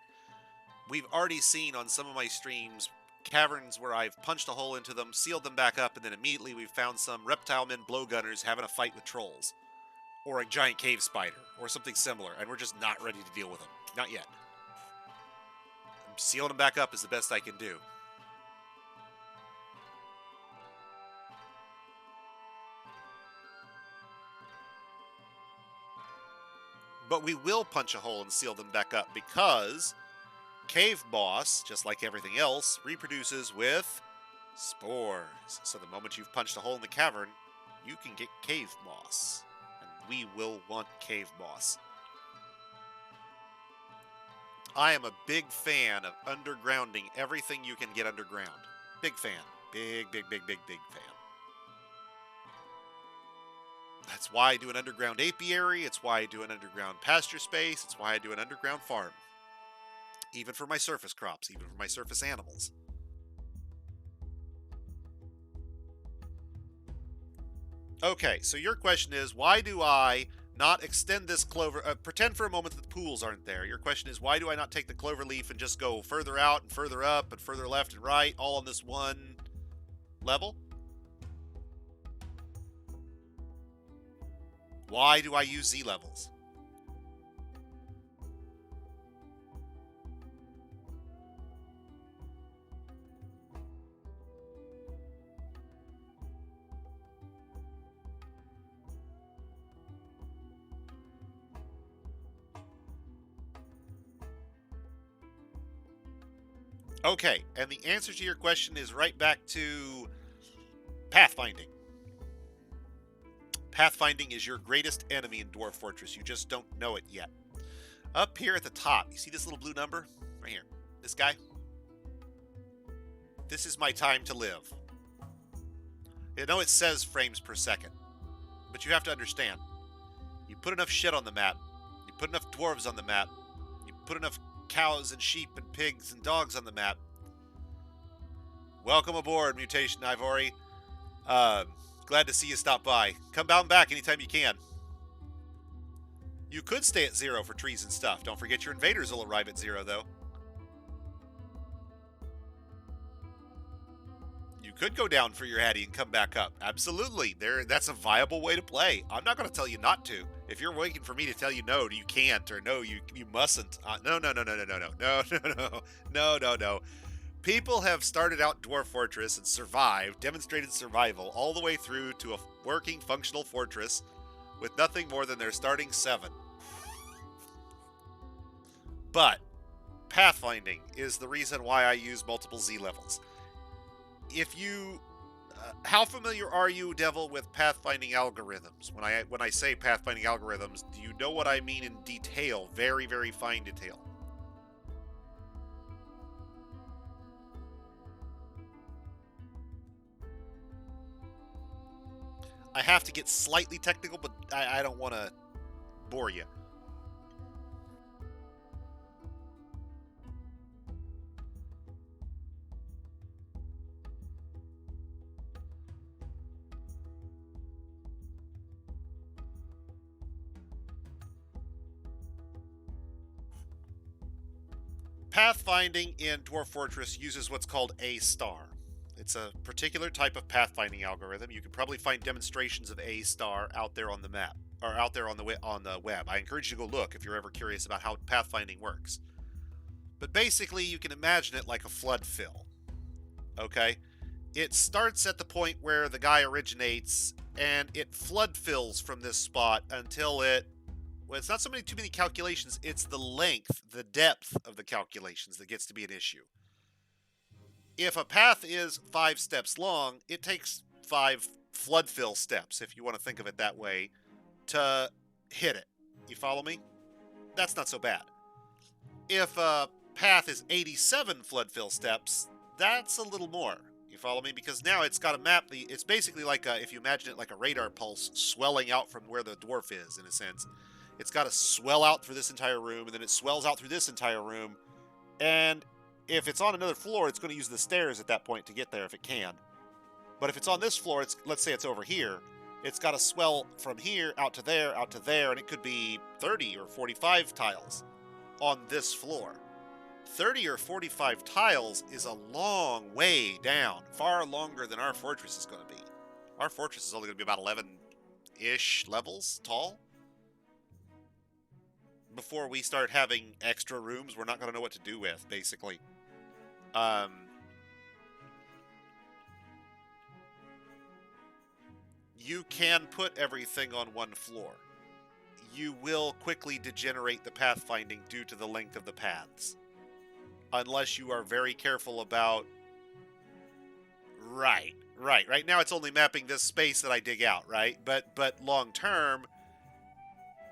We've already seen on some of my streams caverns where I've punched a hole into them, sealed them back up, and then immediately we've found some reptile men blowgunners having a fight with trolls. Or a giant cave spider, or something similar, and we're just not ready to deal with them. Not yet. Sealing them back up is the best I can do. But we will punch a hole and seal them back up because cave moss, just like everything else, reproduces with spores. So the moment you've punched a hole in the cavern, you can get cave moss. And we will want cave moss. I am a big fan of undergrounding everything you can get underground. Big fan. Big fan. That's why I do an underground apiary. It's why I do an underground pasture space. It's why I do an underground farm. Even for my surface crops, even for my surface animals. Okay, so your question is, why do I not extend this clover? Pretend for a moment that the pools aren't there. Your question is, why do I not take the clover leaf and just go further out and further up and further left and right, all on this one level? Why do I use Z levels? Okay, and the answer to your question is right back to pathfinding. Pathfinding is your greatest enemy in Dwarf Fortress. You just don't know it yet. Up here at the top, you see this little blue number? Right here. This guy? This is my time to live. I know it says frames per second, but you have to understand. You put enough shit on the map, you put enough dwarves on the map, you put enough cows and sheep and pigs and dogs on the map. Welcome aboard, Mutation Ivory. Glad to see you stop by. Come down back anytime you can. You could stay at 0 for trees and stuff. Don't forget your invaders will arrive at 0, though. You could go down for your Hattie and come back up. Absolutely. That's a viable way to play. I'm not going to tell you not to. If you're waiting for me to tell you no, you can't, or no, you mustn't. No. People have started out Dwarf Fortress and survived, demonstrated survival, all the way through to a working, functional fortress with nothing more than their starting 7. But pathfinding is the reason why I use multiple Z levels. If you how familiar are you, Devil, with pathfinding algorithms? When I say pathfinding algorithms, do you know what I mean in detail? Very, very fine detail. I have to get slightly technical, but I don't want to bore you. Pathfinding in Dwarf Fortress uses what's called A star. It's a particular type of pathfinding algorithm. You can probably find demonstrations of A star out there on the map or out there on the web. I encourage you to go look if you're ever curious about how pathfinding works. But basically, you can imagine it like a flood fill. Okay? It starts at the point where the guy originates and it flood fills from this spot until well, it's not too many calculations, it's the length, the depth of the calculations that gets to be an issue. If a path is 5 steps long, it takes 5 flood fill steps, if you want to think of it that way, to hit it. You follow me? That's not so bad. If a path is 87 flood fill steps, that's a little more. You follow me? Because now it's got to map it's basically like if you imagine it like a radar pulse swelling out from where the dwarf is, in a sense. It's got to swell out through this entire room, and then it swells out through this entire room. And if it's on another floor, it's going to use the stairs at that point to get there if it can. But if it's on this floor, let's say it's over here, it's got to swell from here out to there, and it could be 30 or 45 tiles on this floor. 30 or 45 tiles is a long way down, far longer than our fortress is going to be. Our fortress is only going to be about 11-ish levels tall. Before we start having extra rooms we're not going to know what to do with, basically. You can put everything on one floor. You will quickly degenerate the pathfinding due to the length of the paths. Unless you are very careful about... Right. Right now it's only mapping this space that I dig out, right? But long term,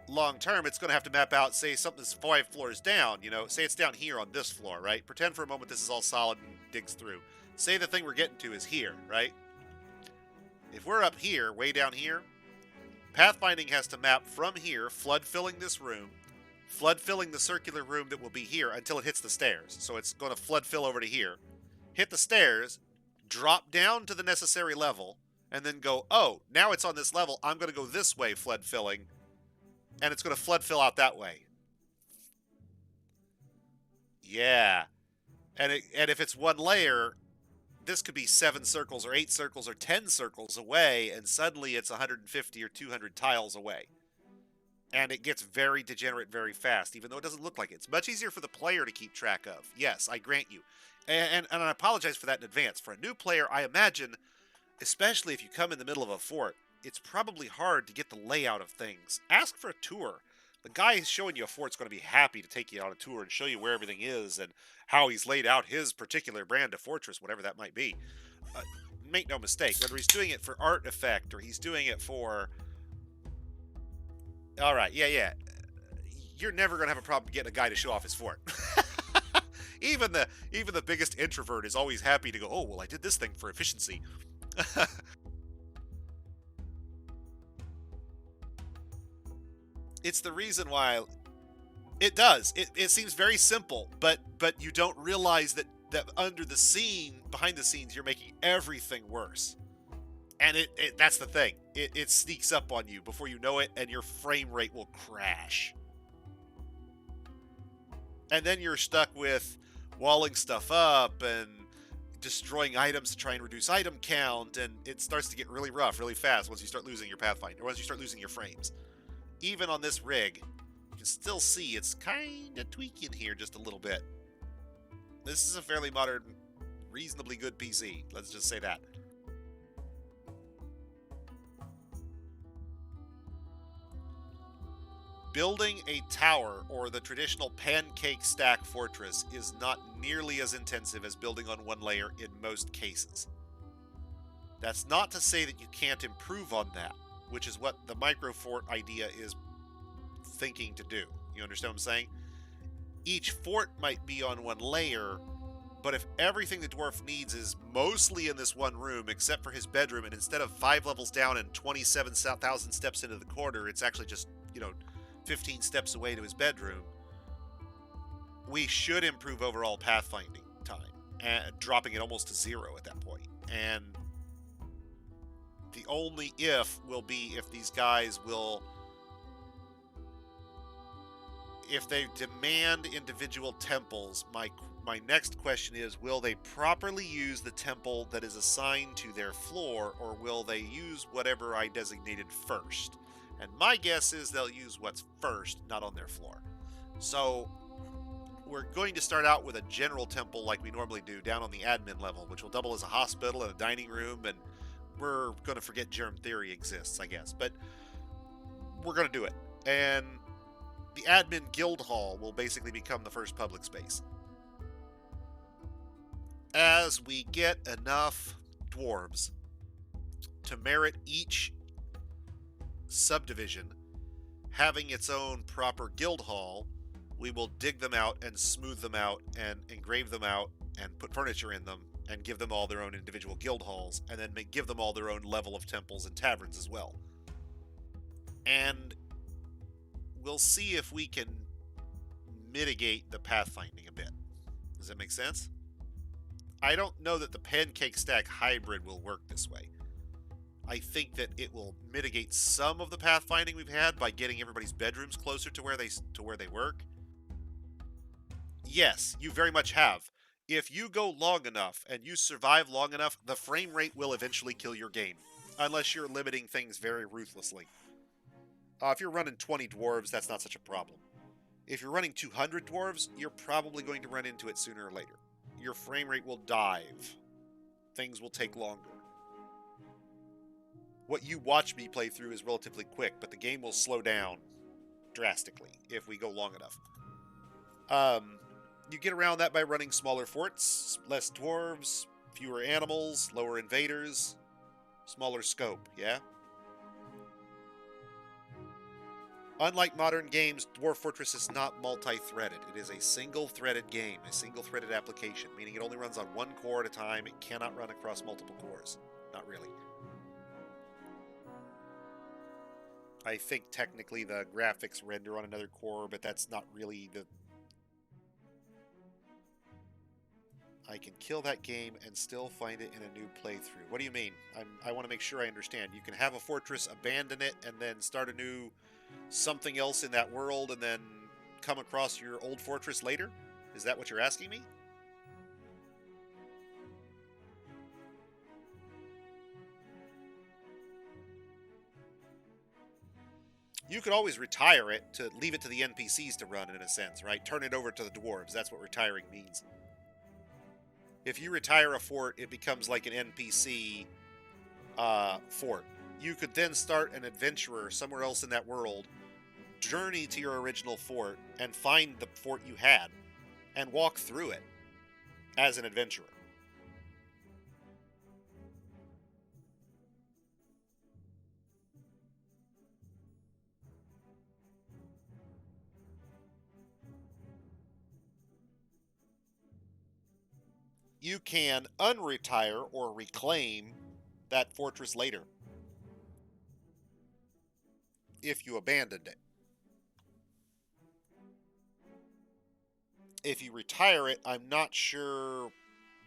it's going to have to map out, say, something's 5 floors down, say it's down here on this floor, right? Pretend for a moment this is all solid and digs through. Say the thing we're getting to is here, right? If we're up here, way down here, pathfinding has to map from here, flood filling this room, flood filling the circular room that will be here until it hits the stairs. So it's going to flood fill over to here, hit the stairs, drop down to the necessary level, and then go, oh, now it's on this level, I'm going to go this way, flood filling, and it's going to flood fill out that way. Yeah. And if it's one layer, this could be 7 circles or 8 circles or 10 circles away, and suddenly it's 150 or 200 tiles away. And it gets very degenerate very fast, even though it doesn't look like it. It's much easier for the player to keep track of. Yes, I grant you. And I apologize for that in advance. For a new player, I imagine, especially if you come in the middle of a fort, it's probably hard to get the layout of things. Ask for a tour. The guy showing you a fort's going to be happy to take you on a tour and show you where everything is and how he's laid out his particular brand of fortress, whatever that might be. Make no mistake, whether he's doing it for art effect or he's doing it for... All right, yeah. You're never going to have a problem getting a guy to show off his fort. Even the biggest introvert is always happy to go, oh, well, I did this thing for efficiency. It's the reason why it does. It seems very simple, but you don't realize that under the scene, behind the scenes, you're making everything worse. And that's the thing. It sneaks up on you before you know it, and your frame rate will crash. And then you're stuck with walling stuff up and destroying items to try and reduce item count, and it starts to get really rough really fast once you start losing your pathfinder, or once you start losing your frames. Even on this rig, you can still see it's kind of tweaking here just a little bit. This is a fairly modern reasonably good PC. Let's just say that. Building a tower or the traditional pancake stack fortress is not nearly as intensive as building on one layer in most cases. That's not to say that you can't improve on that, which is what the micro fort idea is thinking to do. You understand what I'm saying? Each fort might be on one layer, but if everything the dwarf needs is mostly in this one room, except for his bedroom, and instead of 5 levels down and 27,000 steps into the corner, it's actually just, 15 steps away to his bedroom, we should improve overall pathfinding time, and dropping it almost to 0 at that point. And the only if will be if these guys will, if they demand individual temples. My next question is, will they properly use the temple that is assigned to their floor, or will they use whatever I designated first? And my guess is they'll use what's first, not on their floor. So we're going to start out with a general temple like we normally do down on the admin level, which will double as a hospital and a dining room, and we're going to forget germ theory exists, I guess. But we're going to do it. And the admin guild hall will basically become the first public space. As we get enough dwarves to merit each subdivision having its own proper guild hall, we will dig them out and smooth them out and engrave them out and put furniture in them and give them all their own individual guild halls, and then give them all their own level of temples and taverns as well. And we'll see if we can mitigate the pathfinding a bit. Does that make sense? I don't know that the pancake stack hybrid will work this way. I think that it will mitigate some of the pathfinding we've had by getting everybody's bedrooms closer to where they work. Yes, you very much have. If you go long enough and you survive long enough, the frame rate will eventually kill your game, unless you're limiting things very ruthlessly. If you're running 20 dwarves, that's not such a problem. If you're running 200 dwarves, you're probably going to run into it sooner or later. Your frame rate will dive. Things will take longer. What you watch me play through is relatively quick, but the game will slow down drastically if we go long enough. You get around that by running smaller forts, less dwarves, fewer animals, lower invaders, smaller scope, yeah? Unlike modern games, Dwarf Fortress is not multi-threaded. It is a single-threaded game, a single-threaded application, meaning it only runs on one core at a time. It cannot run across multiple cores. Not really. I think technically the graphics render on another core, but that's not really the... I can kill that game and still find it in a new playthrough. What do you mean? I want to make sure I understand. You can have a fortress, abandon it, and then start a new something else in that world, and then come across your old fortress later? Is that what you're asking me? You could always retire it to leave it to the NPCs to run, in a sense, right? Turn it over to the dwarves. That's what retiring means. If you retire a fort, it becomes like an NPC fort. You could then start an adventurer somewhere else in that world, journey to your original fort, and find the fort you had, and walk through it as an adventurer. You can unretire or reclaim that fortress later if you abandoned it. If you retire it, I'm not sure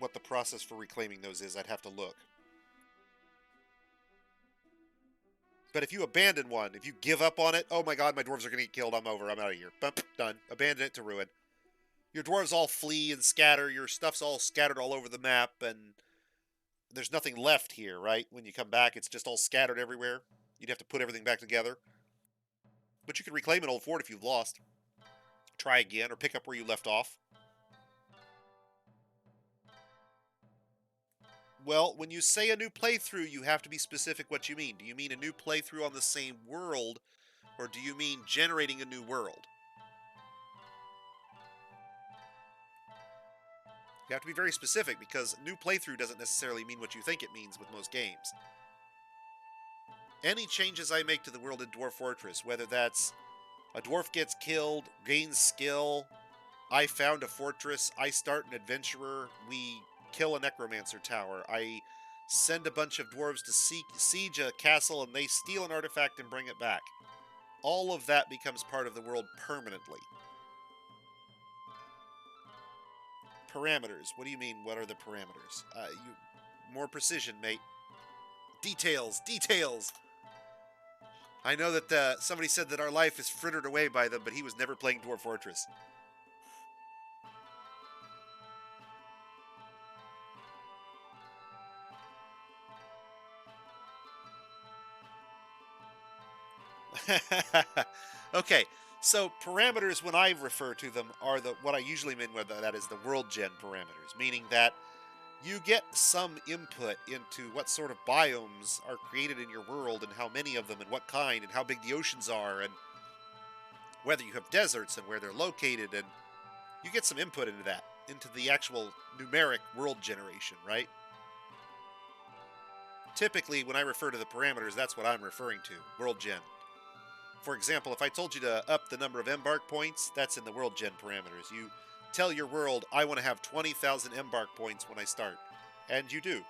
what the process for reclaiming those is. I'd have to look. But if you abandon one, if you give up on it, oh my god, my dwarves are going to get killed, I'm over, I'm out of here. Bump, done. Abandon it to ruin. Your dwarves all flee and scatter, your stuff's all scattered all over the map, and there's nothing left here, right? When you come back, it's just all scattered everywhere. You'd have to put everything back together. But you can reclaim an old fort if you've lost. Try again, or pick up where you left off. Well, when you say a new playthrough, you have to be specific what you mean. Do you mean a new playthrough on the same world, or do you mean generating a new world? You have to be very specific because new playthrough doesn't necessarily mean what you think it means with most games. Any changes I make to the world in Dwarf Fortress, whether that's a dwarf gets killed, gains skill, I found a fortress, I start an adventurer, we kill a necromancer tower, I send a bunch of dwarves to siege a castle and they steal an artifact and bring it back. All of that becomes part of the world permanently. Parameters. What do you mean? What are the parameters? More precision, mate. Details. Details. I know that somebody said that our life is frittered away by them, but he was never playing Dwarf Fortress. Okay, so parameters, when I refer to them, are what I usually mean by that is the world gen parameters, meaning that you get some input into what sort of biomes are created in your world and how many of them and what kind and how big the oceans are and whether you have deserts and where they're located, and you get some input into that, into the actual numeric world generation, right? Typically, when I refer to the parameters, that's what I'm referring to, world gen. For example, if I told you to up the number of embark points, that's in the world gen parameters. You tell your world, I want to have 20,000 embark points when I start. And you do.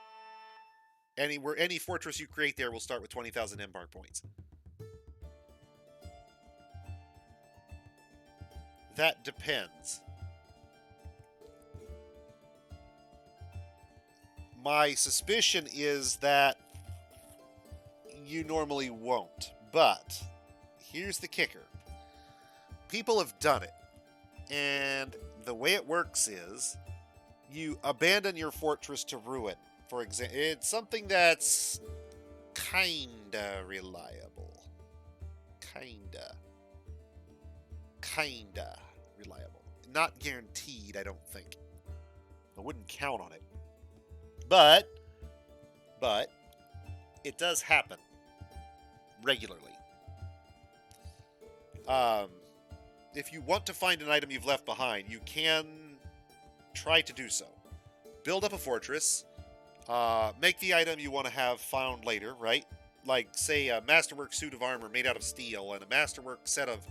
Any fortress you create there will start with 20,000 embark points. That depends. My suspicion is that you normally won't. But here's the kicker. People have done it. And the way it works is you abandon your fortress to ruin. For example, it's something that's kinda reliable. Kinda reliable. Not guaranteed, I don't think. I wouldn't count on it. But it does happen regularly. If you want to find an item you've left behind, you can try to do so. Build up a fortress, make the item you want to have found later, right? Like, say, a masterwork suit of armor made out of steel, and a masterwork set of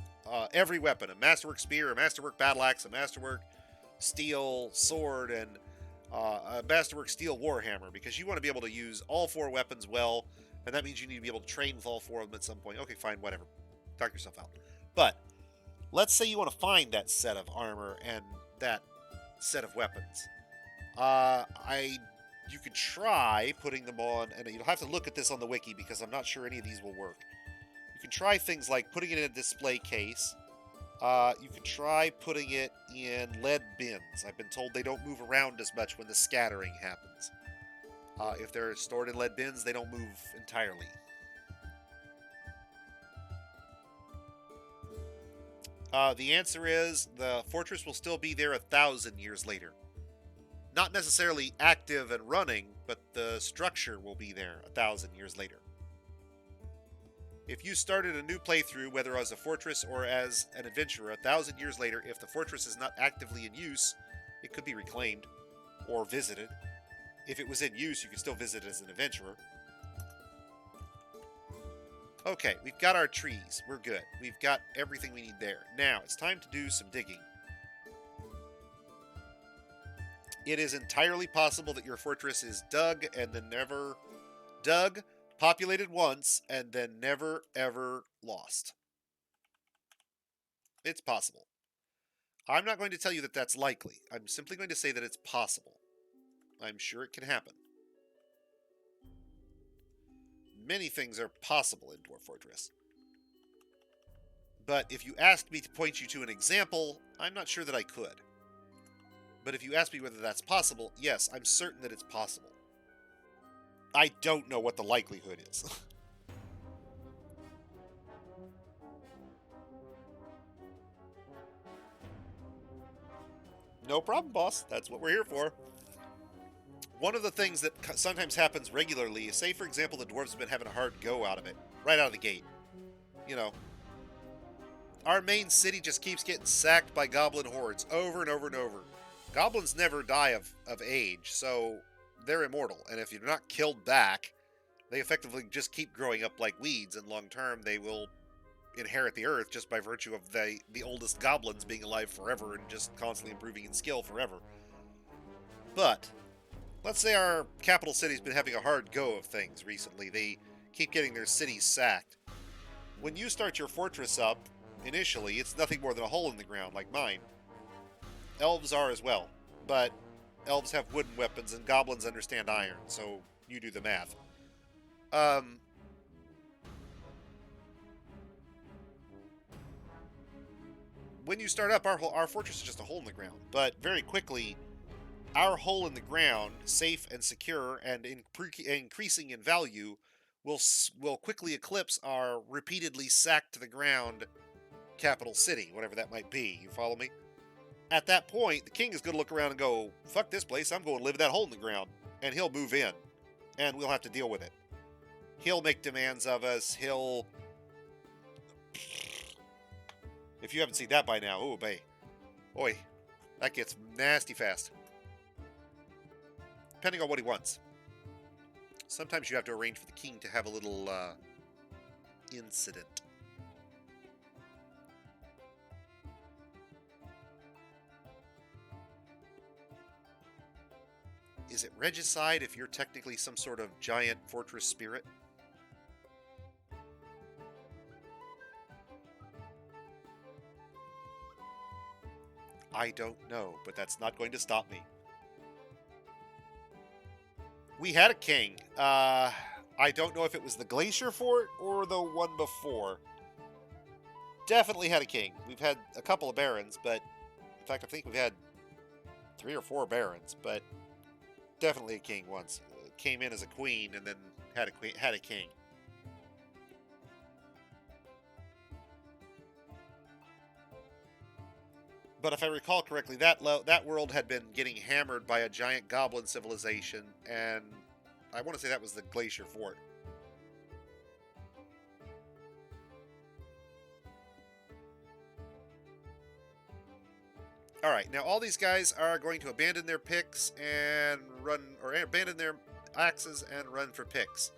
every weapon, a masterwork spear, a masterwork battle axe, a masterwork steel sword, and a masterwork steel warhammer, because you want to be able to use all four weapons well, and that means you need to be able to train with all four of them at some point. Okay, fine, whatever. Talk yourself out. But let's say you want to find that set of armor and that set of weapons. You could try putting them on, and you'll have to look at this on the wiki because I'm not sure any of these will work. You can try things like putting it in a display case. You can try putting it in lead bins. I've been told they don't move around as much when the scattering happens. If they're stored in lead bins, they don't move entirely. The answer is the fortress will still be there 1,000 years later. Not necessarily active and running, but the structure will be there 1,000 years later. If you started a new playthrough, whether as a fortress or as an adventurer, 1,000 years later, if the fortress is not actively in use, it could be reclaimed or visited. If it was in use, you could still visit it as an adventurer. Okay, we've got our trees. We're good. We've got everything we need there. Now, it's time to do some digging. It is entirely possible that your fortress is dug and then never dug, populated once, and then never, ever lost. It's possible. I'm not going to tell you that that's likely. I'm simply going to say that it's possible. I'm sure it can happen. Many things are possible in Dwarf Fortress. But if you asked me to point you to an example, I'm not sure that I could. But if you ask me whether that's possible, yes, I'm certain that it's possible. I don't know what the likelihood is. No problem, boss. That's what we're here for. One of the things that sometimes happens regularly is, say, for example, the dwarves have been having a hard go out of it, right out of the gate. You know, our main city just keeps getting sacked by goblin hordes over and over and over. Goblins never die of age, so they're immortal. And if you're not killed back, they effectively just keep growing up like weeds, and long term, they will inherit the earth just by virtue of the oldest goblins being alive forever and just constantly improving in skill forever. But let's say our capital city's been having a hard go of things recently. They keep getting their cities sacked. When you start your fortress up, initially, it's nothing more than a hole in the ground, like mine. Elves are as well, but elves have wooden weapons and goblins understand iron, so you do the math. Um, when you start up, our fortress is just a hole in the ground, but very quickly, our hole in the ground, safe and secure and increasing in value, will quickly eclipse our repeatedly sacked to the ground capital city, whatever that might be. You follow me? At that point, the king is going to look around and go, "Fuck this place! I'm going to live in that hole in the ground," and he'll move in, and we'll have to deal with it. He'll make demands of us. He'll, if you haven't seen that by now, oh, bay, boy, that gets nasty fast. Depending on what he wants. Sometimes you have to arrange for the king to have a little incident. Is it regicide if you're technically some sort of giant fortress spirit? I don't know, but that's not going to stop me. We had a king. I don't know if it was the Glacier Fort or the one before. Definitely had a king. We've had a couple of barons, but in fact, I think we've had 3 or 4 barons, but definitely a king once. Came in as a queen and then had a king. But if I recall correctly, that world had been getting hammered by a giant goblin civilization, and I want to say that was the Glacier Fort. All right, now all these guys are going to abandon their picks and run, or abandon their axes and run for picks.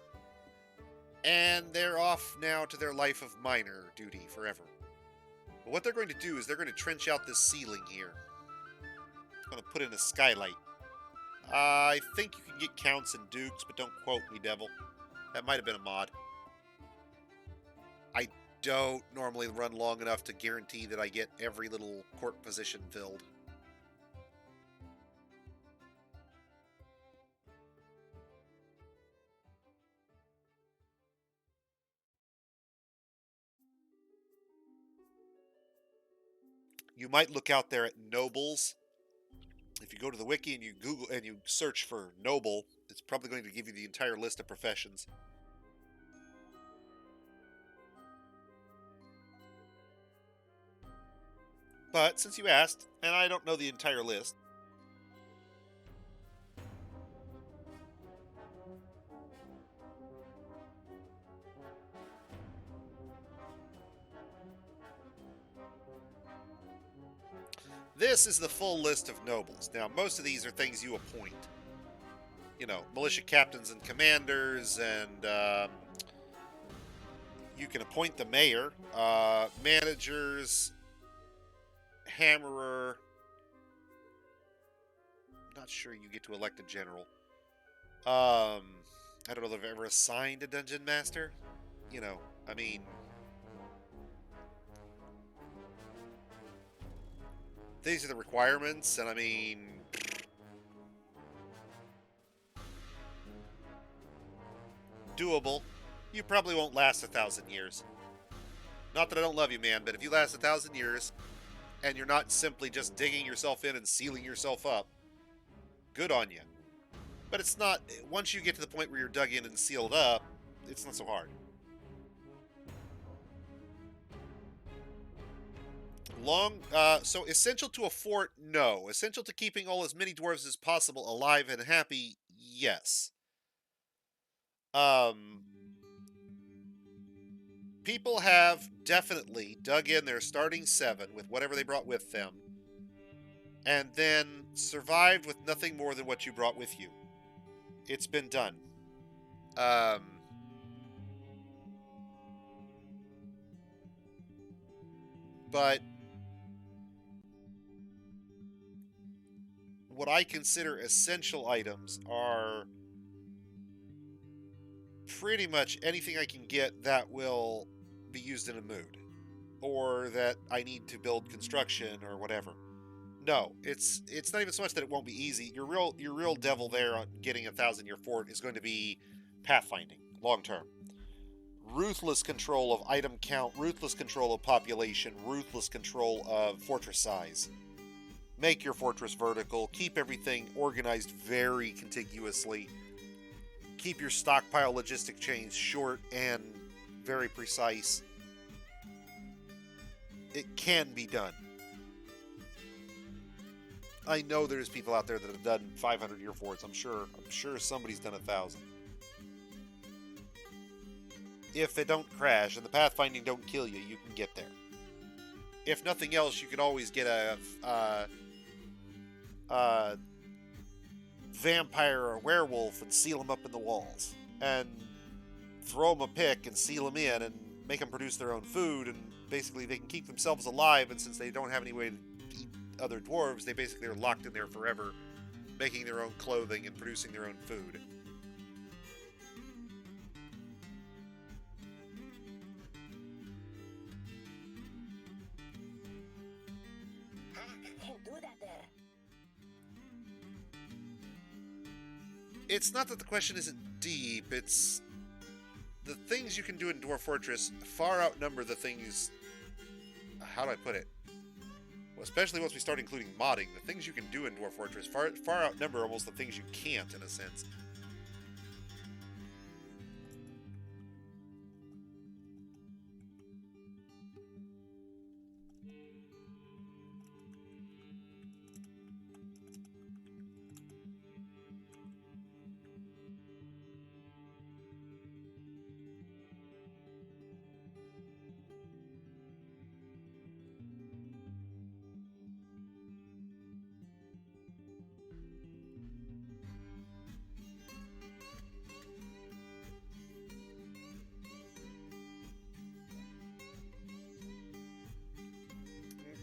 And they're off now to their life of miner duty forever. But what they're going to do is they're going to trench out this ceiling here. I'm going to put in a skylight. I think you can get counts and dukes, but don't quote me, devil. That might have been a mod. I don't normally run long enough to guarantee that I get every little court position filled. You might look out there at nobles. If you go to the wiki and you Google and you search for noble, it's probably going to give you the entire list of professions. But since you asked, and I don't know the entire list, this is the full list of nobles. Now, most of these are things you appoint. You know, militia captains and commanders, and you can appoint the mayor, managers, hammerer. Not sure you get to elect a general. I don't know if I've ever assigned a dungeon master. You know, I mean, these are the requirements, and I mean, doable. You probably won't last 1,000 years. Not that I don't love you, man, but if you last 1,000 years and you're not simply just digging yourself in and sealing yourself up, good on you. But it's not, once you get to the point where you're dug in and sealed up, it's not so hard. So essential to a fort, no. Essential to keeping all as many dwarves as possible alive and happy, yes. Um, People have definitely dug in their starting 7 with whatever they brought with them, and then survived with nothing more than what you brought with you. It's been done. Um, but what I consider essential items are pretty much anything I can get that will be used in a mood, or that I need to build construction or whatever. No, it's not even so much that it won't be easy. Your real devil there on getting 1,000-year fort is going to be pathfinding long term. Ruthless control of item count, ruthless control of population, ruthless control of fortress size. Make your fortress vertical, keep everything organized very contiguously, keep your stockpile logistic chains short and very precise. It can be done. I know there's people out there that have done 500-year forts. I'm sure somebody's done 1,000. If it don't crash and the pathfinding don't kill you, you can get there. If nothing else, you can always get a vampire or a werewolf and seal them up in the walls, and throw them a pick and seal them in and make them produce their own food, and basically they can keep themselves alive, and since they don't have any way to eat other dwarves, they basically are locked in there forever, making their own clothing and producing their own food. Can't do that there. It's not that the question isn't deep, it's the things you can do in Dwarf Fortress far outnumber the things. How do I put it? Well, especially once we start including modding, the things you can do in Dwarf Fortress far outnumber almost the things you can't, in a sense.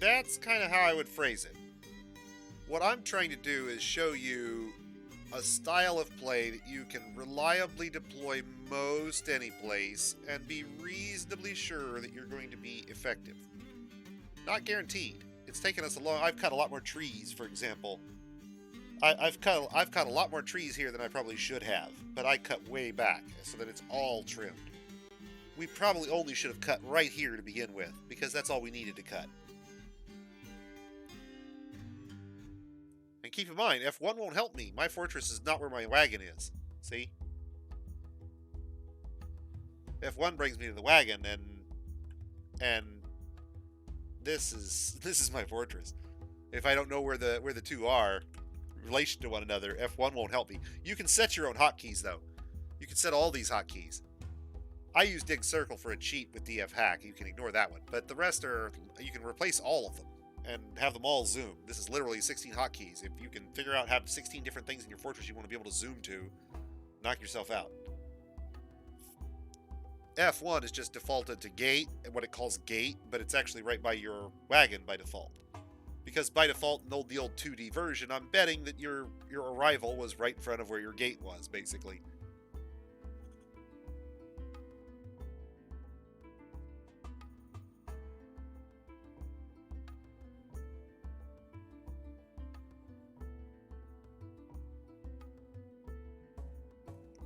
That's kind of how I would phrase it. What I'm trying to do is show you a style of play that you can reliably deploy most any place and be reasonably sure that you're going to be effective. Not guaranteed. It's taken us a long. I've cut a lot more trees, for example. I've cut a lot more trees here than I probably should have, but I cut way back so that it's all trimmed. We probably only should have cut right here to begin with, because that's all we needed to cut. And keep in mind, F1 won't help me. My fortress is not where my wagon is. See? F1 brings me to the wagon, and this is my fortress. If I don't know where the two are in relation to one another, F1 won't help me. You can set your own hotkeys though. You can set all these hotkeys. I use dig circle for a cheat with DF hack. You can ignore that one, but the rest are, you can replace all of them and have them all zoom. This is literally 16 hotkeys. If you can figure out have 16 different things in your fortress you want to be able to zoom to, knock yourself out. F1 is just defaulted to gate, what it calls gate, but it's actually right by your wagon by default. Because by default, in the old 2D version, I'm betting that your arrival was right in front of where your gate was, basically.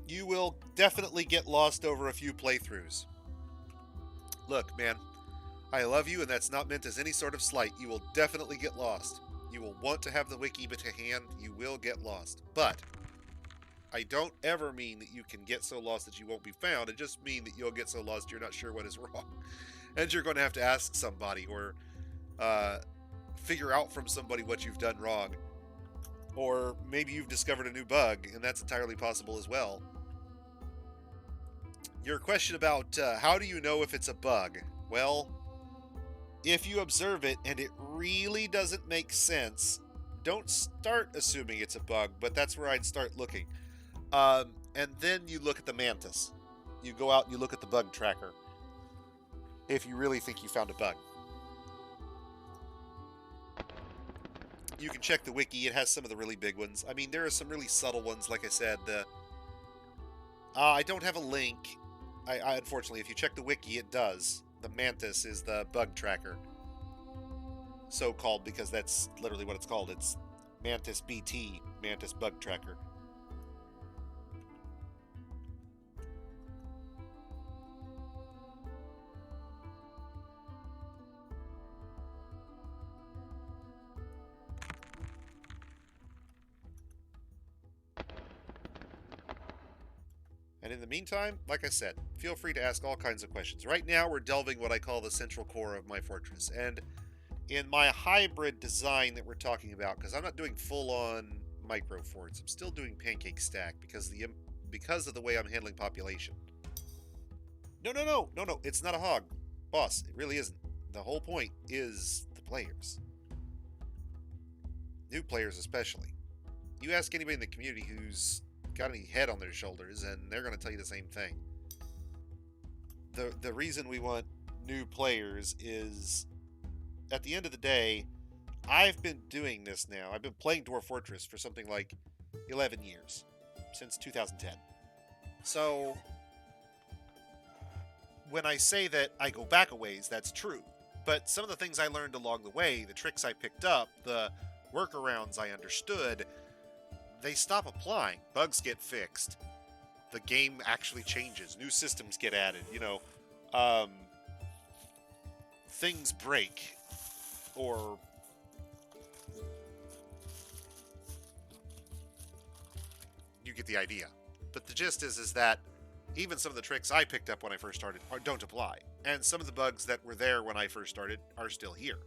You will definitely get lost over a few playthroughs. Look, man, I love you, and that's not meant as any sort of slight. You will definitely get lost. You will want to have the wiki to hand. You will get lost. But I don't ever mean that you can get so lost that you won't be found. I just mean that you'll get so lost you're not sure what is wrong. And you're going to have to ask somebody or figure out from somebody what you've done wrong. Or maybe you've discovered a new bug, and that's entirely possible as well. Your question about how do you know if it's a bug? Well, if you observe it and it really doesn't make sense, don't start assuming it's a bug, but that's where I'd start looking. And then you look at the mantis. You go out and you look at the bug tracker if you really think you found a bug. You can check the wiki. It has some of the really big ones. I mean, there are some really subtle ones. Like I said, I don't have a link. I unfortunately, if you check the wiki, it does. The mantis is the bug tracker, so called because that's literally what it's called. It's Mantis BT, Mantis Bug Tracker. And in the meantime, like I said, feel free to ask all kinds of questions. Right now, we're delving what I call the central core of my fortress. And in my hybrid design that we're talking about, because I'm not doing full-on micro forts, I'm still doing pancake stack because of the way I'm handling population. No, it's not a hog. Boss, it really isn't. The whole point is the players. New players especially. You ask anybody in the community who's got any head on their shoulders, and they're going to tell you the same thing. The reason we want new players is, at the end of the day, I've been doing this now. I've been playing Dwarf Fortress for something like 11 years, since 2010. So, when I say that I go back a ways, that's true. But some of the things I learned along the way, the tricks I picked up, the workarounds I understood, they stop applying. Bugs get fixed. The game actually changes. New systems get added. Things break. Or you get the idea. But the gist is that even some of the tricks I picked up when I first started don't apply. And some of the bugs that were there when I first started are still here.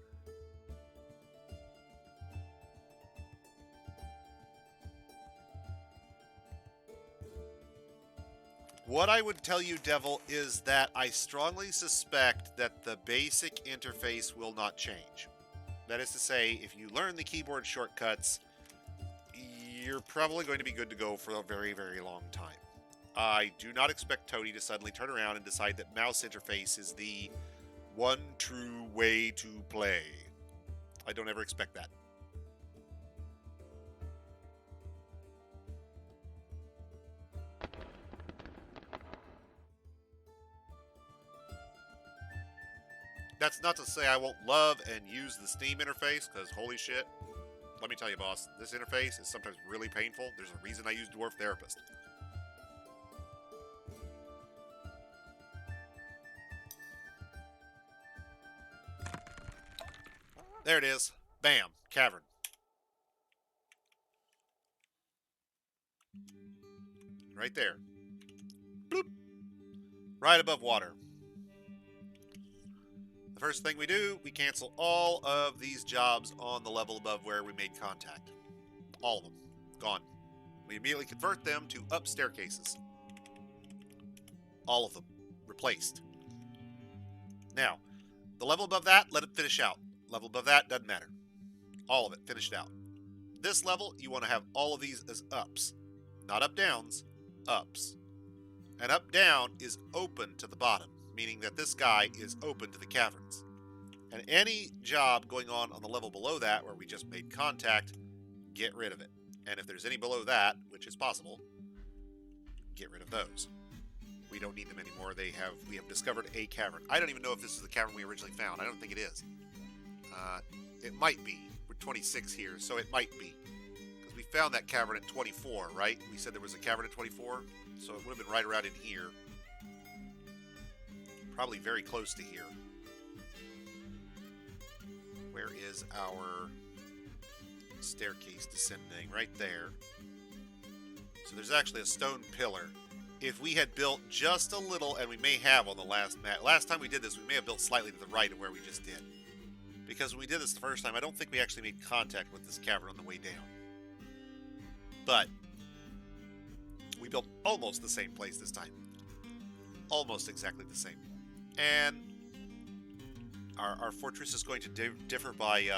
What I would tell you, Devil, is that I strongly suspect that the basic interface will not change. That is to say, if you learn the keyboard shortcuts, you're probably going to be good to go for a very, very long time. I do not expect Toady to suddenly turn around and decide that mouse interface is the one true way to play. I don't ever expect that. That's not to say I won't love and use the Steam interface, because holy shit, let me tell you, boss, this interface is sometimes really painful. There's a reason I use Dwarf Therapist. There it is. Bam. Cavern. Right there. Bloop. Right above water. The first thing we do, we cancel all of these jobs on the level above where we made contact. All of them. Gone. We immediately convert them to up staircases. All of them. Replaced. Now, the level above that, let it finish out. Level above that, doesn't matter. All of it, finished out. This level, you want to have all of these as ups. Not up-downs, ups. And up-down is open to the bottom, meaning that this guy is open to the caverns. And any job going on the level below that, where we just made contact, get rid of it. And if there's any below that, which is possible, get rid of those. We don't need them anymore. We have discovered a cavern. I don't even know if this is the cavern we originally found. I don't think it is. It might be. We're 26 here, so it might be. Because we found that cavern at 24, right? We said there was a cavern at 24, so it would have been right around in here. Probably very close to here. Where is our staircase descending? Right there. So there's actually a stone pillar. If we had built just a little, and we may have on the last time we did this, we may have built slightly to the right of where we just did. Because when we did this the first time, I don't think we actually made contact with this cavern on the way down. But we built almost the same place this time. Almost exactly the same. And our fortress is going to differ by...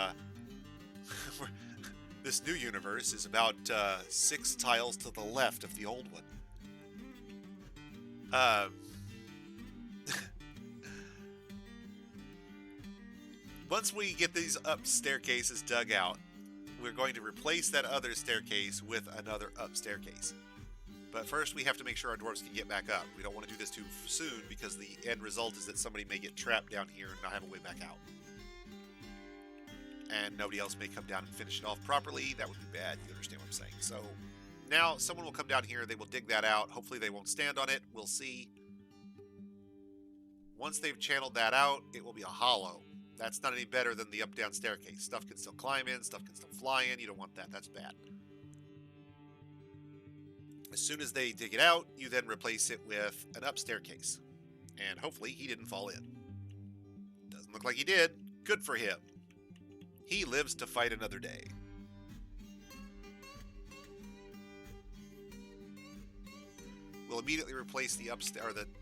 this new universe is about 6 tiles to the left of the old one. Once we get these up staircases dug out, we're going to replace that other staircase with another up staircase. But first, we have to make sure our dwarves can get back up. We don't want to do this too soon because the end result is that somebody may get trapped down here and not have a way back out. And nobody else may come down and finish it off properly. That would be bad. You understand what I'm saying? So now someone will come down here. They will dig that out. Hopefully they won't stand on it. We'll see. Once they've channeled that out, it will be a hollow. That's not any better than the up-down staircase. Stuff can still climb in. Stuff can still fly in. You don't want that. That's bad. As soon as they dig it out, you then replace it with an up staircase. And hopefully he didn't fall in. Doesn't look like he did. Good for him. He lives to fight another day. We'll immediately replace the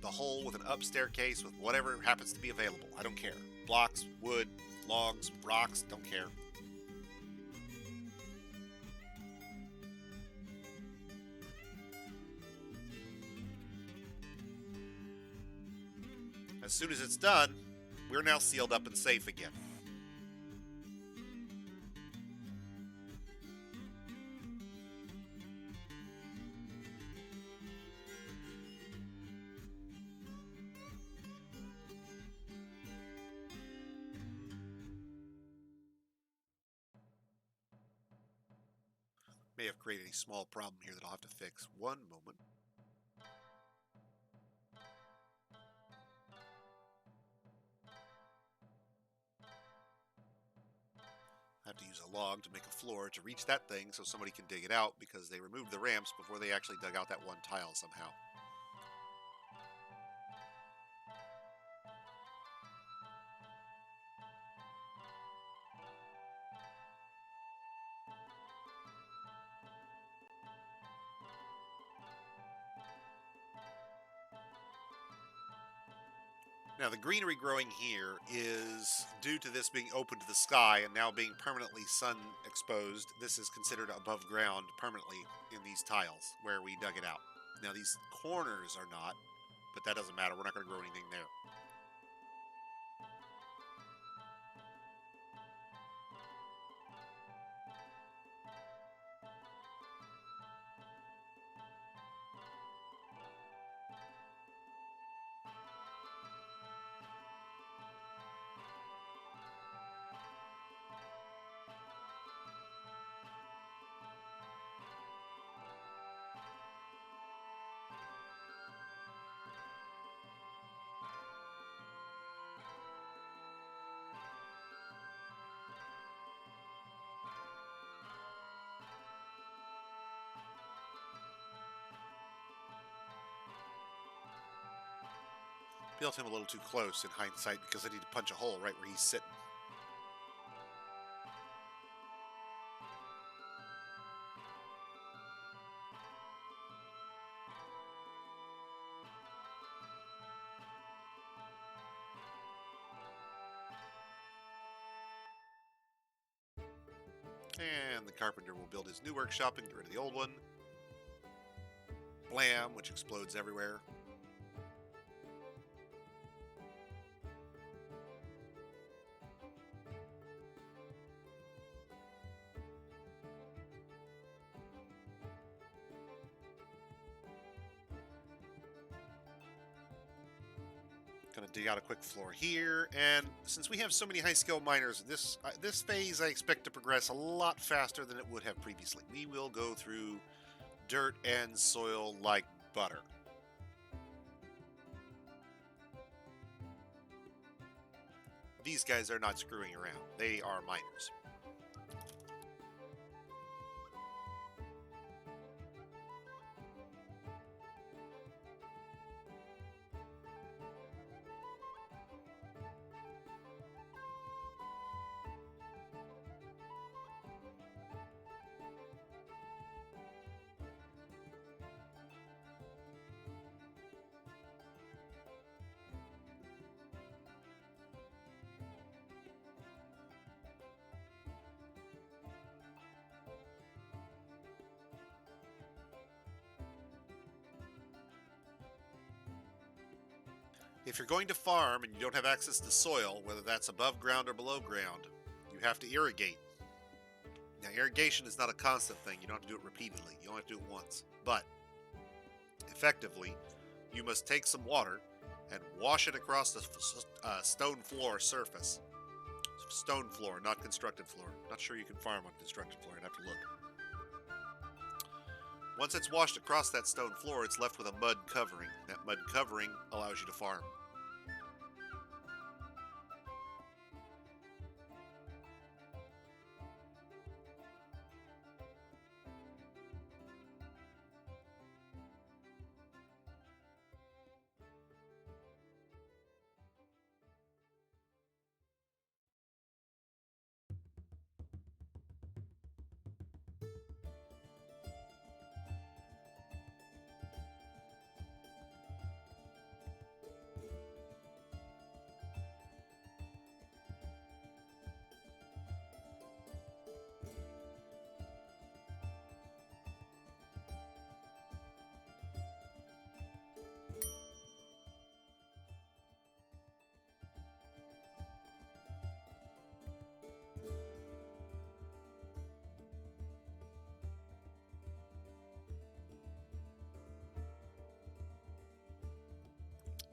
hole with an up staircase with whatever happens to be available. I don't care. Blocks, wood, logs, rocks, don't care. As soon as it's done, we're now sealed up and safe again. May have created a small problem here that I'll have to fix. One moment. I have to use a log to make a floor to reach that thing so somebody can dig it out because they removed the ramps before they actually dug out that one tile somehow. Now, the greenery growing here is due to this being open to the sky and now being permanently sun exposed. This is considered above ground permanently in these tiles where we dug it out. Now, these corners are not, but that doesn't matter. We're not going to grow anything there. Built him a little too close in hindsight because I need to punch a hole right where he's sitting. And the carpenter will build his new workshop and get rid of the old one. Blam, which explodes everywhere. Gonna dig out a quick floor here, and since we have so many high-skill miners, this phase I expect to progress a lot faster than it would have previously. We will go through dirt and soil like butter. These guys are not screwing around. They are miners. If you're going to farm and you don't have access to soil, whether that's above ground or below ground, you have to irrigate. Now, irrigation is not a constant thing. You don't have to do it repeatedly. You only have to do it once. But effectively, you must take some water and wash it across the stone floor surface. Stone floor, not constructed floor. Not sure you can farm on constructed floor. I'd have to look. Once it's washed across that stone floor, it's left with a mud covering. That mud covering allows you to farm.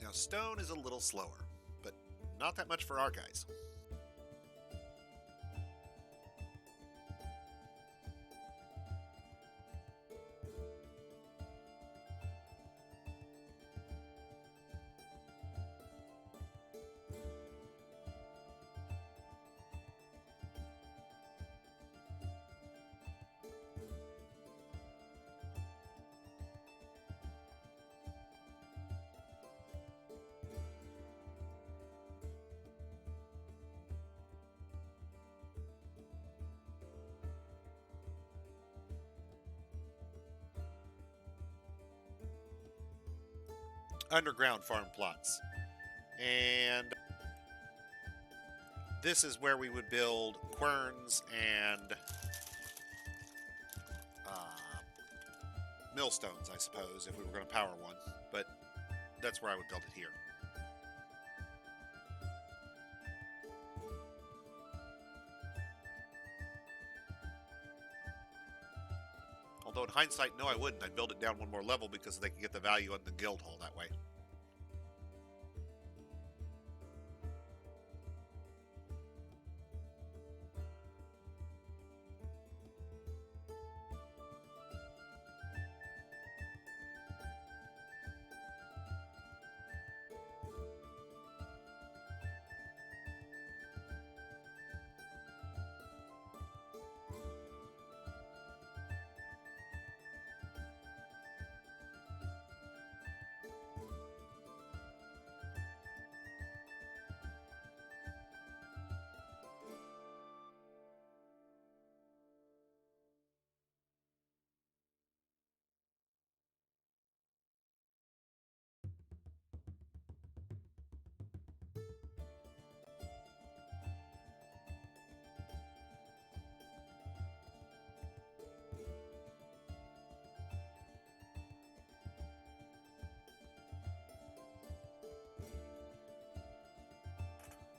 Now, stone is a little slower, but not that much for our guys. Underground farm plots. And this is where we would build querns and millstones, I suppose, if we were going to power one. But that's where I would build it here. Although in hindsight, no, I wouldn't. I'd build it down one more level because they could get the value on the guild hall that way.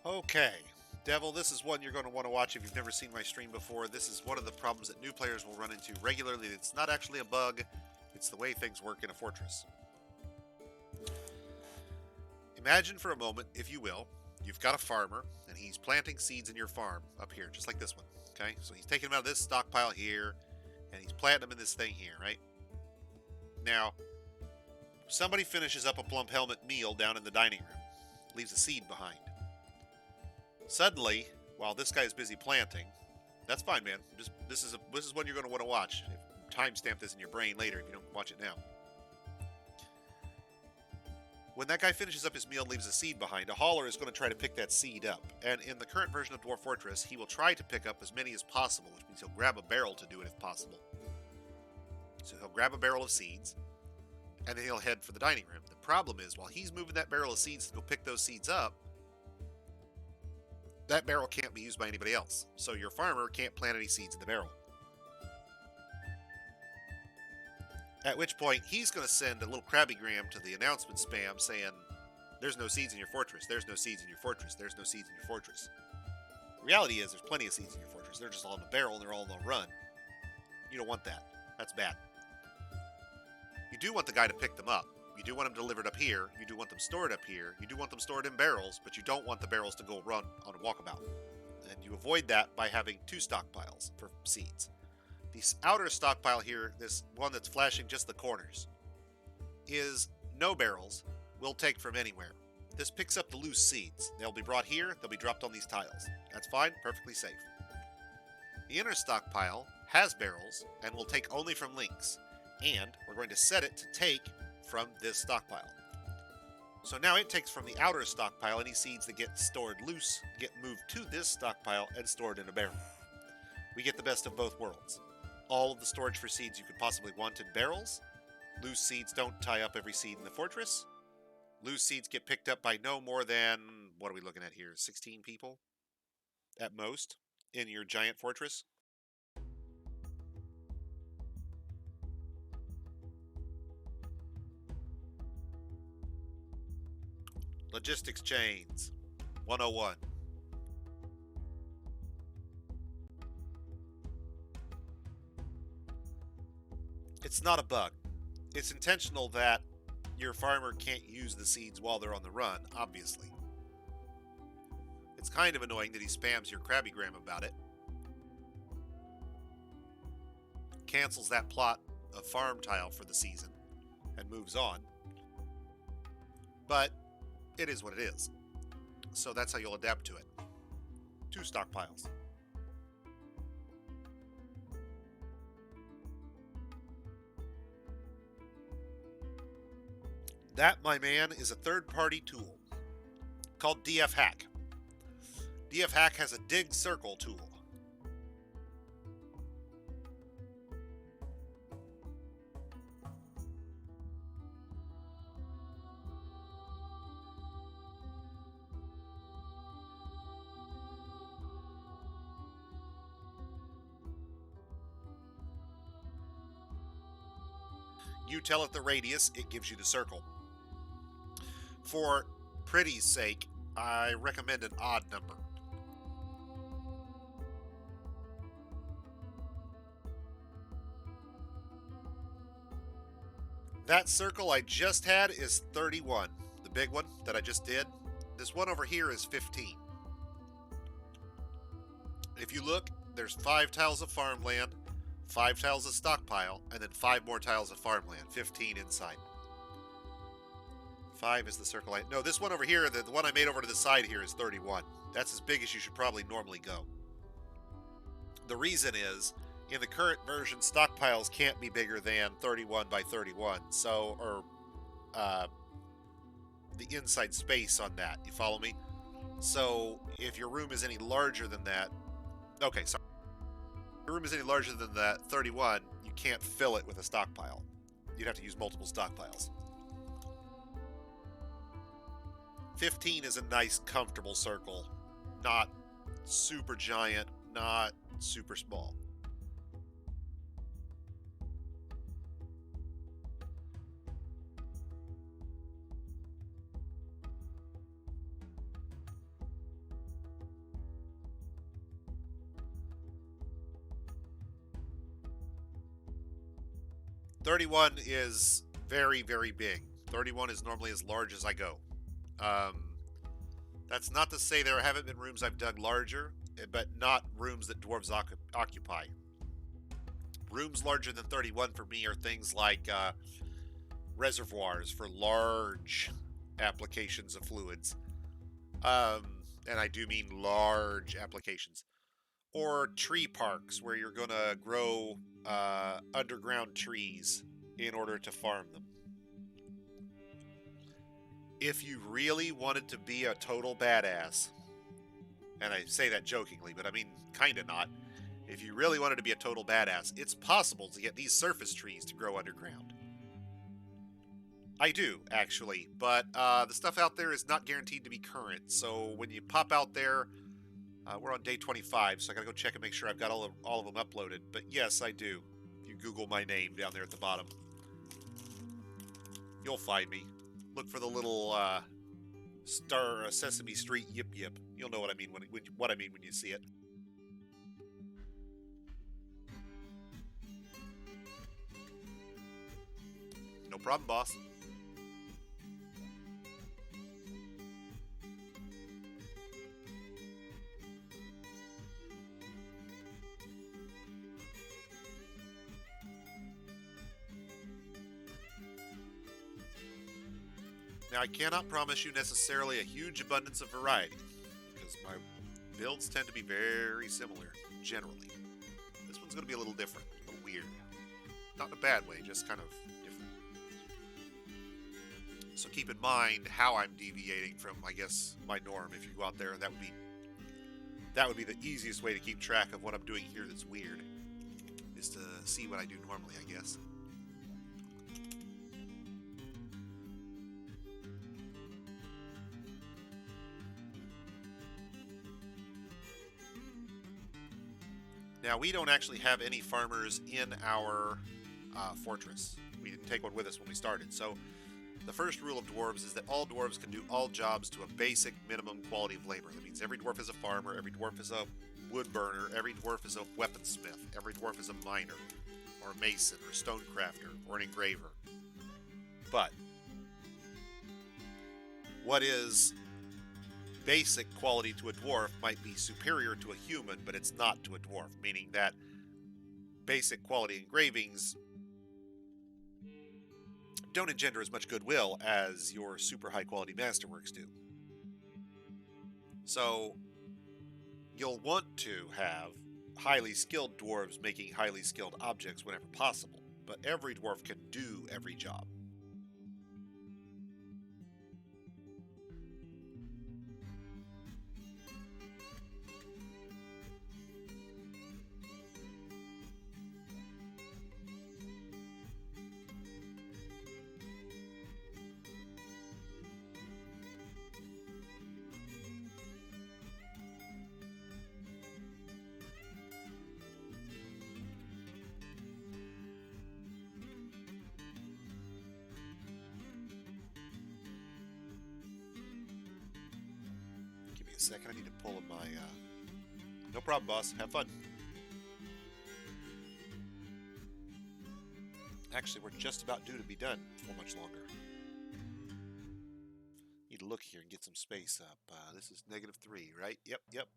Okay, Devil, this is one you're going to want to watch if you've never seen my stream before. This is one of the problems that new players will run into regularly. It's not actually a bug, it's the way things work in a fortress. Imagine for a moment, if you will, you've got a farmer, and he's planting seeds in your farm up here, just like this one. Okay, so he's taking them out of this stockpile here, and he's planting them in this thing here, right? Now, somebody finishes up a plump helmet meal down in the dining room, leaves a seed behind. Suddenly, while this guy's busy planting, that's fine, man. This is one you're going to want to watch. Timestamp this in your brain later if you don't watch it now. When that guy finishes up his meal and leaves a seed behind, a hauler is going to try to pick that seed up. And in the current version of Dwarf Fortress, he will try to pick up as many as possible, which means he'll grab a barrel to do it if possible. So he'll grab a barrel of seeds, and then he'll head for the dining room. The problem is, while he's moving that barrel of seeds to go pick those seeds up, that barrel can't be used by anybody else. So your farmer can't plant any seeds in the barrel. At which point, he's going to send a little crabbygram to the announcement spam saying, There's no seeds in your fortress. There's no seeds in your fortress. There's no seeds in your fortress. The reality is there's plenty of seeds in your fortress. They're just all in a barrel and they're all on the run. You don't want that. That's bad. You do want the guy to pick them up. You do want them delivered up here. You do want them stored up here. You do want them stored in barrels, but you don't want the barrels to go run on a walkabout. And you avoid that by having 2 stockpiles for seeds. The outer stockpile here, this one that's flashing just the corners, is no barrels. We'll take from anywhere. This picks up the loose seeds. They'll be brought here. They'll be dropped on these tiles. That's fine. Perfectly safe. The inner stockpile has barrels and will take only from links. And we're going to set it to take from this stockpile. So now it takes from the outer stockpile any seeds that get stored loose, get moved to this stockpile and stored in a barrel. We get the best of both worlds. All of the storage for seeds you could possibly want in barrels. Loose seeds don't tie up every seed in the fortress. Loose seeds get picked up by no more than, what are we looking at here, 16 people? At most, in your giant fortress. Logistics chains, 101. It's not a bug. It's intentional that your farmer can't use the seeds while they're on the run, obviously. It's kind of annoying that he spams your Krabbygram about it. Cancels that plot of farm tile for the season and moves on. But it is what it is. So that's how you'll adapt to it. 2 stockpiles. That, my man, is a third-party tool called DF Hack. DF Hack has a dig circle tool. You tell it the radius, it gives you the circle. For pretty's sake, I recommend an odd number. That circle I just had is 31. The big one that I just did. This one over here is 15. If you look, there's 5 tiles of farmland, 5 tiles of stockpile, and then 5 more tiles of farmland. 15 inside. 5 is the circle no, this one over here, the one I made over to the side here is 31. That's as big as you should probably normally go. The reason is, in the current version, stockpiles can't be bigger than 31 by 31. So, or the inside space on that. You follow me? So, if your room is any larger than that, okay, sorry. If your room is any larger than that 31, you can't fill it with a stockpile. You'd have to use multiple stockpiles. 15 is a nice, comfortable circle. Not super giant, not super small. "31 is very, very big. 31 is normally as large as I go. That's not to say there haven't been rooms I've dug larger, but not rooms that dwarves occupy. Rooms larger than 31 for me are things like reservoirs for large applications of fluids. And I do mean large applications. Or tree parks where you're going to grow underground trees in order to farm them. If you really wanted to be a total badass, and I say that jokingly, but I mean kind of not. If you really wanted to be a total badass, it's possible to get these surface trees to grow underground. I do, actually, but the stuff out there is not guaranteed to be current. So when you pop out there, we're on day 25, so I gotta go check and make sure I've got all of them uploaded. But yes, I do. If you Google my name down there at the bottom, you'll find me. Look for the little Star Sesame Street yip yip. You'll know what I mean when you see it. No problem, boss. Now, I cannot promise you necessarily a huge abundance of variety, because my builds tend to be very similar, generally. This one's going to be a little different, a little weird. Not in a bad way, just kind of different. So keep in mind how I'm deviating from, I guess, my norm. If you go out there, that would be the easiest way to keep track of what I'm doing here that's weird, is to see what I do normally, I guess. Now, we don't actually have any farmers in our fortress. We didn't take one with us when we started. So the first rule of dwarves is that all dwarves can do all jobs to a basic minimum quality of labor. That means every dwarf is a farmer, every dwarf is a wood burner, every dwarf is a weaponsmith, every dwarf is a miner, or a mason, or a stonecrafter, or an engraver. But what is basic quality to a dwarf might be superior to a human, but it's not to a dwarf, meaning that basic quality engravings don't engender as much goodwill as your super high quality masterworks do. So you'll want to have highly skilled dwarves making highly skilled objects whenever possible, but every dwarf can do every job. Give me a second, I need to pull in my... No problem, boss. Have fun. Actually, we're just about due to be done for much longer. Need to look here and get some space up. This is -3, right? Yep.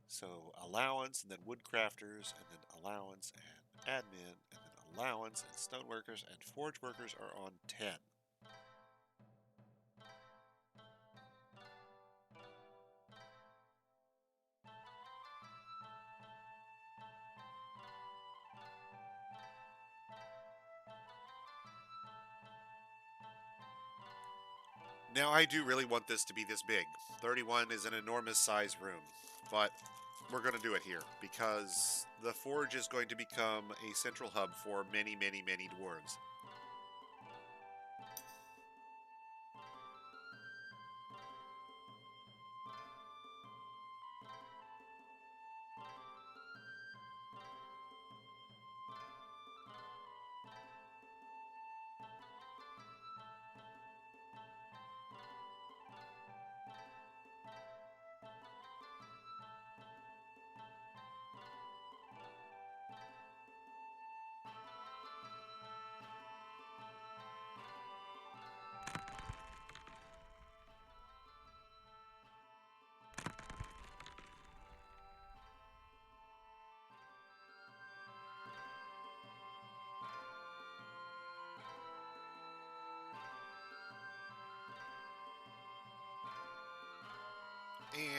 So allowance, and then woodcrafters, and then allowance, and admin, and then allowance, and stoneworkers, and forge workers are on 10. Now, I do really want this to be this big. 31 is an enormous size room, but we're going to do it here because the forge is going to become a central hub for many dwarves.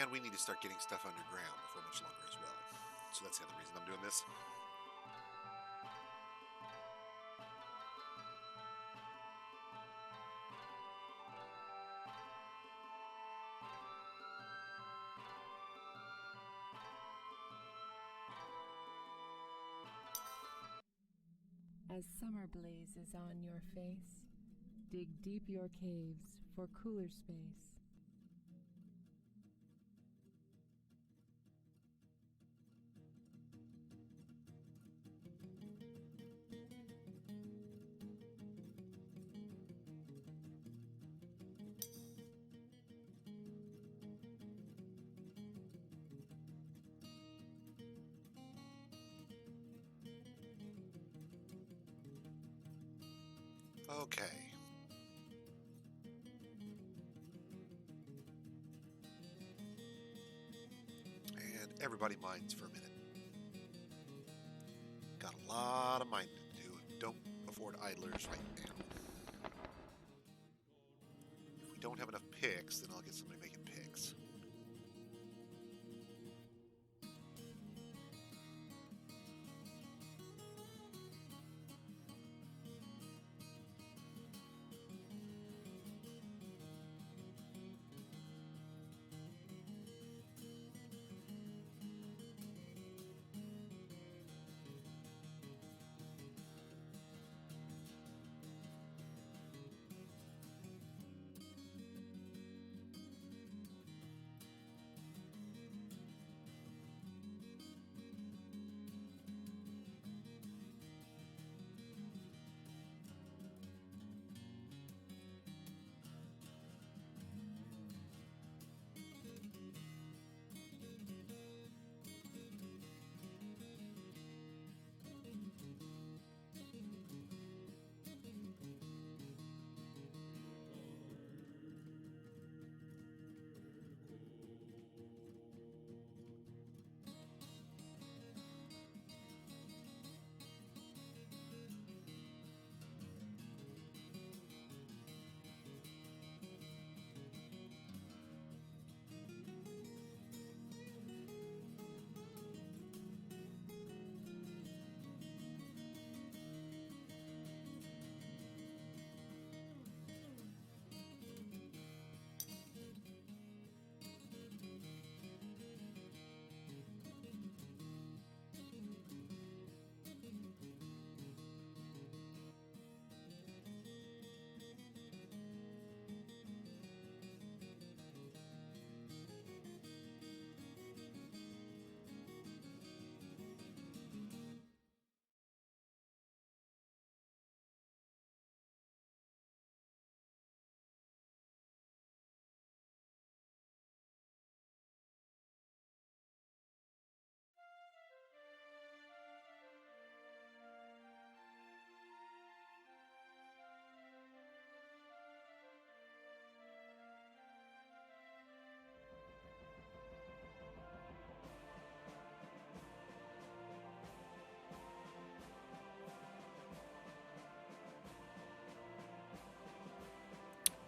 And we need to start getting stuff underground before much longer as well. So that's the other reason I'm doing this. As summer blazes on your face, dig deep your caves for cooler space. Okay. And everybody mines for a minute. Got a lot of mining to do and don't afford idlers right now. If we don't have enough picks, then I'll get somebody making picks.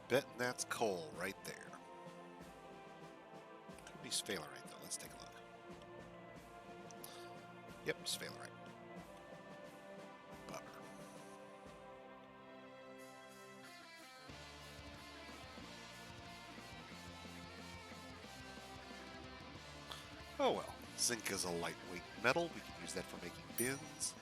Betting that's coal right there. Could be sphalerite though. Let's take a look. Yep, sphalerite. Bummer. Oh well. Zinc is a lightweight metal. We can use that for making bins.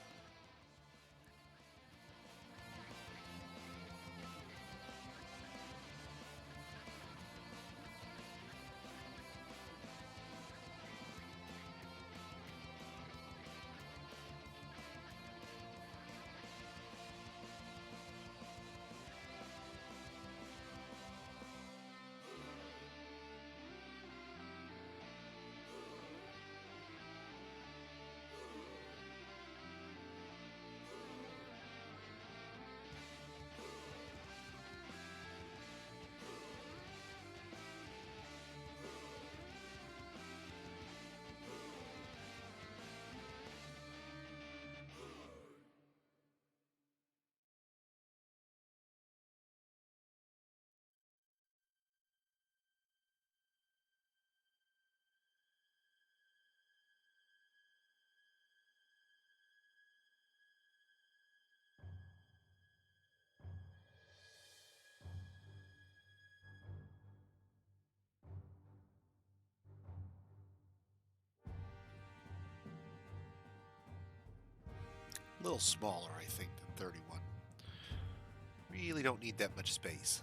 A little smaller, I think, than 31. Really don't need that much space.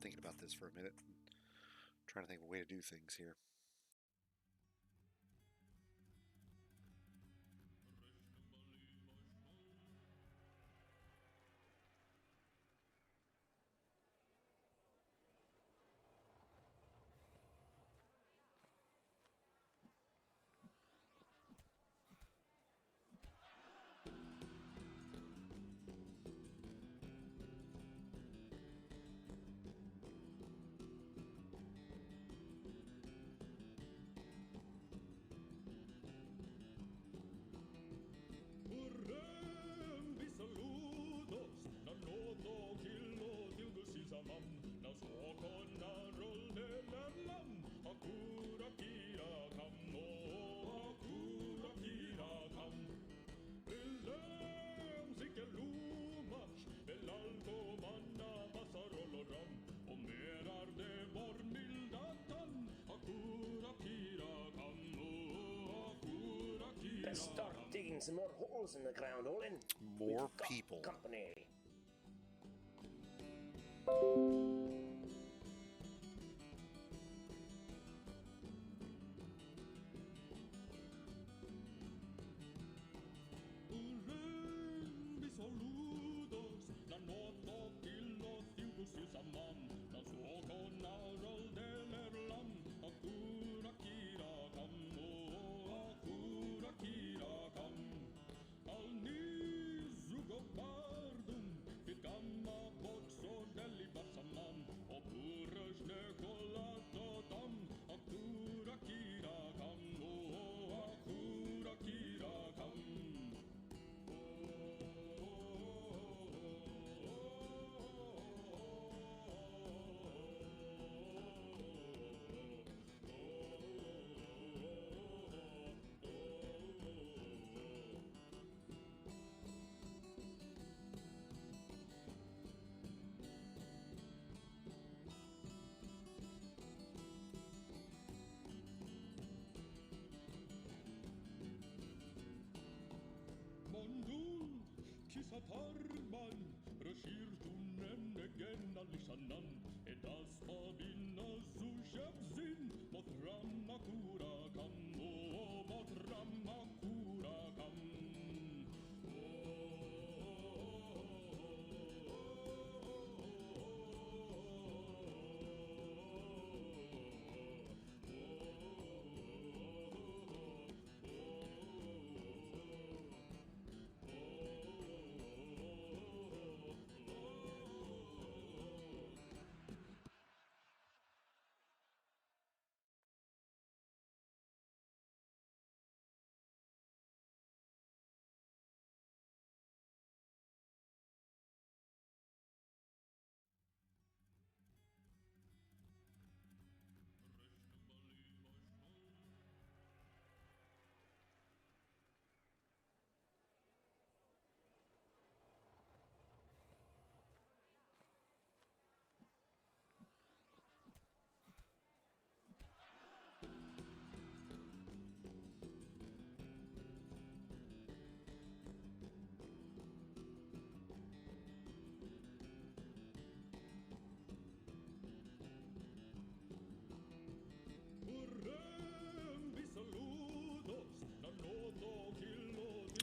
thinking about this for a minute. Trying to think of a way to do things here. Let's start digging some more holes in the ground, Olin. More We've got people. company.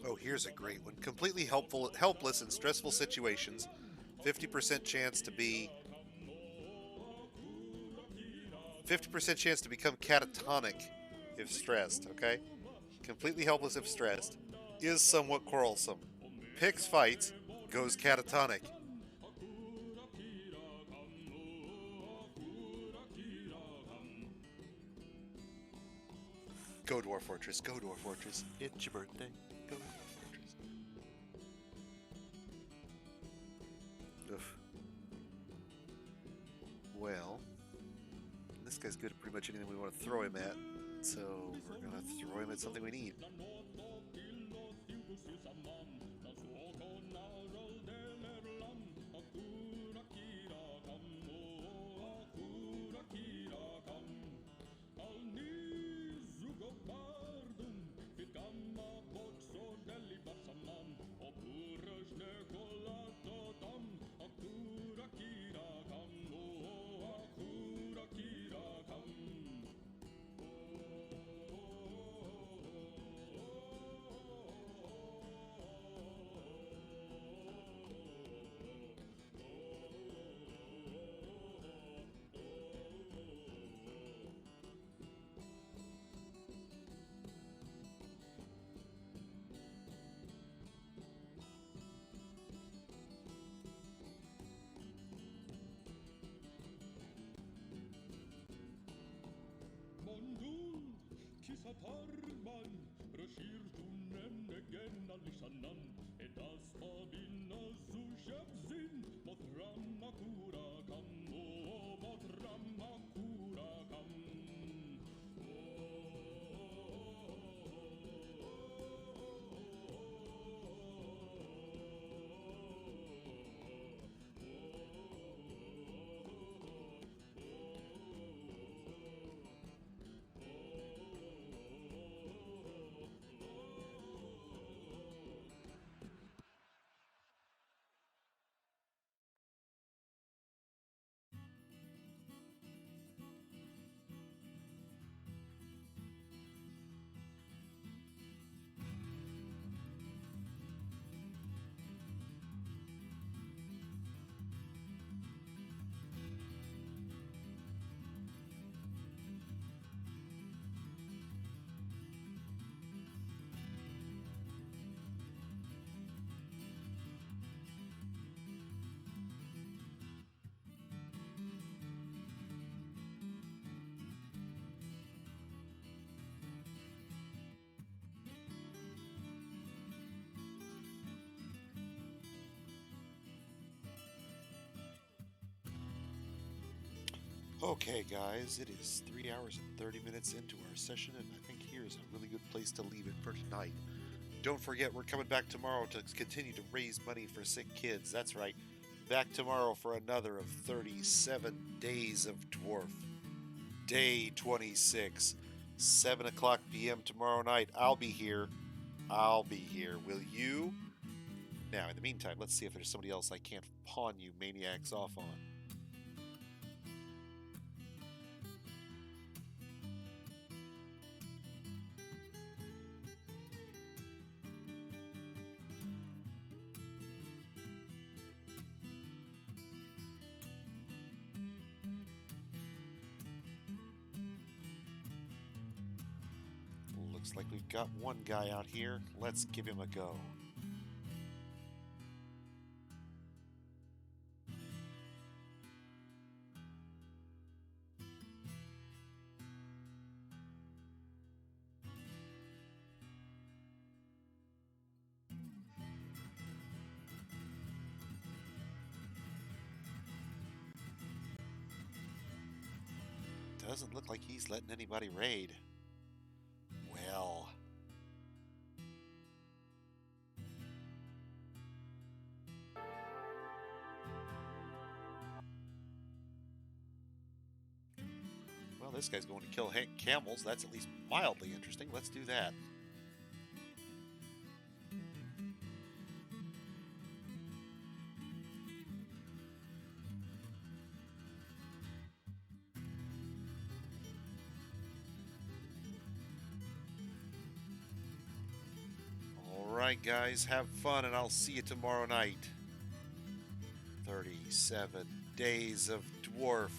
Oh, here's a great one. Completely helpless in stressful situations. 50% chance to be 50% chance to become catatonic if stressed, okay? Completely helpless if stressed. Is somewhat quarrelsome. Picks fights, goes catatonic. Go Dwarf Fortress, go Dwarf Fortress. It's your birthday. Go Dwarf Fortress. Oof. Well, this guy's good at pretty much anything we want to throw him at. So we're gonna throw him at something we need. Okay, guys, it is 3 hours and 30 minutes into our session, and I think here's a really good place to leave it for tonight. Don't forget, we're coming back tomorrow to continue to raise money for sick kids. That's right. Back tomorrow for another of 37 days of Dwarf. Day 26, 7 o'clock p.m. tomorrow night. I'll be here. I'll be here. Will you? Now, in the meantime, let's see if there's somebody else I can't pawn you maniacs off on. Looks like we've got one guy out here. Let's give him a go. Doesn't look like he's letting anybody raid. Well, this guy's going to kill camels. That's at least mildly interesting. Let's do that. All right, guys, have fun, and I'll see you tomorrow night. 37 days of Dwarf